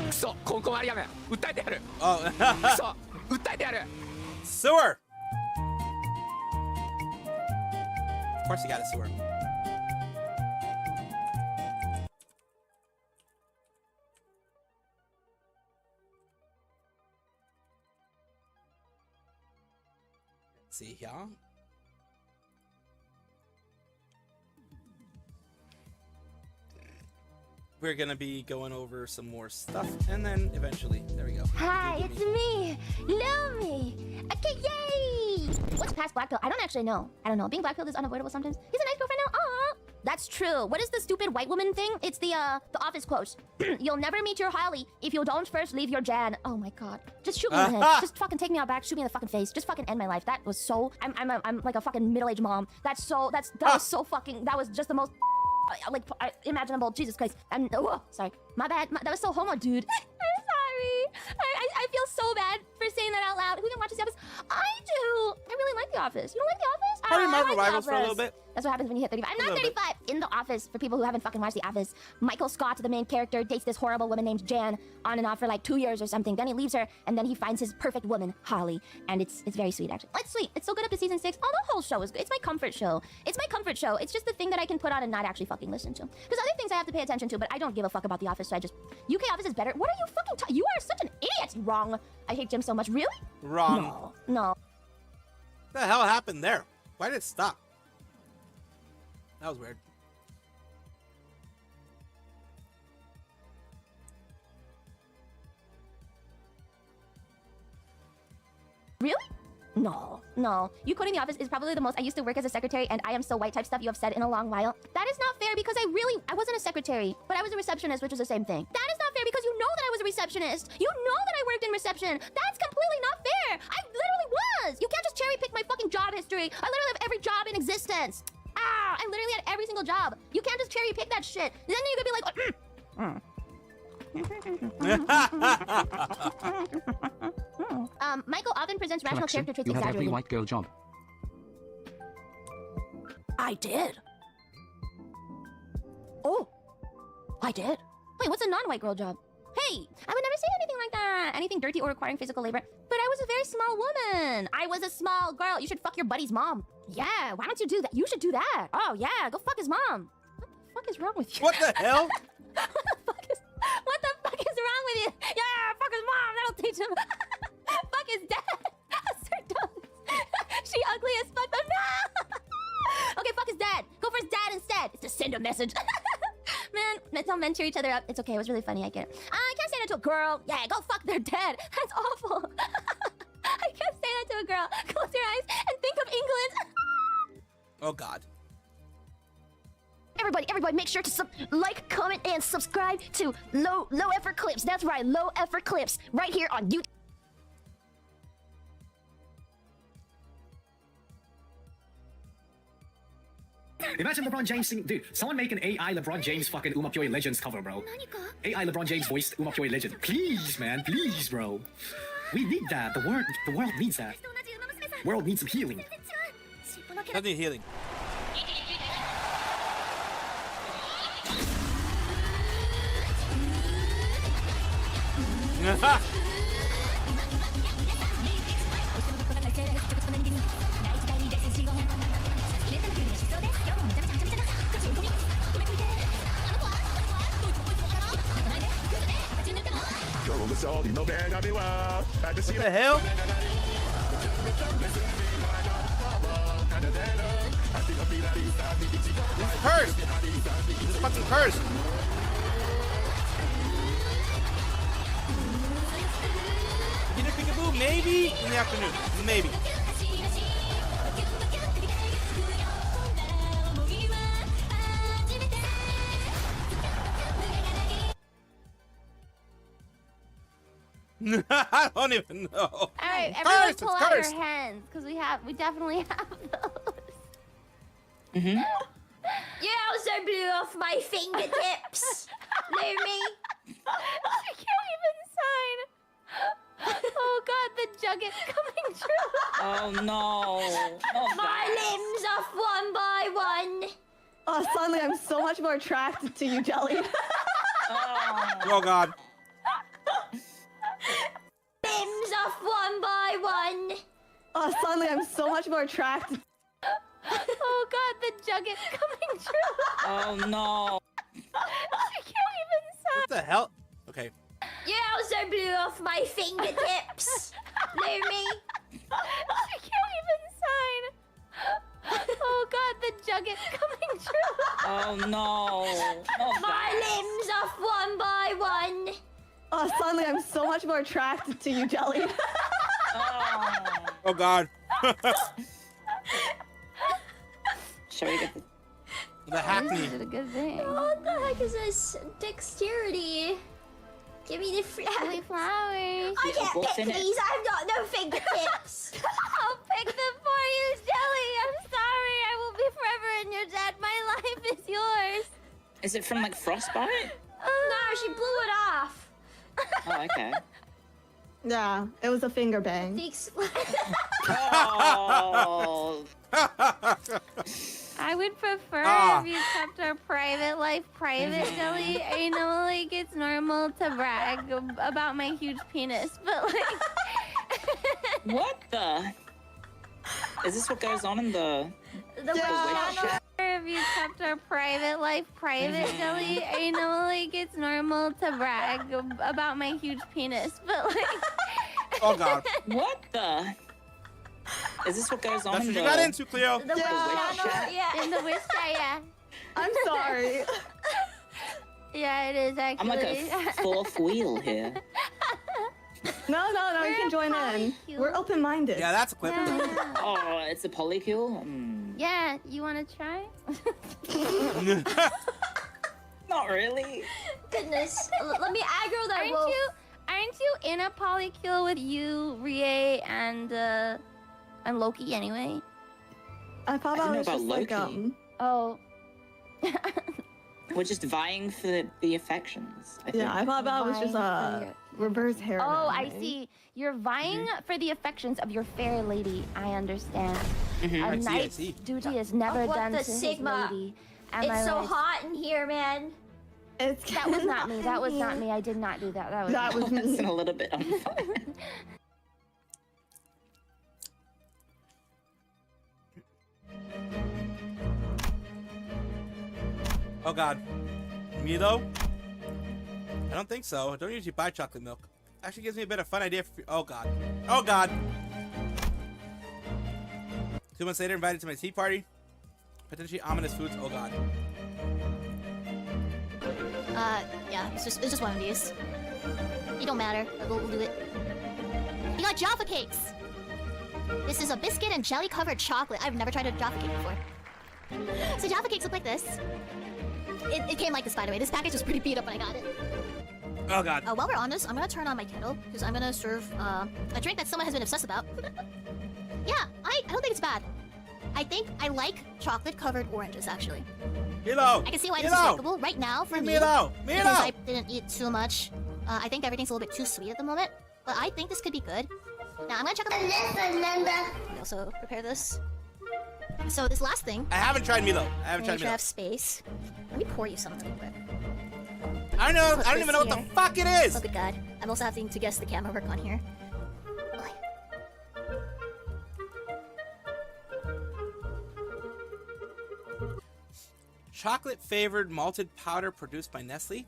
クソ、コンコンありやめ。訴えてやる。Oh. クソ、訴えてやる。 Sewer. Of course you got a sewer. Let's see here. We're gonna be going over some more stuff, and then eventually, there we go. Hi, it's me, Lumi. Okay, yay! What's past Blackpill? I don't actually know. I don't know. Being Blackpilled is unavoidable sometimes. He's a nice girlfriend now. Aww. That's true. What is the stupid white woman thing? It's the office quote. You'll never meet your Holly if you don't first leave your Jan. Oh my god. Just shoot me in the head. Just fucking take me out back. Shoot me in the fucking face. Just fucking end my life. That was so. I'm like a fucking middle-aged mom. That was so fucking. That was just the most. Like imaginable. Jesus Christ. Sorry. My bad. That was so homo, dude. I'm sorry. I feel so bad for saying that out loud. Who can watch this office? I do. I really like The Office. You don't like The Office? Probably I Marvel like The Rivals for a little Office. bit. That's what happens when you hit 35. I'm not 35. In The Office, for people who haven't fucking watched The Office, Michael Scott, the main character, dates this horrible woman named Jan on and off for like 2 years or something. Then he leaves her, and then he finds his perfect woman, Holly. And it's very sweet, actually. It's sweet. It's so good up to season 6. Oh, the whole show is good. It's my comfort show. It's my comfort show. It's just the thing that I can put on and not actually fucking listen to. There's other things I have to pay attention to, but I don't give a fuck about The Office, so I just... UK Office is better. What are you fucking... You are such an idiot. Wrong. I hate Jim so much. Really? Wrong. No. What the hell happened there? Why did it stop? That was weird. Really? No. You quoting The Office is probably the most. I used to work as a secretary, and I am so white type stuff you have said in a long while. That is not fair because I wasn't a secretary, but I was a receptionist, which is the same thing. That is not fair because you know that I was a receptionist. You know that I worked in reception. That's completely not fair. I literally was. You can't just cherry pick my fucking job history. I literally have every job in existence. I literally had every single job. You can't just cherry pick that shit. Then you're gonna be like, Michael often presents rational character traits You have every exaggerated. white girl job. I did. Oh, I did. Wait, what's a non-white girl job? Hey, I would never say anything like that. Anything dirty or requiring physical labor. But I was a very small woman. I was a small girl. You should fuck your buddy's mom. Yeah, why don't you do that? You should do that. Oh, yeah, go fuck his mom. What the fuck is wrong with you? What the hell? What the fuck is wrong with you? Yeah, fuck his mom. That'll teach him. Fuck his dad. Sir, don't. She ugly as fuck. No. Okay, fuck his dad. Go for his dad instead. It's to send a message. Man, let's all mentor each other up. It's okay. It was really funny. I get it. I can't say that to a girl. Yeah, go fuck their dad. That's awful. I can't say that to a girl. Close your eyes and think of England. Oh God. Everybody, make sure to like, comment, and subscribe to Low Effort Clips. That's right, Low Effort Clips, right here on YouTube. Imagine LeBron James singing, dude. Someone make an AI LeBron James fucking Uma Pyoe Legends cover, bro. AI LeBron James voiced Uma Pyoe Legend. Please, man, please, bro. We need that. The world needs that. World needs some healing. Doesn't need healing. What the hell? This is cursed. This is fucking cursed. Get a peekaboo, maybe in the afternoon. Maybe. I don't even know. All right, everyone Cursed, pull it's out cursed. your hands because we definitely have those. Mm-hmm. You also blew off my fingertips. Lumi. I can't even sign. Oh God, the Jugget's coming true. Oh no. Not My that. limbs off one by one. Oh, suddenly I'm so much more attracted to you, Jelly. Oh God. Limbs off one by one. Oh, suddenly I'm so much more attracted. Oh God, the Jugget's coming true. Oh no. I can't even sign. What the hell? Okay. You also blew off my fingertips. Lumi. I can't even sign. Oh God, the Jugget's coming true. Oh no. Not My that. limbs off one by one. Oh, suddenly I'm so much more attracted to you, Jelly. Oh God. Shall we get the... The hackney. Did a good thing. What the heck is this? Dexterity. Give me the Holy flowers. I can't what's pick in it? these. I've got no fingertips. I'll pick them for you, Jelly. I'm sorry. I will be forever in your debt. My life is yours. Is it from like frostbite? No, she blew it off. Oh, okay. Yeah, it was a finger bang. The expl- Oh. I would prefer Ah. if you kept our private life private, Jelly. I know, like, it's normal to brag about my huge penis, but, like... What the? Is this what goes on in the... the wish channel. If you kept our private life private, Jelly, I know, like, it's normal to brag about my huge penis, but, like... Oh God. What the? Is this what goes on That's in what the... you got into, Cleo. The wish channel. Yeah. In the wish chat, yeah. I'm sorry. Yeah, it is, I'm like actually. a fourth wheel here. No, you can join in. We're open-minded. Yeah, that's a clip. Yeah. Oh, it's a polycule? Yeah, you want to try? Not really. Goodness. Let me aggro that wolf. Aren't you in a polycule with you, Rie, and Loki anyway? I thought I I don't know was about just like, Loki. Oh. We're just vying for the affections. I think. yeah, I thought that was just Vying for reverse hair. Oh, I see. You're vying for the affections of your fair lady. I understand. Mhm. A I knight's see. duty is never What done the to his Sigma? lady. Am I It's so right? hot in here, man. It's That was not me. That was not me. I did not do that. That was me. It's a little bit on fire. Oh God. Me though? I don't think so. I don't usually buy chocolate milk. Actually gives me a bit of fun idea for... Oh God. Oh God. 2 months later, invited to my tea party. Potentially ominous foods. Oh God. Yeah, it's just one of these. It don't matter. We'll do it. You got Jaffa cakes! This is a biscuit and jelly covered chocolate. I've never tried a Jaffa cake before. So Jaffa cakes look like this. It came like this, by the way. This package was pretty beat up when I got it. Oh God. While we're on this, I'm gonna turn on my kettle because I'm gonna serve a drink that someone has been obsessed about. Yeah, I don't think it's bad. I think I like chocolate covered oranges actually. Milo! I can see why this is Milo! likable right now for me. Milo! Because Milo! I didn't eat too much. I think everything's a little bit too sweet at the moment, but I think this could be good. Now I'm gonna check out the list, remember. We also prepare this. So this last thing. I haven't tried Milo. I haven't tried Make sure I Milo. have space. Let me pour you something real quick. I know. Put I don't this even know what the here. fuck it is. Oh good god. I'm also having to guess the camera work on here. Chocolate flavored malted powder produced by Nestle?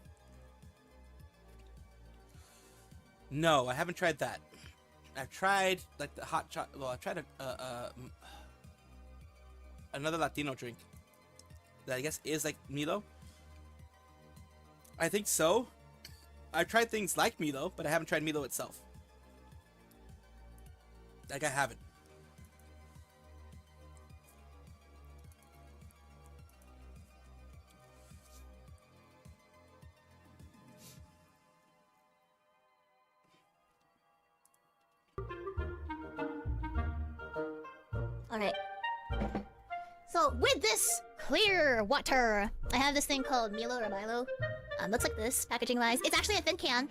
No, I haven't tried that. I've tried like the hot chocolate. Well, I've tried another Latino drink that I guess is like Milo. I think so. I've tried things like Milo, but I haven't tried Milo itself. Like I haven't. Alright. So with this clear water, I have this thing called Milo or Milo. Looks like this, packaging wise. It's actually a thin can.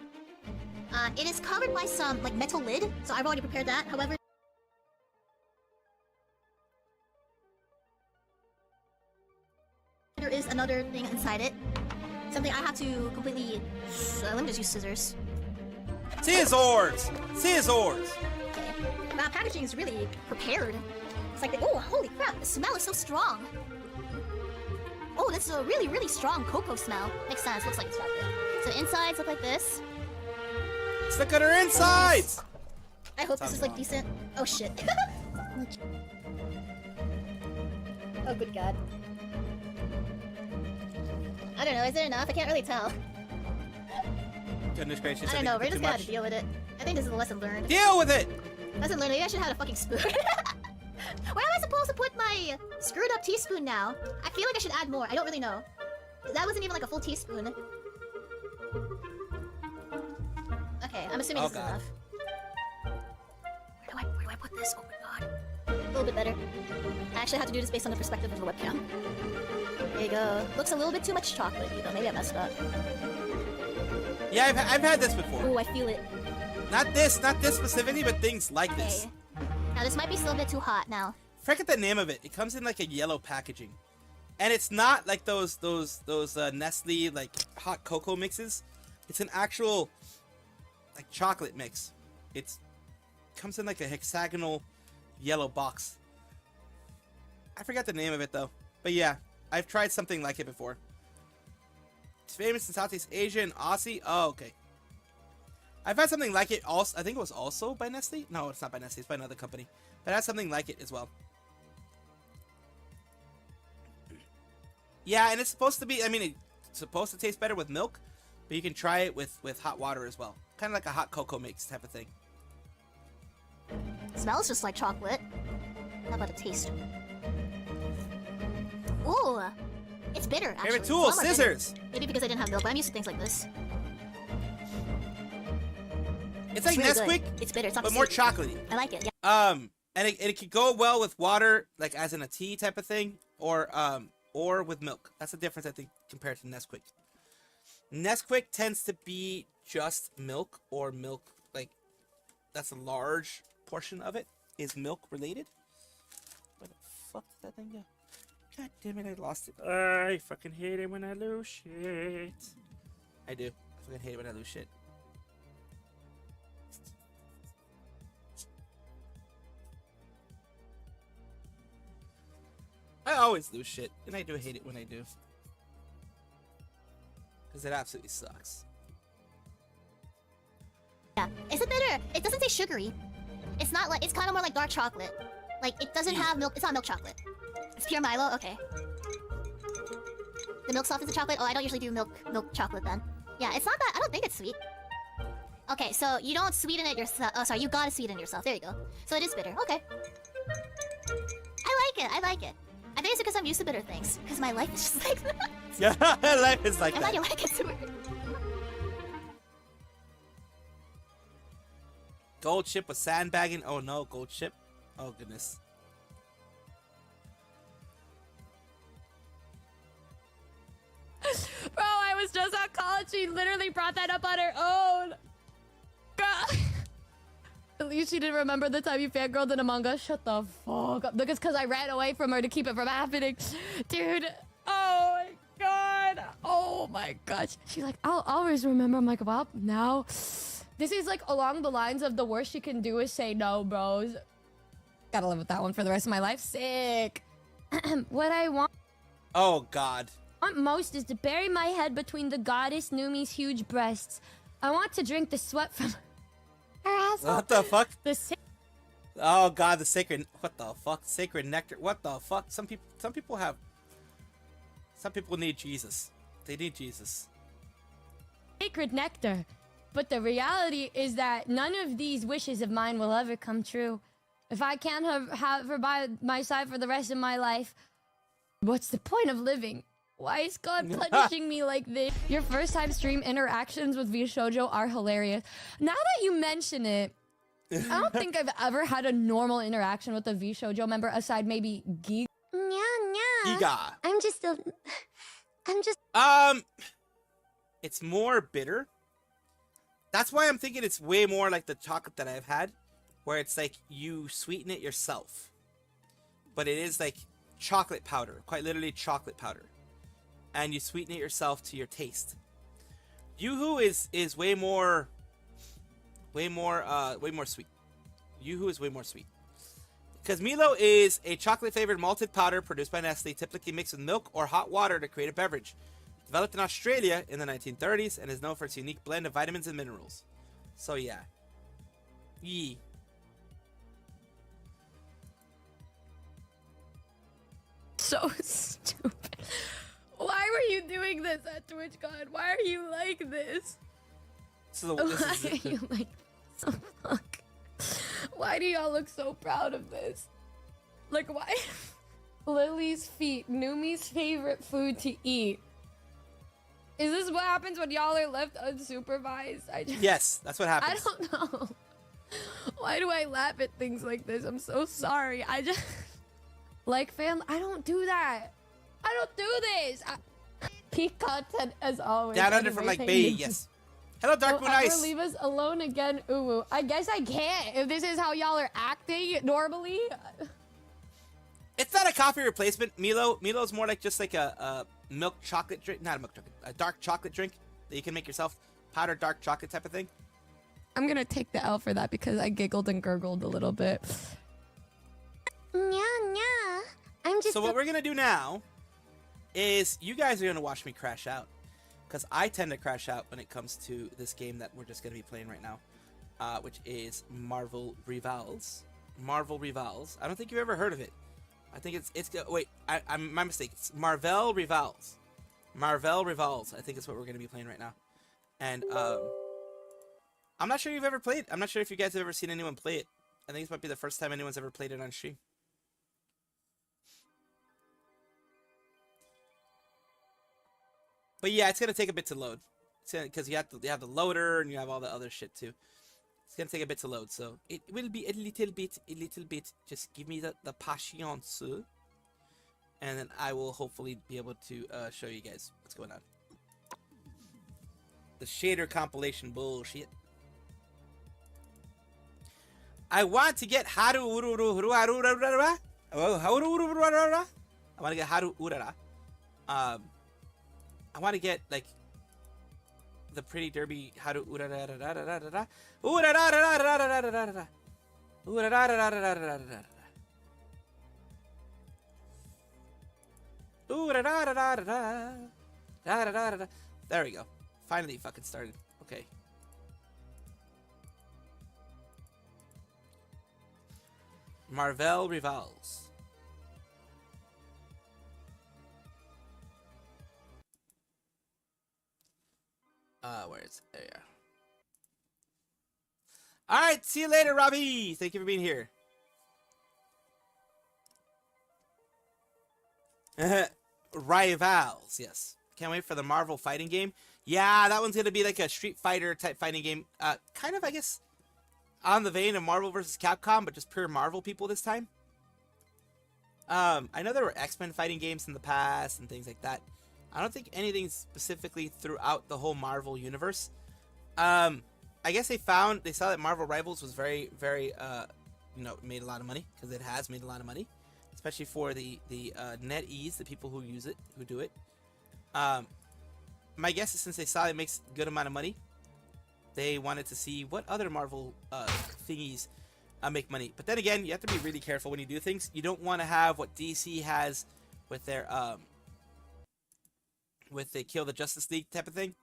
It is covered by some like metal lid, so I've already prepared that. However, there is another thing inside it. Something I have to completely... let me just use scissors. Scissors! Scissors! Okay. Wow, packaging is really prepared. It's like, oh, holy crap, the smell is so strong. Oh, this is a really, really strong cocoa smell. Makes sense, looks like it's chocolate. So the insides look like this. Let's look at her insides! I hope this is like decent. Oh shit. Oh good god. I don't know, is it enough? I can't really tell. Goodness gracious. I don't know, we're think just too gonna have much. to deal with it. I think this is a lesson learned. Deal with it! Lesson learned, maybe I should have had a fucking spoon. Where am I supposed to put my screwed up teaspoon now? I feel like I should add more, I don't really know. That wasn't even like a full teaspoon. Okay, I'm assuming this is enough. Where do I put this? Oh my god. A little bit better. I actually have to do this based on the perspective of the webcam. There you go. Looks a little bit too much chocolate, though. Maybe I messed up. Yeah, I've had this before. Ooh, I feel it. Not this specifically, but things like this. Now this might be still a bit too hot now. Forget the name of it. It comes in like a yellow packaging, and it's not like those Nestle like hot cocoa mixes. It's an actual like chocolate mix. It comes in like a hexagonal yellow box. I forgot the name of it though. But yeah, I've tried something like it before. It's famous in Southeast Asia and Aussie. Oh, okay. I've had something like it also. I think it was also by Nestle. No, it's not by Nestle. It's by another company. But I had something like it as well. Yeah, and it's supposed to be, I mean, it's supposed to taste better with milk, but you can try it with hot water as well. Kind of like a hot cocoa mix type of thing. Smells just like chocolate. How about a taste? Ooh, it's bitter. Actually. Favorite It's tool, a lot more bitter. scissors. Maybe because I didn't have milk, but I'm used to things like this. It's like really Nesquik, good. It's bitter. It's not but more sweet. chocolatey. I like it. Yeah. And it could go well with water, like as in a tea type of thing, or with milk. That's the difference, I think, compared to Nesquik. Nesquik tends to be just milk, or milk, like, that's a large portion of it, is milk related. Where the fuck did that thing go? God damn it, I lost it. I fucking hate it when I lose shit. I do. I fucking hate it when I lose shit. I always lose shit, and I do hate it when I do. Because it absolutely sucks. Yeah. Is it bitter? It doesn't taste sugary. It's not like, it's kind of more like dark chocolate. Like, it doesn't have milk. It's not milk chocolate. It's pure Milo? Okay. The milk softens the chocolate? Oh, I don't usually do milk chocolate then. Yeah, it's not that, I don't think it's sweet. Okay, so you don't sweeten it yourself. Oh, sorry, you gotta sweeten it yourself. There you go. So it is bitter. Okay. I like it. I like it. I think it's because I'm used to bitter things. Because my life is just like that. Yeah, life is like I'm that. glad you like it, it's weird. Gold chip with sandbagging. Oh no, gold chip. Oh goodness. Bro, I was just at college. She literally brought that up on her own. God. least she didn't remember the time you fangirled in a manga. Shut the fuck up. Look, it's because I ran away from her to keep it from happening. Dude, oh my god. Oh my gosh. She's like, I'll always remember. I'm like, well, now. This is like along the lines of the worst she can do is say no, bros. Gotta live with that one for the rest of my life. Sick. What I want Oh god. most is to bury my head between the goddess Numi's huge breasts. I want to drink the sweat from her asshole. What the fuck? The Oh god, the sacred. What the fuck? Sacred nectar. What the fuck? Some people need Jesus. They need Jesus. sacred nectar. But the reality is that none of these wishes of mine will ever come true. If I can't have her by my side for the rest of my life, what's the point of living? Why is God punishing me like this? Your first time stream interactions with VShojo are hilarious. Now that you mention it, I don't think I've ever had a normal interaction with a VShojo member aside maybe Giga. Giga. I'm just It's more bitter. That's why I'm thinking it's way more like the chocolate that I've had, where it's like you sweeten it yourself. But it is like chocolate powder, quite literally chocolate powder. And you sweeten it yourself to your taste. Yoo-hoo is way more sweet. Yoo-hoo is way more sweet. Because Milo is a chocolate-flavored malted powder produced by Nestle, typically mixed with milk or hot water to create a beverage. Developed in Australia in the 1930s and is known for its unique blend of vitamins and minerals. So yeah. Yee. So stupid. Why were you doing this at TwitchCon? Why are you like this? So Why are you like this? Oh, fuck. Why do y'all look so proud of this? Like, why? Lily's feet, Numi's favorite food to eat. Is this what happens when y'all are left unsupervised? Yes, that's what happens. I don't know. Why do I laugh at things like this? I'm so sorry. Like, fam, I don't do that. I don't do this. Peak content as always. Down under from like Bay, yes. Hello, Dark Moon Ice. Leave us alone again, Uwu. I guess I can't. If this is how y'all are acting normally. It's not a coffee replacement. Milo's more like just like a milk chocolate drink. Not a milk chocolate. A dark chocolate drink that you can make yourself. Powdered dark chocolate type of thing. I'm gonna take the L for that because I giggled and gurgled a little bit. I'm just. So what we're gonna do now is you guys are gonna watch me crash out, because I tend to crash out when it comes to this game that we're just gonna be playing right now, which is Marvel Rivals. Marvel Rivals. I don't think you've ever heard of it. I think it's wait, I'm my mistake. It's Marvel Rivals. Marvel Rivals. I think it's what we're gonna be playing right now, and I'm not sure you've ever played. I'm not sure if you guys have ever seen anyone play it. I think this might be the first time anyone's ever played it on stream. But yeah, it's gonna take a bit to load, because you have the loader and you have all the other shit too. It's gonna take a bit to load, so it will be a little bit. Just give me the patience, and then I will hopefully be able to show you guys what's going on. The shader compilation bullshit. I want to get Haru Urara. I want to get Haru Urara. I want to get like the pretty derby Haru Urara. There we go. Finally fucking started. Okay. Marvel Rivals. Where is it? There you are. Alright, see you later, Robbie. Thank you for being here. Rivals, yes. Can't wait for the Marvel fighting game. Yeah, that one's gonna be like a Street Fighter type fighting game. Kind of, I guess, on the vein of Marvel vs. Capcom, but just pure Marvel people this time. I know there were X-Men fighting games in the past and things like that. I don't think anything specifically throughout the whole Marvel universe. I guess they saw that Marvel Rivals was very, very, made a lot of money, because it has made a lot of money, especially for the NetEase, the people who use it, who do it. My guess is since they saw it makes a good amount of money, they wanted to see what other Marvel thingies make money. But then again, you have to be really careful when you do things. You don't want to have what DC has with their with the Kill the Justice League type of thing.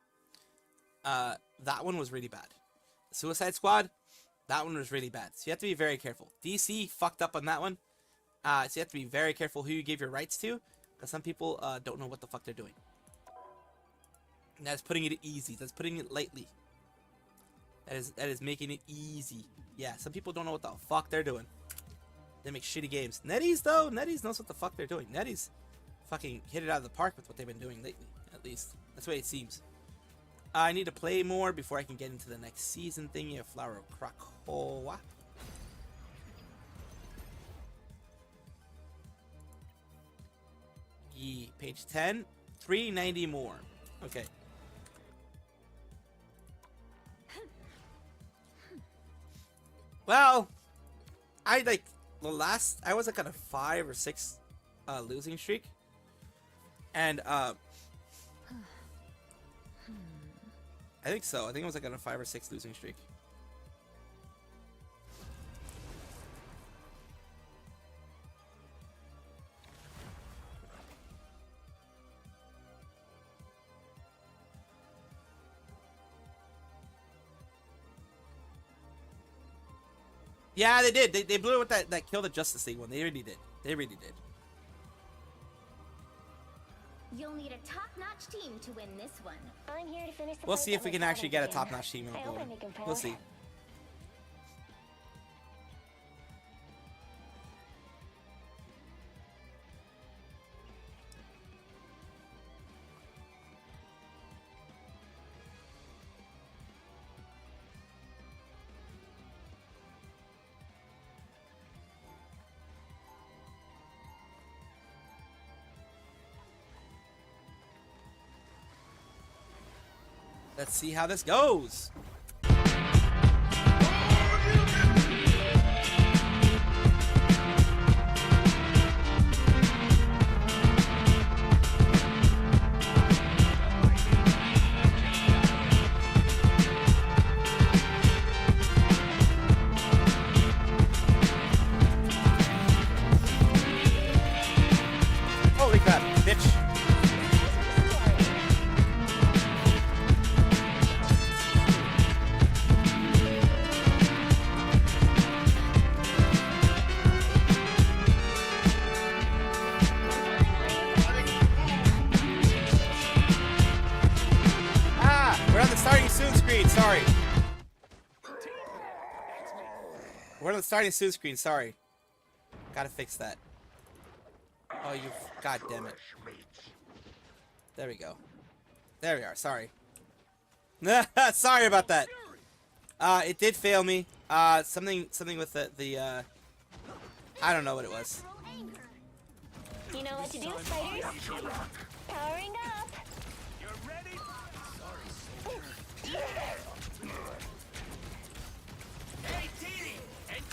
That one was really bad. Suicide Squad, that one was really bad. So you have to be very careful. DC fucked up on that one. So you have to be very careful who you give your rights to, because some people don't know what the fuck they're doing. And that's putting it easy. That's putting it lightly. That is making it easy. Yeah, some people don't know what the fuck they're doing. They make shitty games. NetEase though, NetEase knows what the fuck they're doing. NetEase fucking hit it out of the park with what they've been doing lately. At least that's the way it seems. I need to play more before I can get into the next season thingy of Flower of Krakoa. Page 10, 390 more. Okay. Well, I was like on a 5 or 6 losing streak, and I think so. I think it was like on a 5 or 6 losing streak. Yeah, they did. They blew it with that Kill the Justice League one. They really did. They really did. You'll need a top-notch team to win this one. I'm here to finish the We'll fight see if that we was can actually get a started top-notch team. I hope I make him proud. We'll see. Let's see how this goes. Holy crap, bitch. Sorry. We're on the starting soon screen, sorry. Gotta fix that. Oh, you... God damn it. There we go. There we are, sorry. Sorry about that. It did fail me. Something with the I don't know what it was. You know what to do, spiders? Powering up.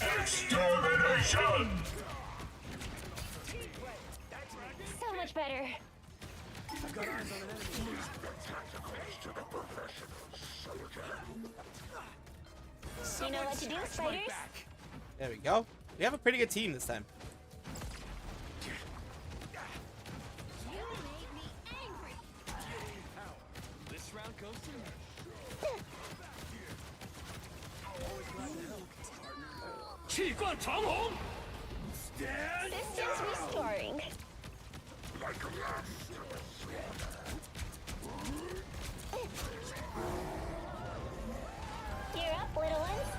Extermination! So much better. You know what to do, spiders? There we go. We have a pretty good team this time. This round goes to me. Distance restoring. You're up, little ones.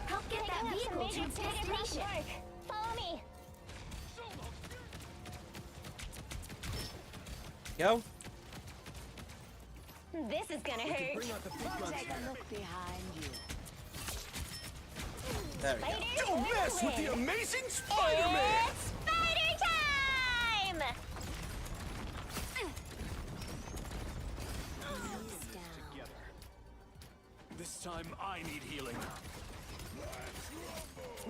Help get that vehicle to its destination. Follow me. Go. This is gonna hurt. Take a look behind you. There we go. Don't mess with the amazing Spider-Man! It's Spider time! time I need healing.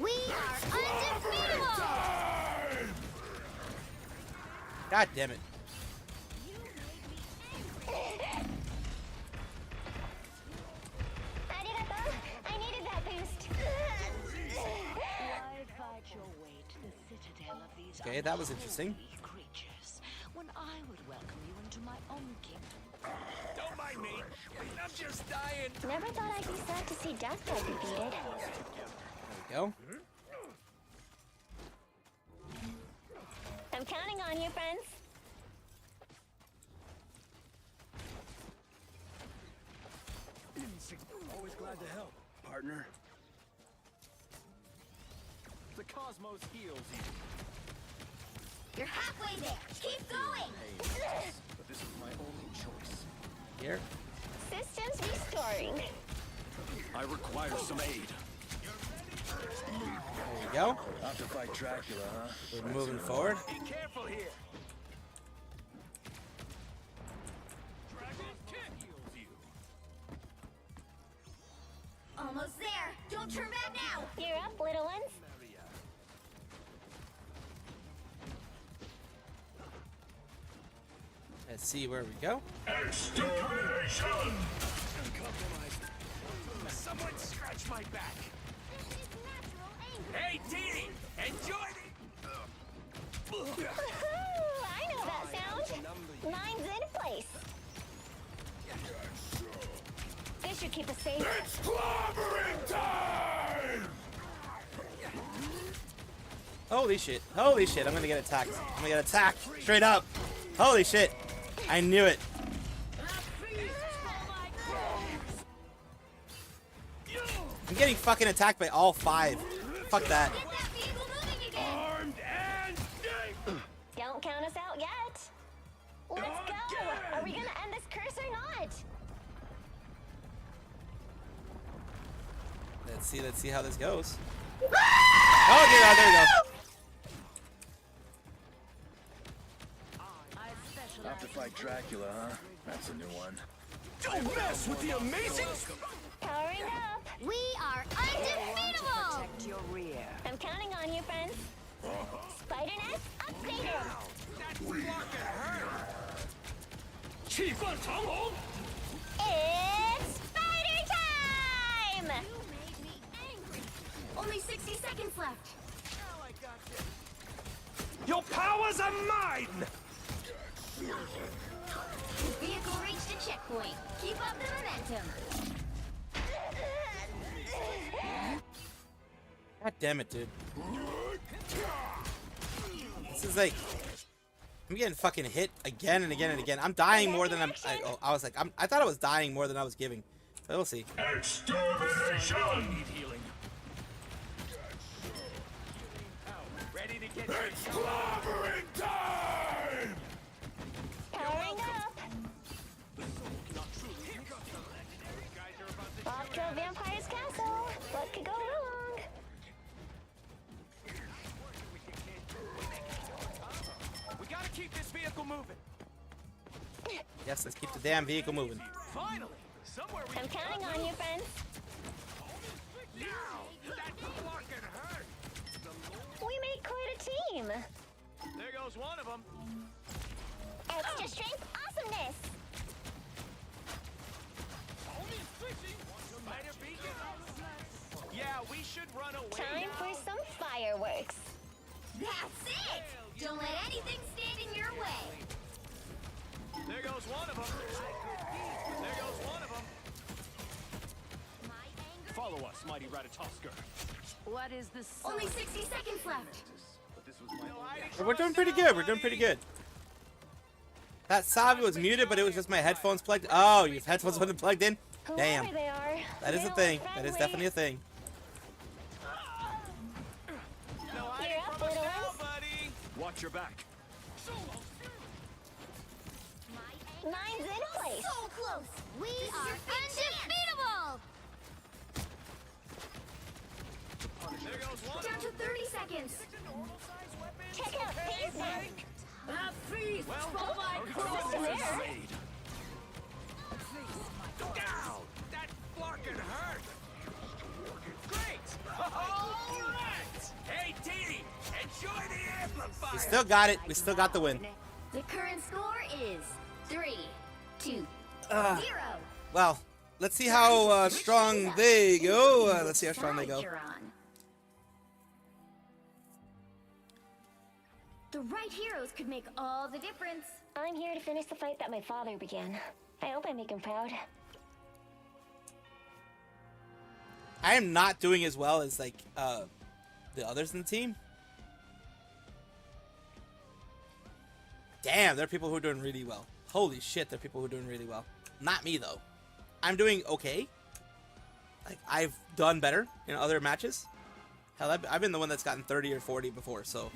We are undefeatable! God damn it. Arigato. I needed that boost. Why fight your way to the citadel of these Okay, that was interesting. unholy creatures when I would welcome you into my own kingdom? Don't mind me. I'm just dying. Never thought I'd be sad to see death get defeated. There we go. I'm counting on you, friends. Always glad to help, partner. The cosmos heals you. You're halfway there. Keep going. But this is my only choice. Here. Systems restoring. I require some aid. There we go. Have to fight Dracula, huh? We're moving forward. Be careful here. Almost there. Don't turn back now. You're up, little ones. Let's see where we go. Extermination! Uncompromised. Someone scratch my back. Hey, Dee! Enjoy the... Woohoo! I know that sound. Mine's in place. This should keep us safe. It's clobbering time! Holy shit. Holy shit. I'm gonna get attacked. I'm gonna get attacked. Straight up. Holy shit. I knew it. I'm getting fucking attacked by all 5. Fuck that. Armed and safe! Don't count us out yet. Let's go. Are we gonna end this curse or not? Let's see how this goes. Oh, there we go. Have to fight Dracula, huh? That's a new one. Don't mess with the amazing... Powering up. We are undefeatable! Protect your rear. I'm counting on you, friends. Spider Nest upgraded. It's spider time! You made me angry. Only 60 seconds left. Your powers are mine! Vehicle reached a checkpoint. Keep up the momentum. God damn it, dude. This is like... I'm getting fucking hit again and again and again. I'm dying more than I thought I was dying more than I was giving. But we'll see. Extermination! Need healing. Ready to get it's clobbering time! Powering up. Off to a vampire's castle. What could go wrong? We gotta keep this vehicle moving. Yes, let's keep the damn vehicle moving. Finally, somewhere we I'm counting on you, friends. Now, that fucking hurt. We made quite a team. There goes one of them. Extra strength awesomeness. Spider beacon. Yeah, we should run away. Time for some fireworks. That's it! Don't let anything stand in your way. There goes one of them. There goes one of them. Follow us, mighty Ratatosker. What is this? Only 60 seconds left. We're doing pretty good. We're doing pretty good. That Savi was muted, but it was just my headphones plugged. Oh, your headphones wasn't plugged in? Damn. Whoever they are, That is a thing. That is definitely a thing. You're up, little ones. Watch your back. Mine's in place. So close. We are undefeatable! There goes one. Down to 30 seconds. Check out these ones. A feast for my What's there? Down. That fucking hurt. We still got it. We still got the win. The current score is 3-2-0. Well, let's see how strong they go. Let's see how strong they go. The right heroes could make all the difference. I'm here to finish the fight that my father began. I hope I make him proud. I am not doing as well as like the others in the team. Damn, there are people who are doing really well. Holy shit, there are people who are doing really well. Not me though. I'm doing okay. Like I've done better in other matches. Hell, I've been the one that's gotten 30 or 40 before, so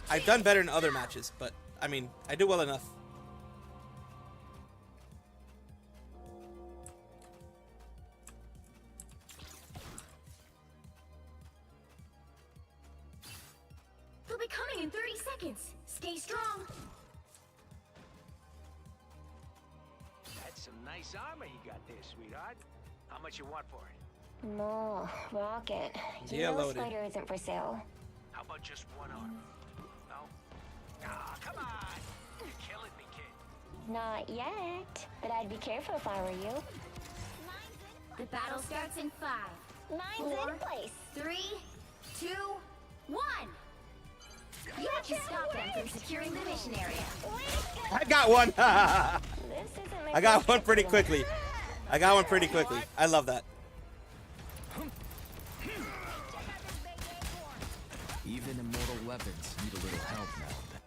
I've done better in other matches, but I mean, I do well enough. They'll be coming in 30 seconds. Stay strong. That's some nice armor you got there, sweetheart. How much you want for it? No, Rocket. You Yeah, know loaded. Spider isn't for sale. How about just one arm? No? Ah, come on! You're killing me, kid. Not yet, but I'd be careful if I were you. The battle starts in 5. Mine's in place. 3, 2, 1. You have to stop them from securing the mission area. I got one. This isn't my I got first one trip pretty to the quickly. I got one pretty quickly. I love that. Even immortal weapons need a little help now.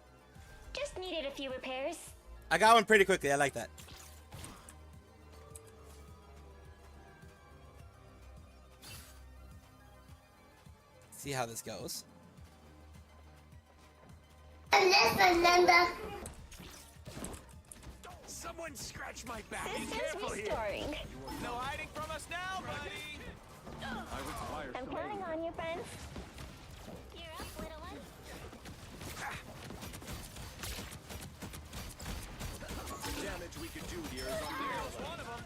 Just needed a few repairs. I got one pretty quickly. I like that. See how this goes. Someone scratch my back. Be Systems careful here. restoring. No hiding from us now, buddy. I'm counting on you, friends. You're up, little one. Damage we could do here is on one of them.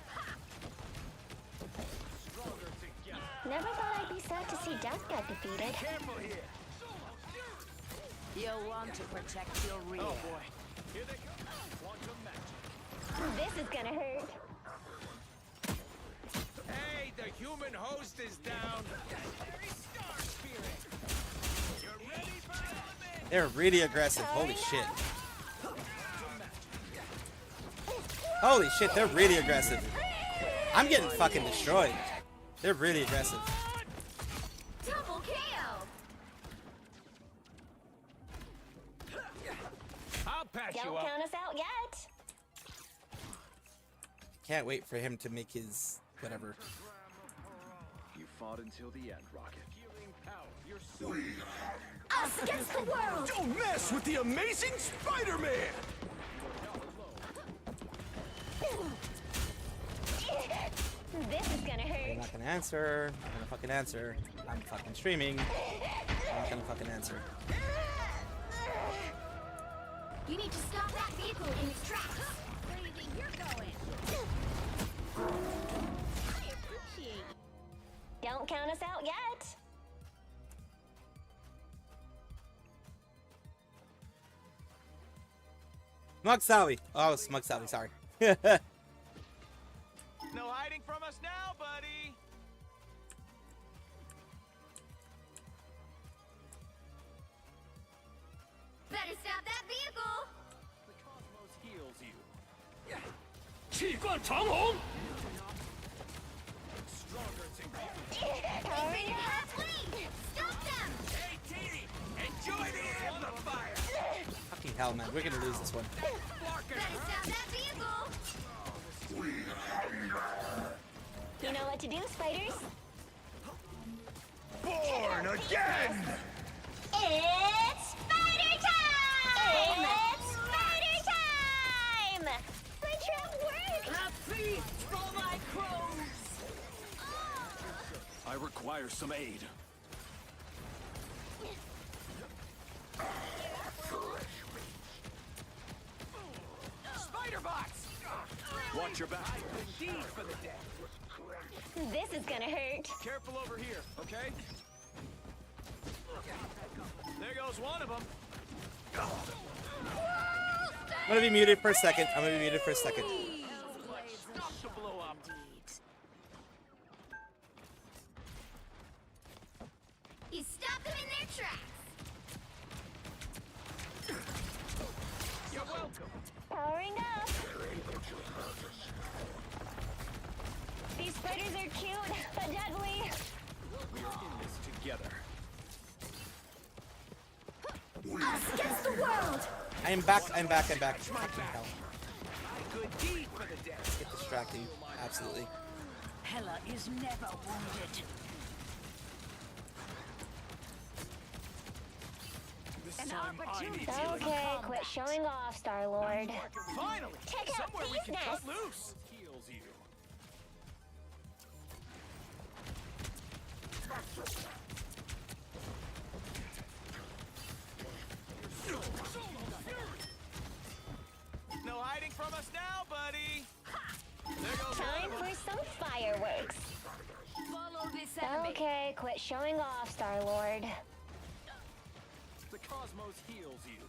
Stronger together. Never thought I'd be sad to see Death get defeated. Careful here. You'll want to protect your rear. Oh boy. Here they come. Quantum magic. This is gonna hurt. Hey, the human host is down. Star spirit. You're ready for element. They're really aggressive. Holy shit. Holy shit, they're really aggressive. I'm getting fucking destroyed. They're really aggressive. Double KO. I'll patch Don't you up. count us out yet. Can't wait for him to make his whatever. You fought until the end, Rocket. Healing power. You're so Us against the world. Don't mess with the amazing Spider-Man. This is gonna I'm hurt. not gonna answer. I'm gonna fucking answer. I'm fucking streaming. I'm not gonna fucking answer. You need to stop that vehicle in its tracks. Where do you think you're going? I appreciate you. Don't count us out yet. Smugsawi. Oh, Smugsawi, sorry. No hiding from us now, buddy. Better stop that vehicle. The cosmos heals you. 气贯长虹。 Stronger together. Hurry up. Halfway. Stop them. Hey, Teeny, enjoy the amplifier. Fucking hell, man. We're gonna lose this one. Better stop that vehicle. You know what to do, spiders? Born again. It's spider time! It's spider time! My trap worked! A feast for my crows. I require some aid. Spider bots. Watch your back. Indeed for the day. This is gonna hurt. Careful over here, okay? There goes one of them. I'm gonna be muted for a second. I'm gonna be muted for a second. You stopped them in their tracks. You're welcome. Powering up. These spiders are cute, but deadly. We're in this together. Us against the world. I'm back. I'm back. I'm back. My good deed for the dead. Get distracting. Absolutely. Hela is never wounded. An opportunity. Okay, quit showing off, Star-Lord. Finally, Check out somewhere we these can cut nests. loose. Heals you. No hiding from us now, buddy. There goes Time one of for some fireworks. Follow this enemy. Okay, quit showing off, Star-Lord. The cosmos heals you.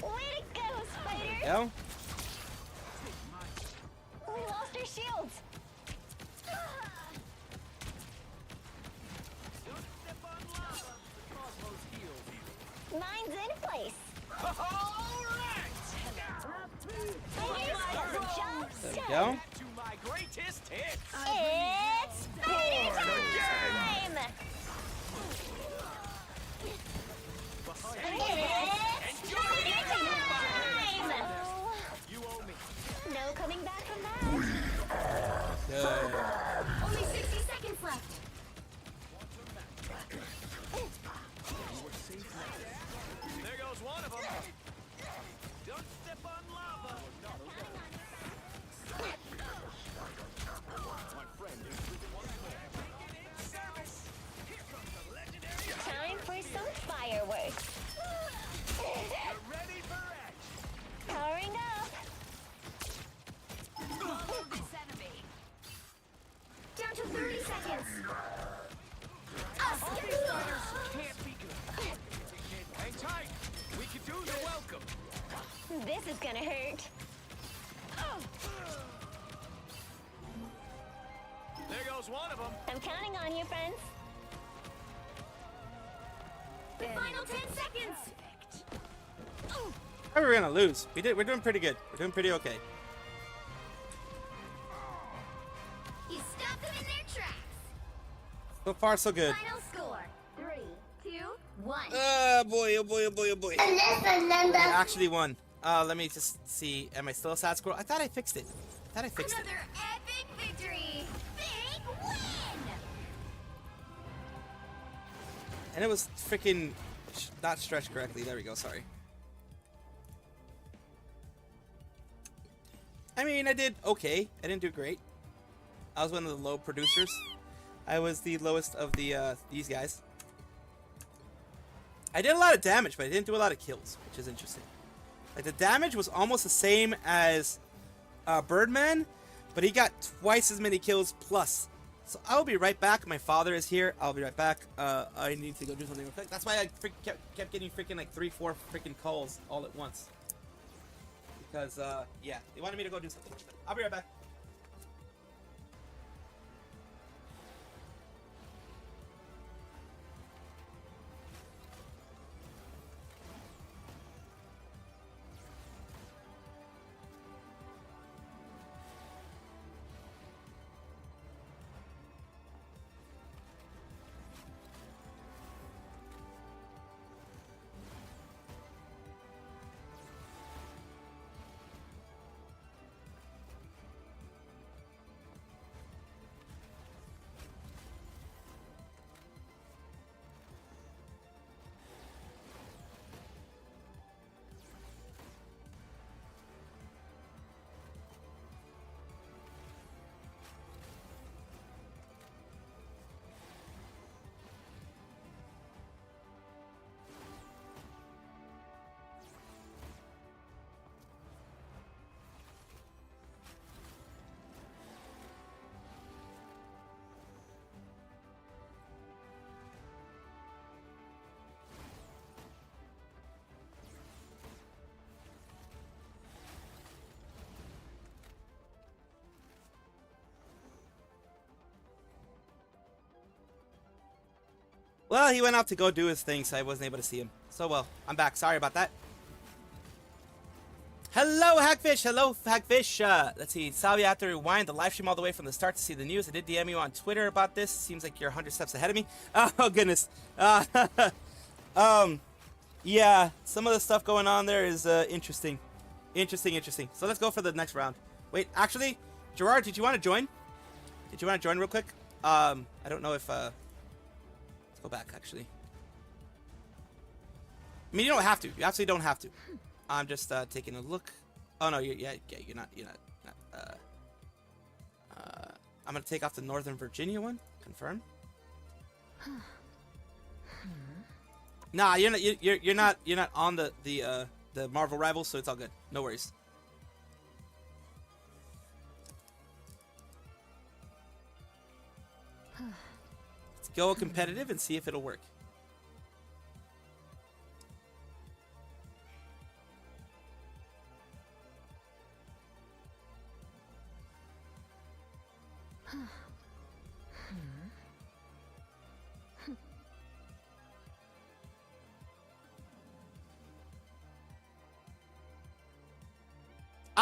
Way to go, Spider! Go. We lost our shields. Mine's in place. There we go. To my greatest hits. It's Spider time! It's Spider time! You owe me. No coming back from that. Good. Only 60 seconds left. There goes one of them. Don't step on lava. My friend is once more. In service. Here comes the legendary. Time for some fireworks. You're ready for action. Powering up. Follow this enemy. Down to 30 seconds. All these fighters can't be good. Hang tight. We can do this. You're welcome. This is gonna hurt. There goes one of them. I'm counting on you, friends. The final 10 seconds. How are we gonna lose? We're doing pretty good. We're doing pretty okay. You stopped them in their tracks. So far, so good. Final score: 3, 2, 1. Boy, oh boy, oh boy, oh boy. I actually won. Let me just see. Am I still a sad squirrel? I thought I fixed it. Another epic victory. Big win. And it was freaking not stretched correctly. There we go. Sorry. I mean, I did okay. I didn't do great. I was one of the low producers. I was the lowest of the these guys. I did a lot of damage, but I didn't do a lot of kills, which is interesting. Like, the damage was almost the same as Birdman, but he got twice as many kills plus. So I'll be right back. My father is here. I'll be right back. I need to go do something real quick. That's why I kept getting freaking like 3-4 freaking calls all at once. Because, yeah, they wanted me to go do something. I'll be right back. Well, he went out to go do his thing, so I wasn't able to see him. So, well, I'm back. Sorry about that. Hello, Hackfish. Hello, Hackfish. Let's see. Salvi, I have to rewind the live stream all the way from the start to see the news. I did DM you on Twitter about this. Seems like you're 100 steps ahead of me. Oh, goodness. Yeah, some of the stuff going on there is interesting. Interesting. So let's go for the next round. Wait, actually, Gerard, did you want to join? Did you want to join real quick? I don't know if... let's go back, actually. I mean, you don't have to. You absolutely don't have to. I'm just taking a look. Oh no, you're not. I'm gonna take off the Northern Virginia one. Confirm. Nah, you're not on the Marvel Rivals, so it's all good. No worries. Let's go competitive and see if it'll work.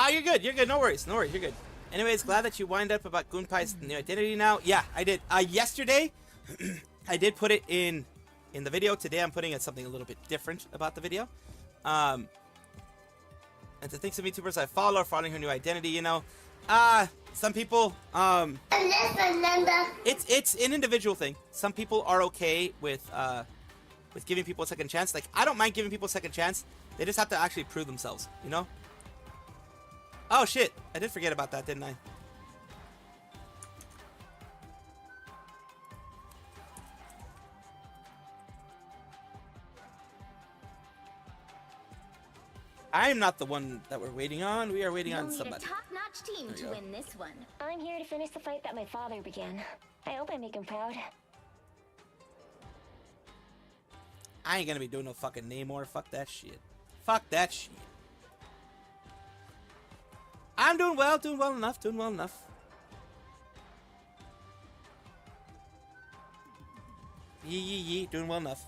Ah, you're good. You're good. No worries. You're good. Anyways, glad that you wind up about Gunpai's new identity now. Yeah, I did. Yesterday, I did put it in the video. Today, I'm putting in something a little bit different about the video. And to think some VTubers I follow are following her new identity, you know. Some people, it's an individual thing. Some people are okay with giving people a second chance. Like, I don't mind giving people a second chance. They just have to actually prove themselves, you know? Oh, shit. I did forget about that, didn't I? I am not the one that we're waiting on. We are waiting on somebody. You'll need a top-notch team to win this one. I'm here to finish the fight that my father began. I hope I make him proud. I ain't gonna be doing no fucking Namor. Fuck that shit. Fuck that shit. I'm doing well enough. Doing well enough. Yee. Doing well enough.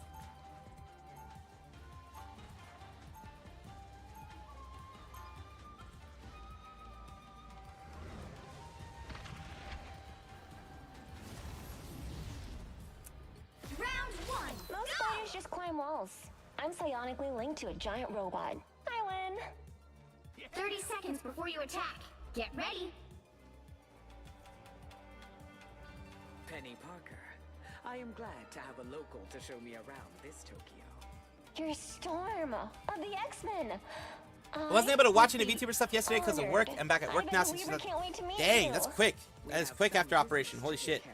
Round one. Most fighters just climb walls. I'm psionically linked to a giant robot. I win. 30 seconds before you attack. Get ready. Penny Parker, I am glad to have a local to show me around this Tokyo. You're Storm of the X-Men. I wasn't able to watch any VTuber stuff yesterday because of work. I'm back at work now. Since dang, that's quick. That is quick after operation. Holy shit.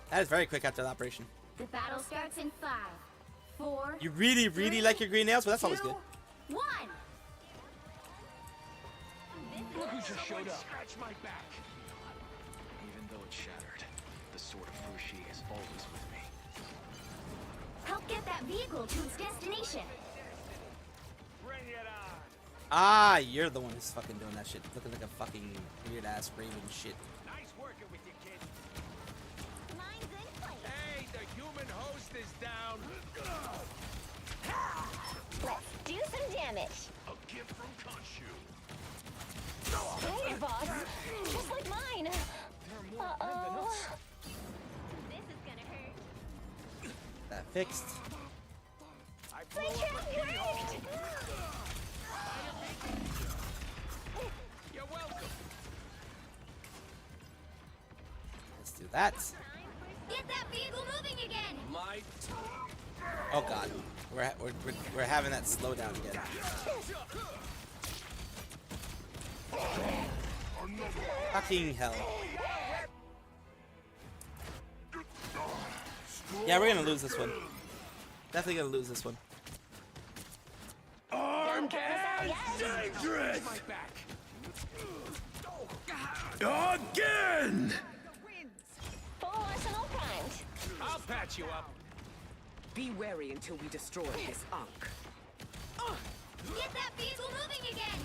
That is very quick after the operation. The battle starts in 5, 4. You really like your green nails? Well, that's always good. 1. Look who just showed up. Scratch my back. Even though it's shattered, the sword of Fushi is always with me. Help get that vehicle to its destination. Bring it on. Ah, you're the one who's fucking doing that shit. Looking like a fucking weird ass raven shit. Nice working with you, kid. Hey, the human host is down. Let's do some damage. A gift from Khonshu. Hey, boss. Just like mine. Uh-oh. This is gonna hurt. That fixed. You're welcome. Let's do that. Get that vehicle moving again. My Oh god, we're having that slow down again. Fucking hell. Yeah, we're gonna lose this one. Definitely gonna lose this one. armed and dangerous. My back. Again. Full arsenal primed. I'll patch you up. Be wary until we destroy this Ankh. Get that vehicle moving again.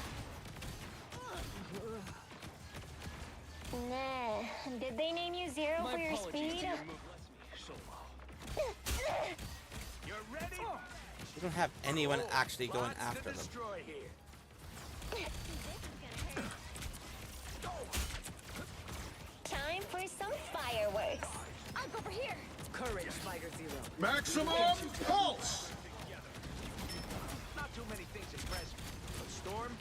Nah. Did they name you Zero for your speed? We don't have anyone actually going after them. Time for some fireworks. I'll go over here. Courage, Spider Zero. Maximum pulse! Not too many things impress me. But Storm,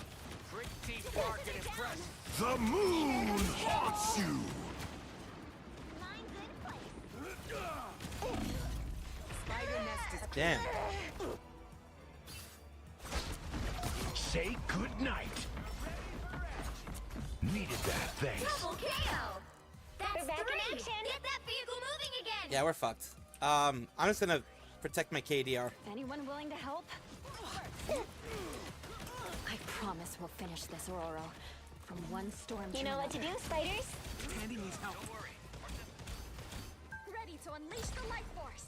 pretty fucking impressed. The moon haunts you! Damn. Say goodnight. Needed that, thanks. Double KO. That's back in action. Get that vehicle moving again. Yeah, we're fucked. I'm just gonna protect my KDR. Anyone willing to help? I promise we'll finish this, Aurora. From one storm You to know what to do, another. spiders? Tandy needs help. Ready to unleash the life force.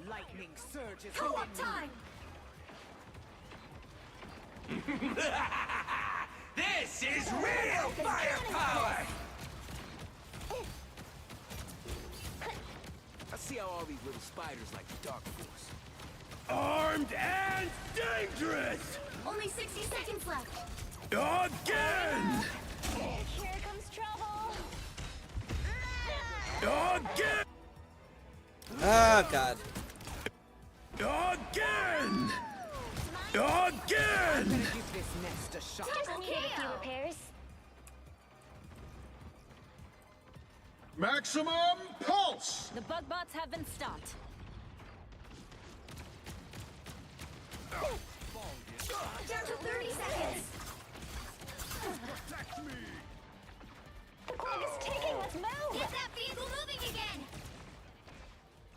Lightning surges. Co-op time. This is real firepower! I see how all these little spiders like the Dark Force. Armed and dangerous! Only 60 seconds left. Again! Here comes trouble. Again! Oh god. Again! Again! Give this nest a shot. Just needed a few repairs. Maximum pulse! The bug bots have been stopped. Down to 30 seconds. The clock is ticking. Let's move. Get that vehicle moving again.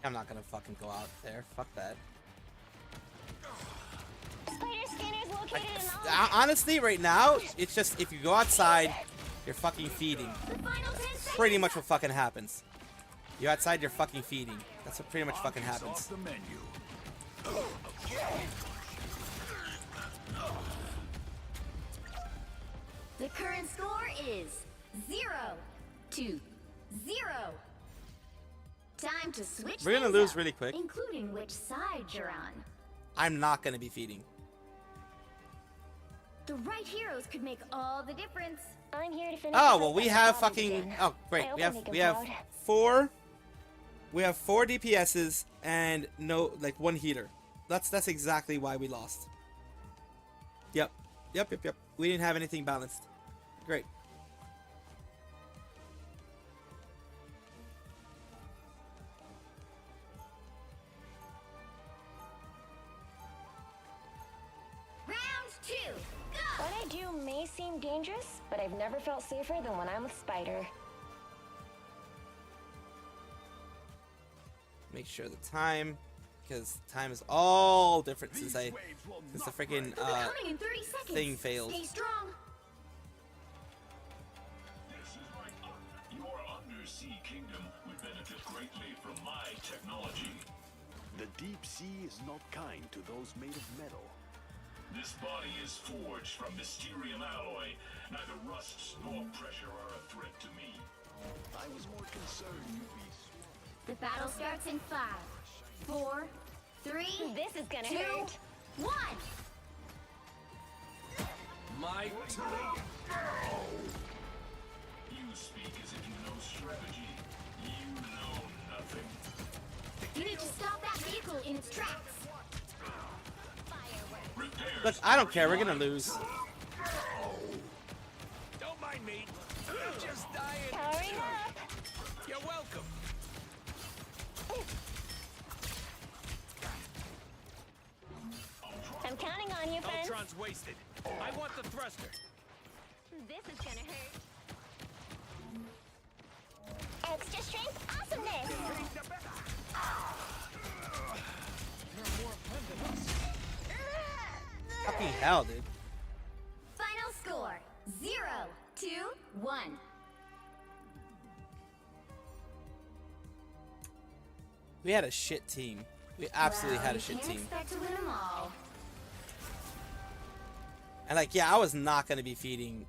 I'm not gonna fucking go out there. Fuck that. Spider scanner's located in all. Honestly, right now, it's just if you go outside, you're fucking feeding. The final 10 seconds. Pretty much what fucking happens. You're outside, you're fucking feeding. That's what pretty much fucking happens. Off the menu. The current score is 0-0. Time to switch. We're gonna things lose up, really quick. including which side you're on. I'm not gonna be feeding. The right heroes could make all the difference. I'm here to finish. Oh the well, we fight have that fucking. began. Oh great, I hope we I have make 'em we have proud. four. We have 4 DPSs and no like 1 healer. That's exactly why we lost. Yep. We didn't have anything balanced. Great. Round 2, go! What I do may seem dangerous, but I've never felt safer than when I'm with Spider. Make sure the time, because time is all different since the freaking Coming in 30 seconds. thing failed. Stay strong. Your undersea kingdom would benefit greatly from my technology. The deep sea is not kind to those made of metal. This body is forged from mysterium alloy. Neither rusts nor pressure are a threat to me. I was more concerned you'd be The battle starts in 5, 4, 3. This is gonna 2, hurt. 1. My You speak as if you know strategy. You know nothing. You need to stop that vehicle in its tracks. Look, I don't care. We're gonna lose. Don't mind me. I'm just dying. Powering up. You're welcome. I'm counting on you, friends. Ultron's wasted. I want the thruster. This is gonna hurt. Extra strength awesomeness. Fucking hell, dude. Final score 0-1. We had a shit team. We absolutely had a You shit can't team. expect to win them all. And like, yeah, I was not gonna be feeding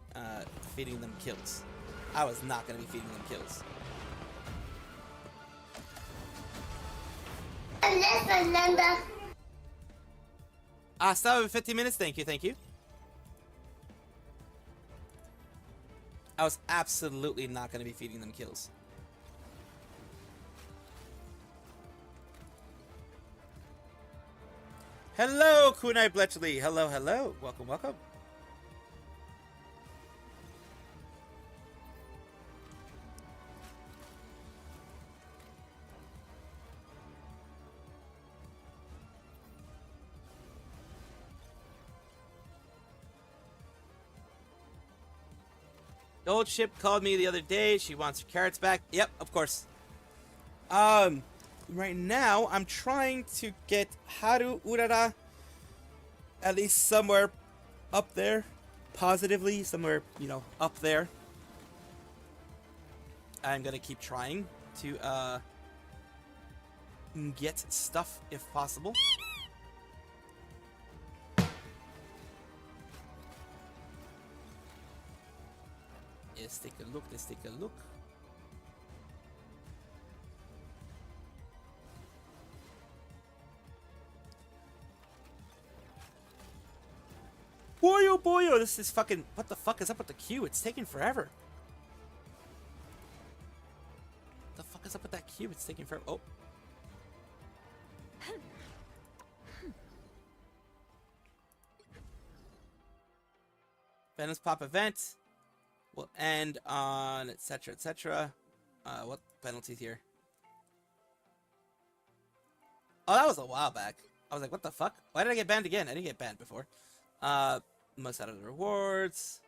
them kills. I was not gonna be feeding them kills. listen, Linda. Stop at 15 minutes. Thank you, thank you. I was absolutely not going to be feeding them kills. Hello, Kunai Bletchley. Hello, hello. Welcome, welcome. The old ship called me the other day. She wants her carrots back. Yep, of course. Right now, I'm trying to get Haru Urara at least somewhere up there. Positively, somewhere, you know, up there. I'm gonna keep trying to, get stuff if possible. Let's take a look, let's take a look. Boyo boyo, this is fucking, what the fuck is up with the queue? It's taking forever. What the fuck is up with that queue? It's taking forever. Oh. Venom's Pop event will end on etc etc. What penalties here? Oh, that was a while back. I was like, what the fuck? Why did I get banned again? I didn't get banned before. Most out of the rewards.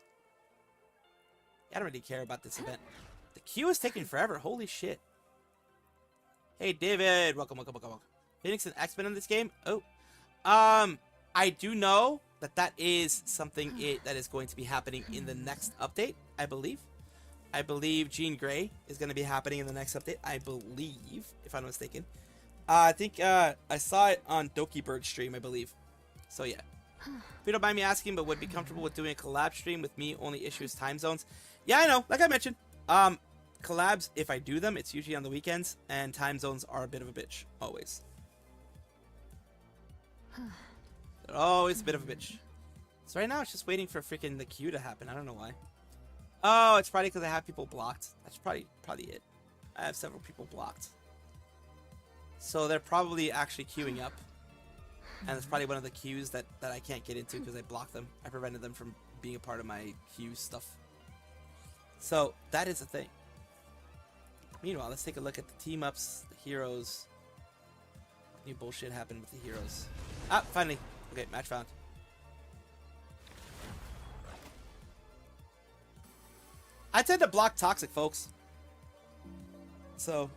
I don't really care about this event. The queue is taking forever. Holy shit. Hey, David. Welcome, welcome, welcome, welcome. Phoenix and X-Men in this game? Oh. I do know that that is something that is going to be happening in the next update, I believe. I believe Jean Grey is going to be happening in the next update. I believe, if I'm not mistaken. I think I saw it on Doki Bird stream, I believe. So, yeah. If you don't mind me asking, but would be comfortable with doing a collab stream with me, only issues time zones. Yeah, I know. Like I mentioned, collabs, if I do them, it's usually on the weekends, and time zones are a bit of a bitch, always. They're always a bit of a bitch. So right now, it's just waiting for freaking the queue to happen. I don't know why. Oh, it's probably because I have people blocked. That's probably it. I have several people blocked. So they're probably actually queuing up. And it's probably one of the queues that I can't get into because I blocked them. I prevented them from being a part of my queue stuff. So, that is a thing. Meanwhile, let's take a look at the team-ups, the heroes. New bullshit happened with the heroes. Ah, finally. Okay, match found. I tend to block toxic, folks. So,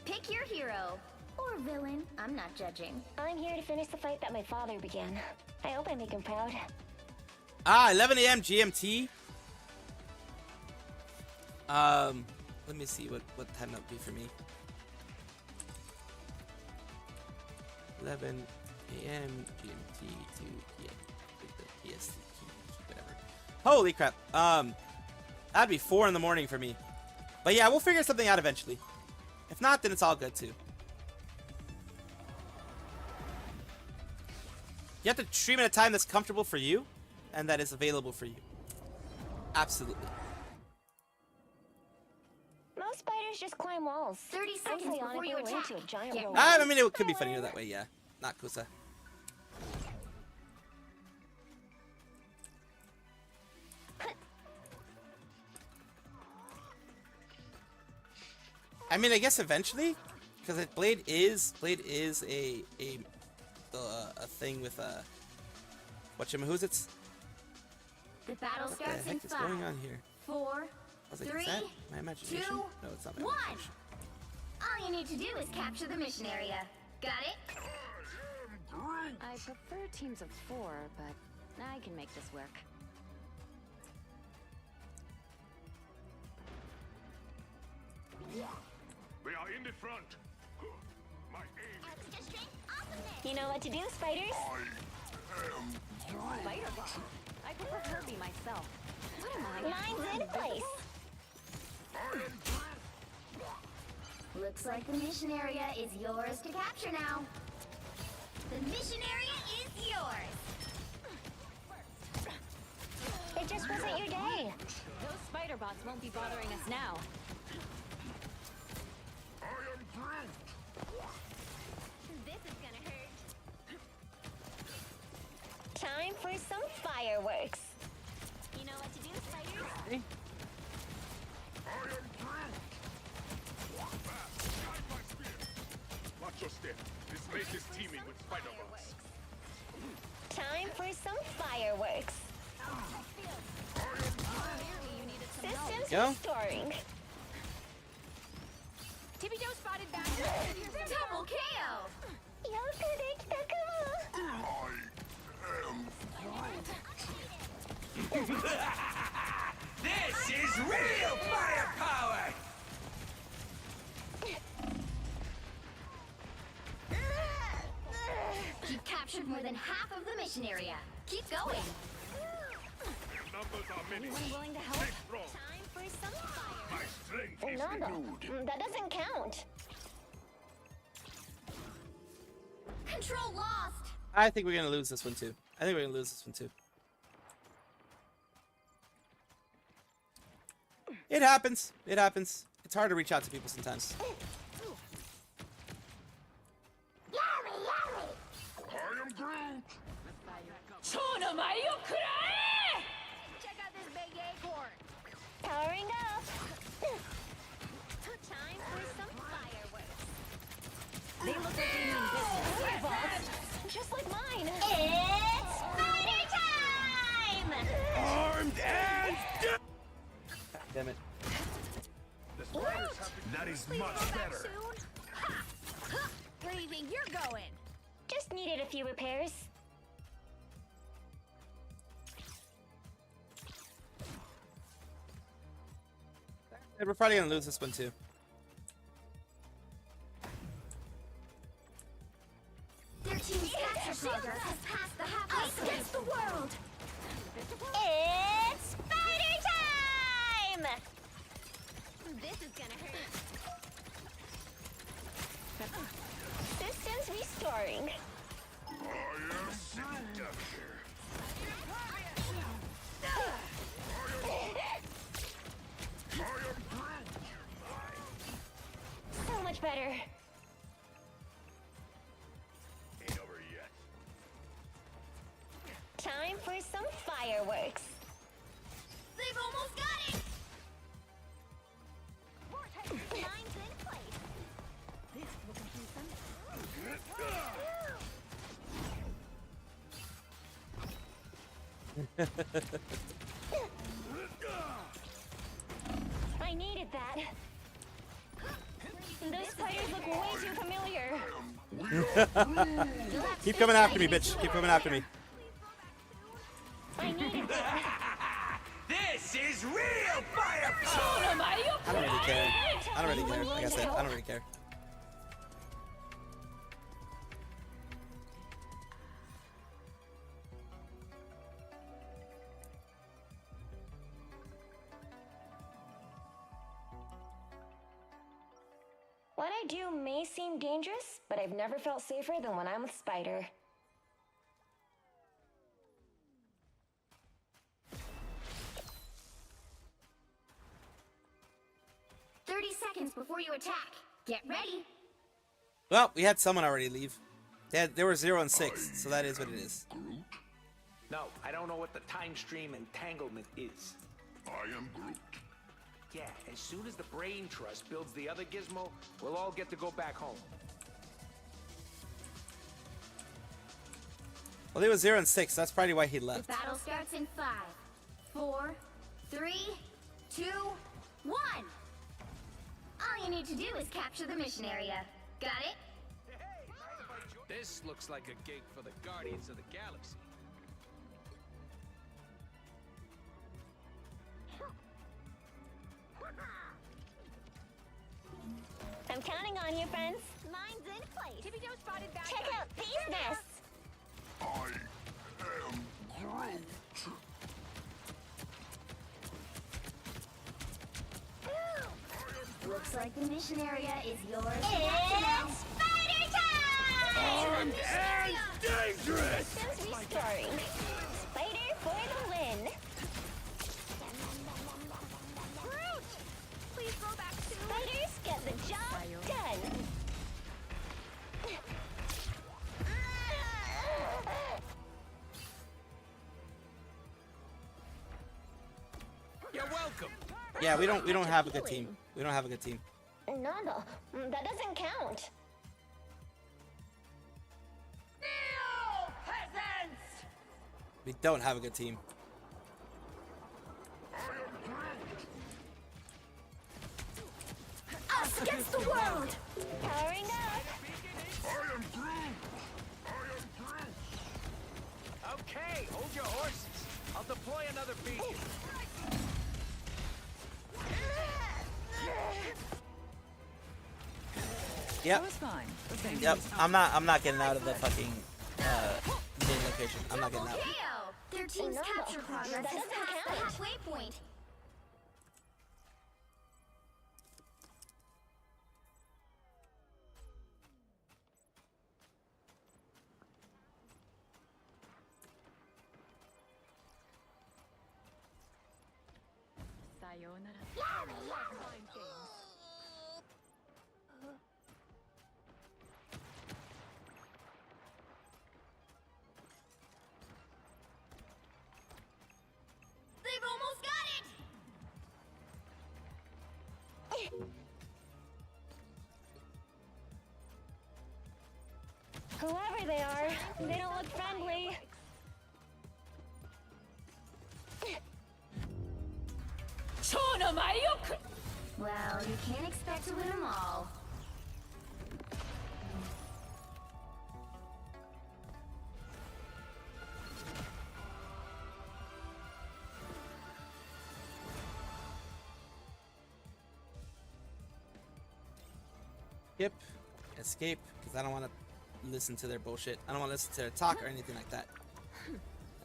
Pick your hero. Or villain. I'm not judging. I'm here to finish the fight that my father began. I hope I make him proud. 11 a.m. GMT. Let me see what time that would be for me. 11 a.m. GMT to EST, whatever. Holy crap. That'd be 4 in the morning for me. But yeah, we'll figure something out eventually. If not, then it's all good too. You have to stream at a time that's comfortable for you and that is available for you. Absolutely. Most spiders just climb walls. 30 seconds before you attack. A giant robot. I mean, it could be funnier that way, yeah. Not Kusa. I mean, I guess eventually, because Blade is a thing with who's it's. The battle What the starts in heck is 5, going on here? 4, I was like, 3, is that my imagination? 2, No, it's not my 1. imagination. All you need to do is capture the mission area. Got it? I prefer teams of 4, but I can make this work. We are in the front. My aim. You know what to do, spiders? Fireball. I prefer Herbie myself. What am I? Mine's in place. Looks like the mission area is yours to capture now. The mission area is yours. It just wasn't your day. Those spider bots won't be bothering us now. This is gonna hurt. Time for some fireworks. You know what to do, spiders? Watch your step. This maze is teeming with spider bots. Time for some fireworks. Systems Go. restoring. Tippy Joe spotted back. Double KO. This is real firepower! You've captured more than half of the mission area. Keep going. Numbers are many. Anyone willing to help? Stay strong. Time for some fire. My strength is Nada. renewed. That doesn't count. Control lost. I think we're gonna lose this one too. I think we're gonna lose this one too. It happens. It happens. It's hard to reach out to people sometimes. I am Groot. Check out this big acorn. Powering up. Time for some fireworks. They look like they mean business. Just like mine. It's spider time! Armed and dead! Damn it. The spiders have to... That is We much go back better. soon. Ha! Where do you think you're going? Just needed a few repairs. And we're probably gonna lose this one too. Their team's capture progress has passed the halfway point. Against the world! It's spider time! This is gonna hurt. Systems restoring. I am seductor. I am Groot. So much better. Ain't over yet. Time for some fireworks. They've almost got it! Vortex lines in place. This will confuse them. I needed that. Those spiders look way too familiar. Keep coming after me, bitch. Keep coming after me. I needed that. This is real firepower! I don't really care. I don't really care. Like I said, I don't really care. What I do may seem dangerous, but I've never felt safer than when I'm with Spider. Seconds before you attack. Get ready. Well, we had someone already leave. They were 0 and 6, so that is what it is. No, I don't know what the time stream entanglement is. I am Groot. Yeah, as soon as the Brain Trust builds the other gizmo, we'll all get to go back home. Well, they were 0 and 6. That's probably why he The left. battle starts in 5, 4, 3, 2, 1. All you need to do is capture the mission area. Got it? This looks like a gig for the Guardians of the Galaxy. I'm counting on you, friends. Mine's in place. Tippy Joe spotted back. Check out these nests. I am Groot. like the mission area is yours. It's spider time! Armed and dangerous! Systems restoring. Spider for the win. Groot! Please go back to... Spiders get the job done. You're welcome. Yeah, we don't have a good team. We don't have a good team. No, that doesn't count. Kneel, peasants! We don't have a good team. Us against the world! Powering up! I am Groot! Okay, hold your horses. I'll deploy another beacon. Yep. Yep. I'm not getting out of the fucking main location. I'm not getting out. Their team's capture progress has passed the halfway point. They've almost got it! Whoever they are, they don't look friendly. Well, you can't expect to win them all. Yep. Escape, because I don't want to listen to their bullshit. I don't want to listen to their talk or anything like that.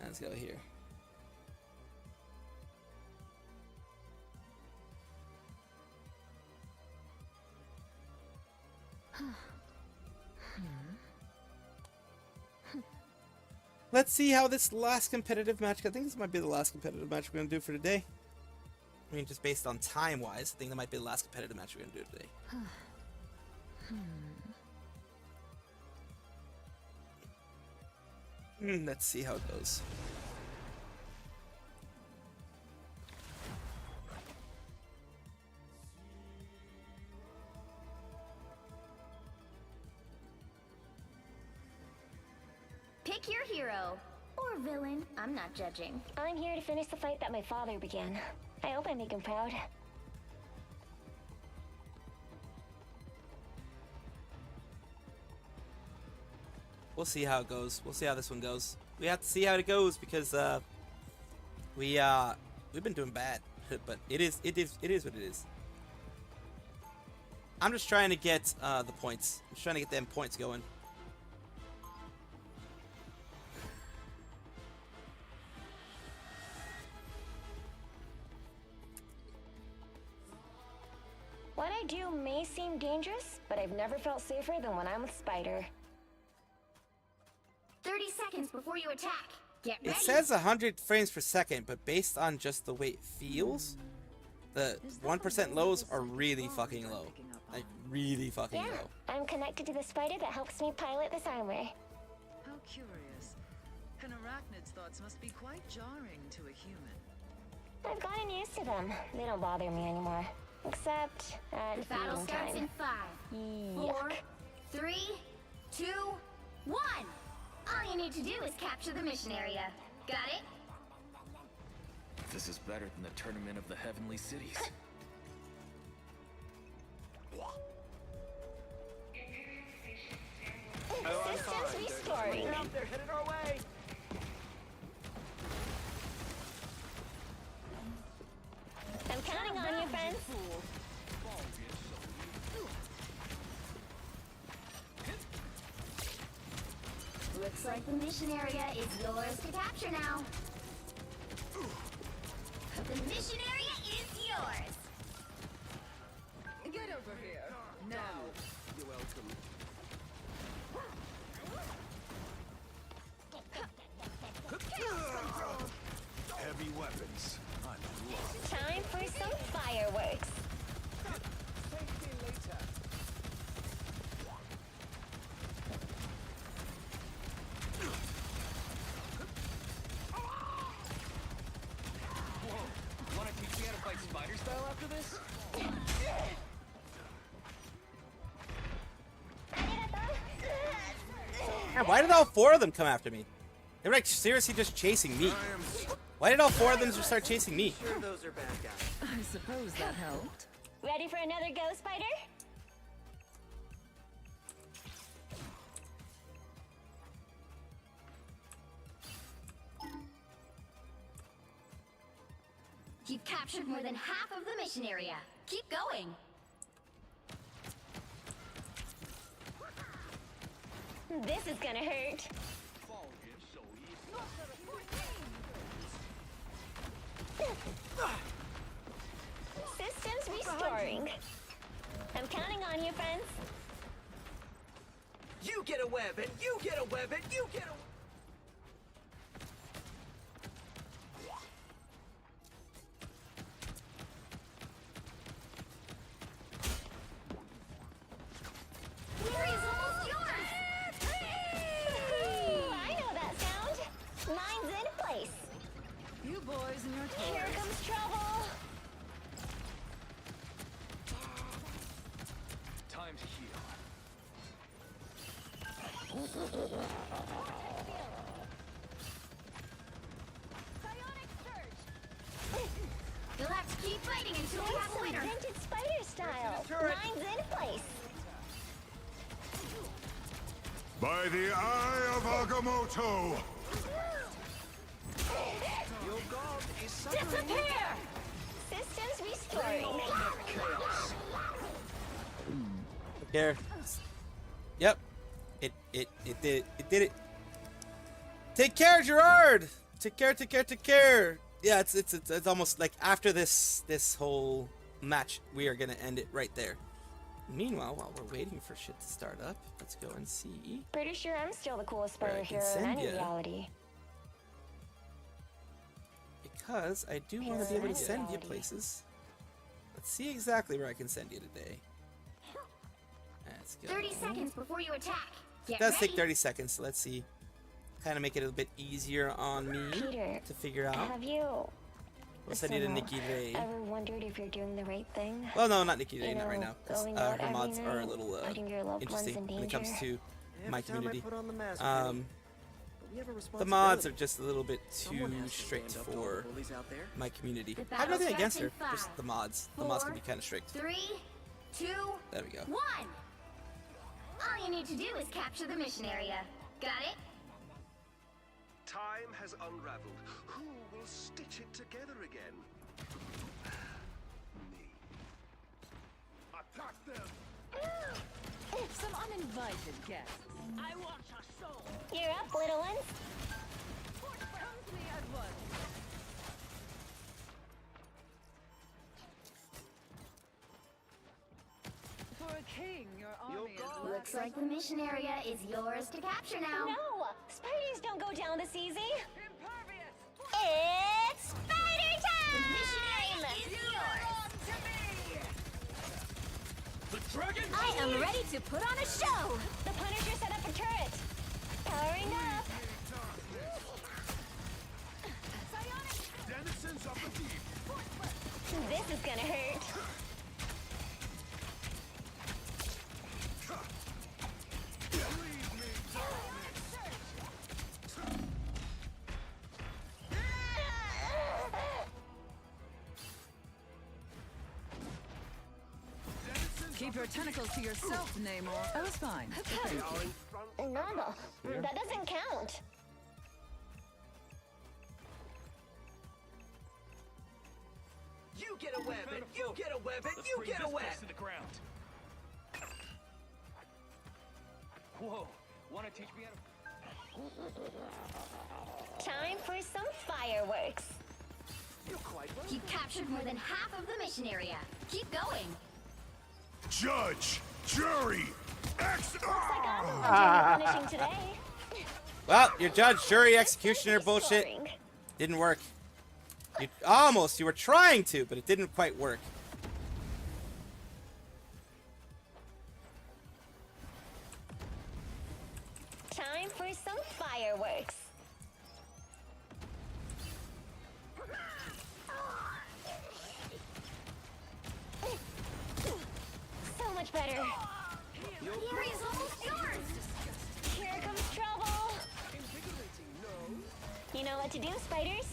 Let's go here. Let's see how this last competitive match, I think this might be the last competitive match we're going to do for today. I mean, just based on time-wise, I think that might be the last competitive match we're going to do today. Let's see how it goes. Pick your hero. Or villain. I'm not judging. I'm here to finish the fight that my father began. I hope I make him proud. We'll see how it goes. We'll see how this one goes. We have to see how it goes because we've been doing bad, but it is what it is. I'm just trying to get the points. I'm just trying to get them points going. What I do may seem dangerous, but I've never felt safer than when I'm with Spider. 30 seconds before you attack. Get ready. It says 100 frames per second, but based on just the way it feels, the 1% lows are really fucking low. Like, really fucking low. I'm connected to the spider that helps me pilot this armor. How curious. An arachnid's thoughts must be quite jarring to a human. I've gotten used to them. They don't bother me anymore. Except at The battle feeding starts time. in 5, 4, 3, 2, 1. All you need to do is capture the mission area. Got it? This is better than the tournament of the heavenly cities. Systems restoring. They're headed our way. I'm counting on you, friends. Looks like the mission area is yours to capture now. The mission area is yours. Get over here. Now. You're welcome. Heavy weapons. I love Time for some fireworks. Safety later. Whoa. Wanna teach me how to fight spider style after this? Man, why did all 4 of them come after me? They were like seriously just chasing me. Why did all 4 of them just start chasing me? Sure, those are bad guys. I suppose that helped. Ready for another go, Spider? You've captured more than half of the mission area. Keep going. This is gonna hurt. Systems restoring. I'm counting on you, friends. You get a web, and you get a web, and you get a. Area's almost yours! I know that sound. Mine's in place. You boys and your toys. Here comes trouble. Time to heal. You'll have to keep fighting until we have a winner. Vintage spider style. Mine's in place. By the eye of Agamotto! Your god is suffering. Disappear! Systems restoring. Here. Yep. It did it. Take care, Gerard! Take care. Yeah, it's almost like after this whole match, we are gonna end it right there. Meanwhile, while we're waiting for shit to start up, let's go and see. Pretty sure I'm still the coolest Where spider I can hero in send any ya. reality. Because I do want to be able to send you places. Let's see exactly where I can send you today. Let's go. 30 seconds before you attack. It does take 30 seconds, so let's see. Kind of make it a bit easier on me Peter, to figure out. have you We'll send you to Nikki Ray. ever wondered if you're doing the right thing? Well, no, not Nikki Ray, You not right know, now. 'Cause, going out her every mods are a night, little putting your loved ones interesting in when it comes danger. to my community. Put on the mask, we have a The mods are responsibility. just a little bit Someone too has to strict stand up to all the for bullies out there. my community. The I have nothing battle against her, starts in just 5, the mods. The mods can be 4, kind of strict. 3, 2, There we go. 1. All you need to do is capture the mission area. Got it? Time has unraveled. Who will stitch it together again? Me. Attack them! Some uninvited guests. I want your soul. You're up, little ones. Come to me at once. For a king, your army is Looks like the mission area is yours to capture now. No! Spideys don't go down this easy. It's spider time! The mission area is yours. The dragon. I am ready to put on a show. The Punisher set up a turret. Powering up. Denizens of the deep! This is gonna hurt. Keep your tentacles to yourself, Namor. I was fine. Thank you. Nada. That doesn't count. You get a web, and you get a web, and you get a web. To the ground. Whoa. Wanna teach me how to? Time for some fireworks. You're quite well. You've captured more than half of the mission area. Keep going. Judge, jury, Finishing today. Well, your judge, jury, executioner bullshit didn't work. You were trying to, but it didn't quite work. Time for some fireworks. So much better. Fury's almost yours. Here comes trouble. You know what to do, spiders?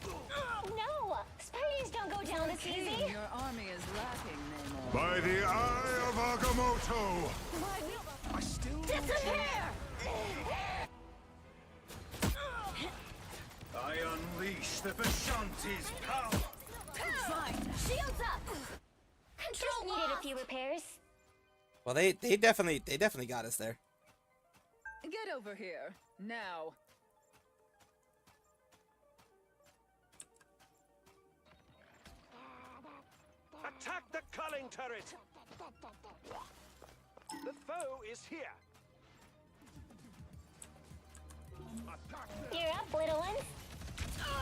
No! Spiders don't go down this easy! Your army is lacking, Namor. by the eye of Agamotto. I still disappear! I unleash the Vishanti's power. Fine! Shields up! Control needed a few repairs. Well, they definitely got us there. Get over here, now. Attack the culling turret! The foe is here! You're up, little ones.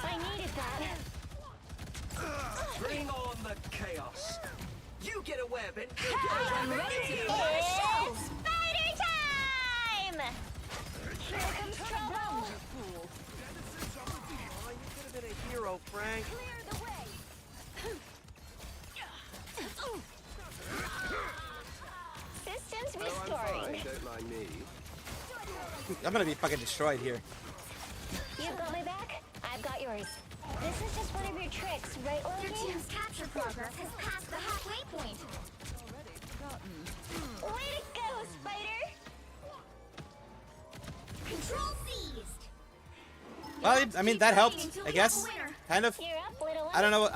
I needed that. Bring on the chaos! You get a web and I'm ready to show! Spider time! Here comes trouble! Oh, you could have been a hero, Frank. Clear the way! Systems restoring. Don't mind me. I'm gonna be fucking destroyed here. You've got my back, I've got yours. This is just one of your tricks, right, Loki? Your team's capture progress has passed the halfway point. Way to go, Spider! Control seized! Well, I mean that helped, I guess. Kind of. You're up, little one. I don't know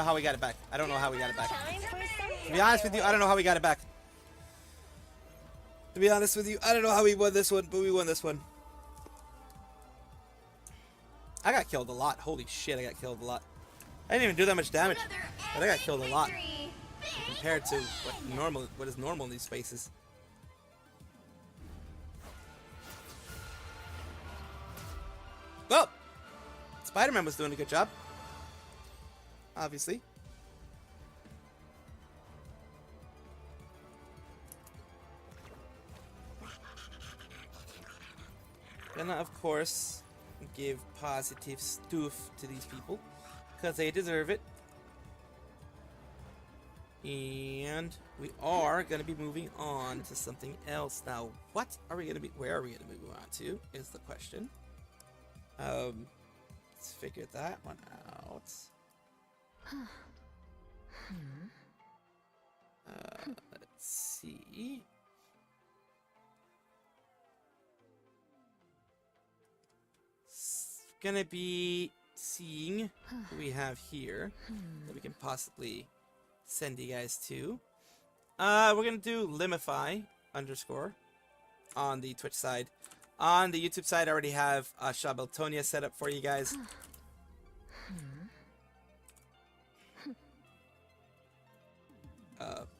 how we got it back. I don't know how we got it back. Time for some To be honest with you, I don't know how we got it back. To be honest with you, I don't know how we won this one, but we won this one. I got killed a lot. Holy shit, I got killed a lot. I didn't even do that much damage, but I got killed a lot compared to what is normal in these spaces. Well, Spider-Man was doing a good job. Obviously. Gonna, of course, give positive stuff to these people because they deserve it. And we are gonna be moving on to something else now. What are we gonna be? Where are we gonna move on to? Is the question. Let's figure that one out. Let's see. Gonna be seeing who we have here that we can possibly send you guys to. We're gonna do Limify _ on the Twitch side. On the YouTube side, I already have Shabeltonia set up for you guys.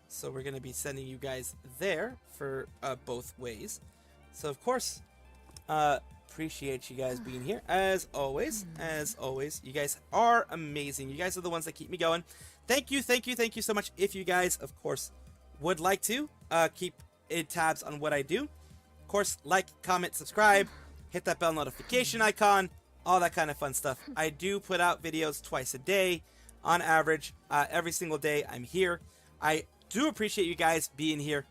So we're gonna be sending you guys there for both ways. So of course, appreciate you guys being here as always. You guys are amazing. You guys are the ones that keep me going. Thank you so much. If you guys, of course, would like to keep tabs on what I do, of course, like, comment, subscribe, hit that bell notification icon, all that kind of fun stuff. I do put out videos twice a day on average. Every single day I'm here. I do appreciate you guys being here.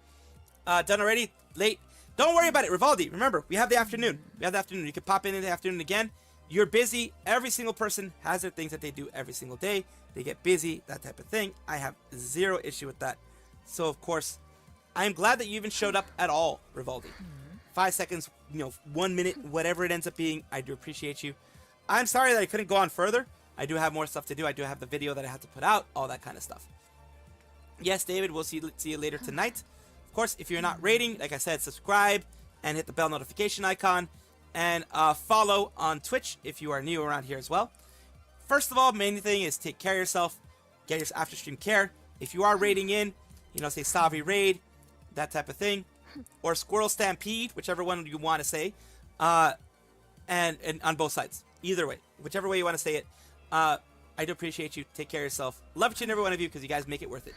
Done already? Late? Don't worry about it, Rivaldi. Remember, we have the afternoon. You can pop in the afternoon again. You're busy. Every single person has their things that they do every single day. They get busy, that type of thing. I have zero issue with that. So, of course, I'm glad that you even showed up at all, Rivaldi. 5 seconds, 1 minute, whatever it ends up being, I do appreciate you. I'm sorry that I couldn't go on further. I do have more stuff to do. I do have the video that I have to put out, all that kind of stuff. Yes, David, we'll see you later tonight. Of course, if you're not rating, like I said, subscribe and hit the bell notification icon. And follow on Twitch if you are new around here as well. First of all, main thing is take care of yourself. Get your after stream care. If you are rating in, you know, say Savi Raid, that type of thing, or Squirrel Stampede, whichever one you want to say, and on both sides, either way, whichever way you want to say it. I do appreciate you. Take care of yourself. Love each and every one of you because you guys make it worth it.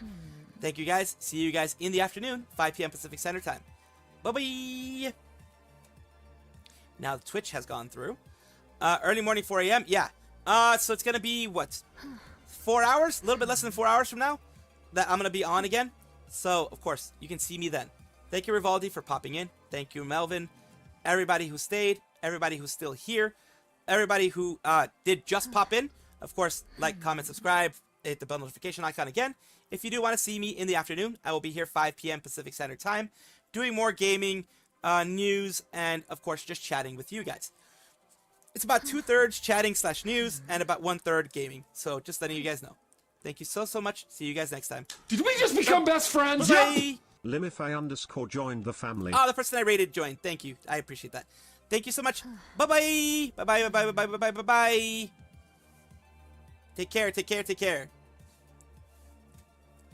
Thank you guys. See you guys in the afternoon, 5 p.m. Pacific Standard Time. Bye-bye. Now the Twitch has gone through. Early morning, 4 a.m. Yeah. So it's going to be, what, 4 hours? A little bit less than 4 hours from now that I'm going to be on again. So, of course, you can see me then. Thank you, Rivaldi, for popping in. Thank you, Melvin. Everybody who stayed. Everybody who's still here. Everybody who did just pop in. Of course, like, comment, subscribe, hit the bell notification icon again. If you do want to see me in the afternoon, I will be here 5 p.m. Pacific Standard Time, doing more gaming, news, and, of course, just chatting with you guys. It's about 2/3 chatting / news, and about 1/3 gaming. So, just letting you guys know. Thank you so much. See you guys next time. Did we just become best friends? Bye! Limify_ joined the family. Oh, the person I rated joined. Thank you. I appreciate that. Thank you so much. Bye-bye. Bye-bye, bye-bye, bye-bye, bye-bye, bye-bye. Take care, take care, take care.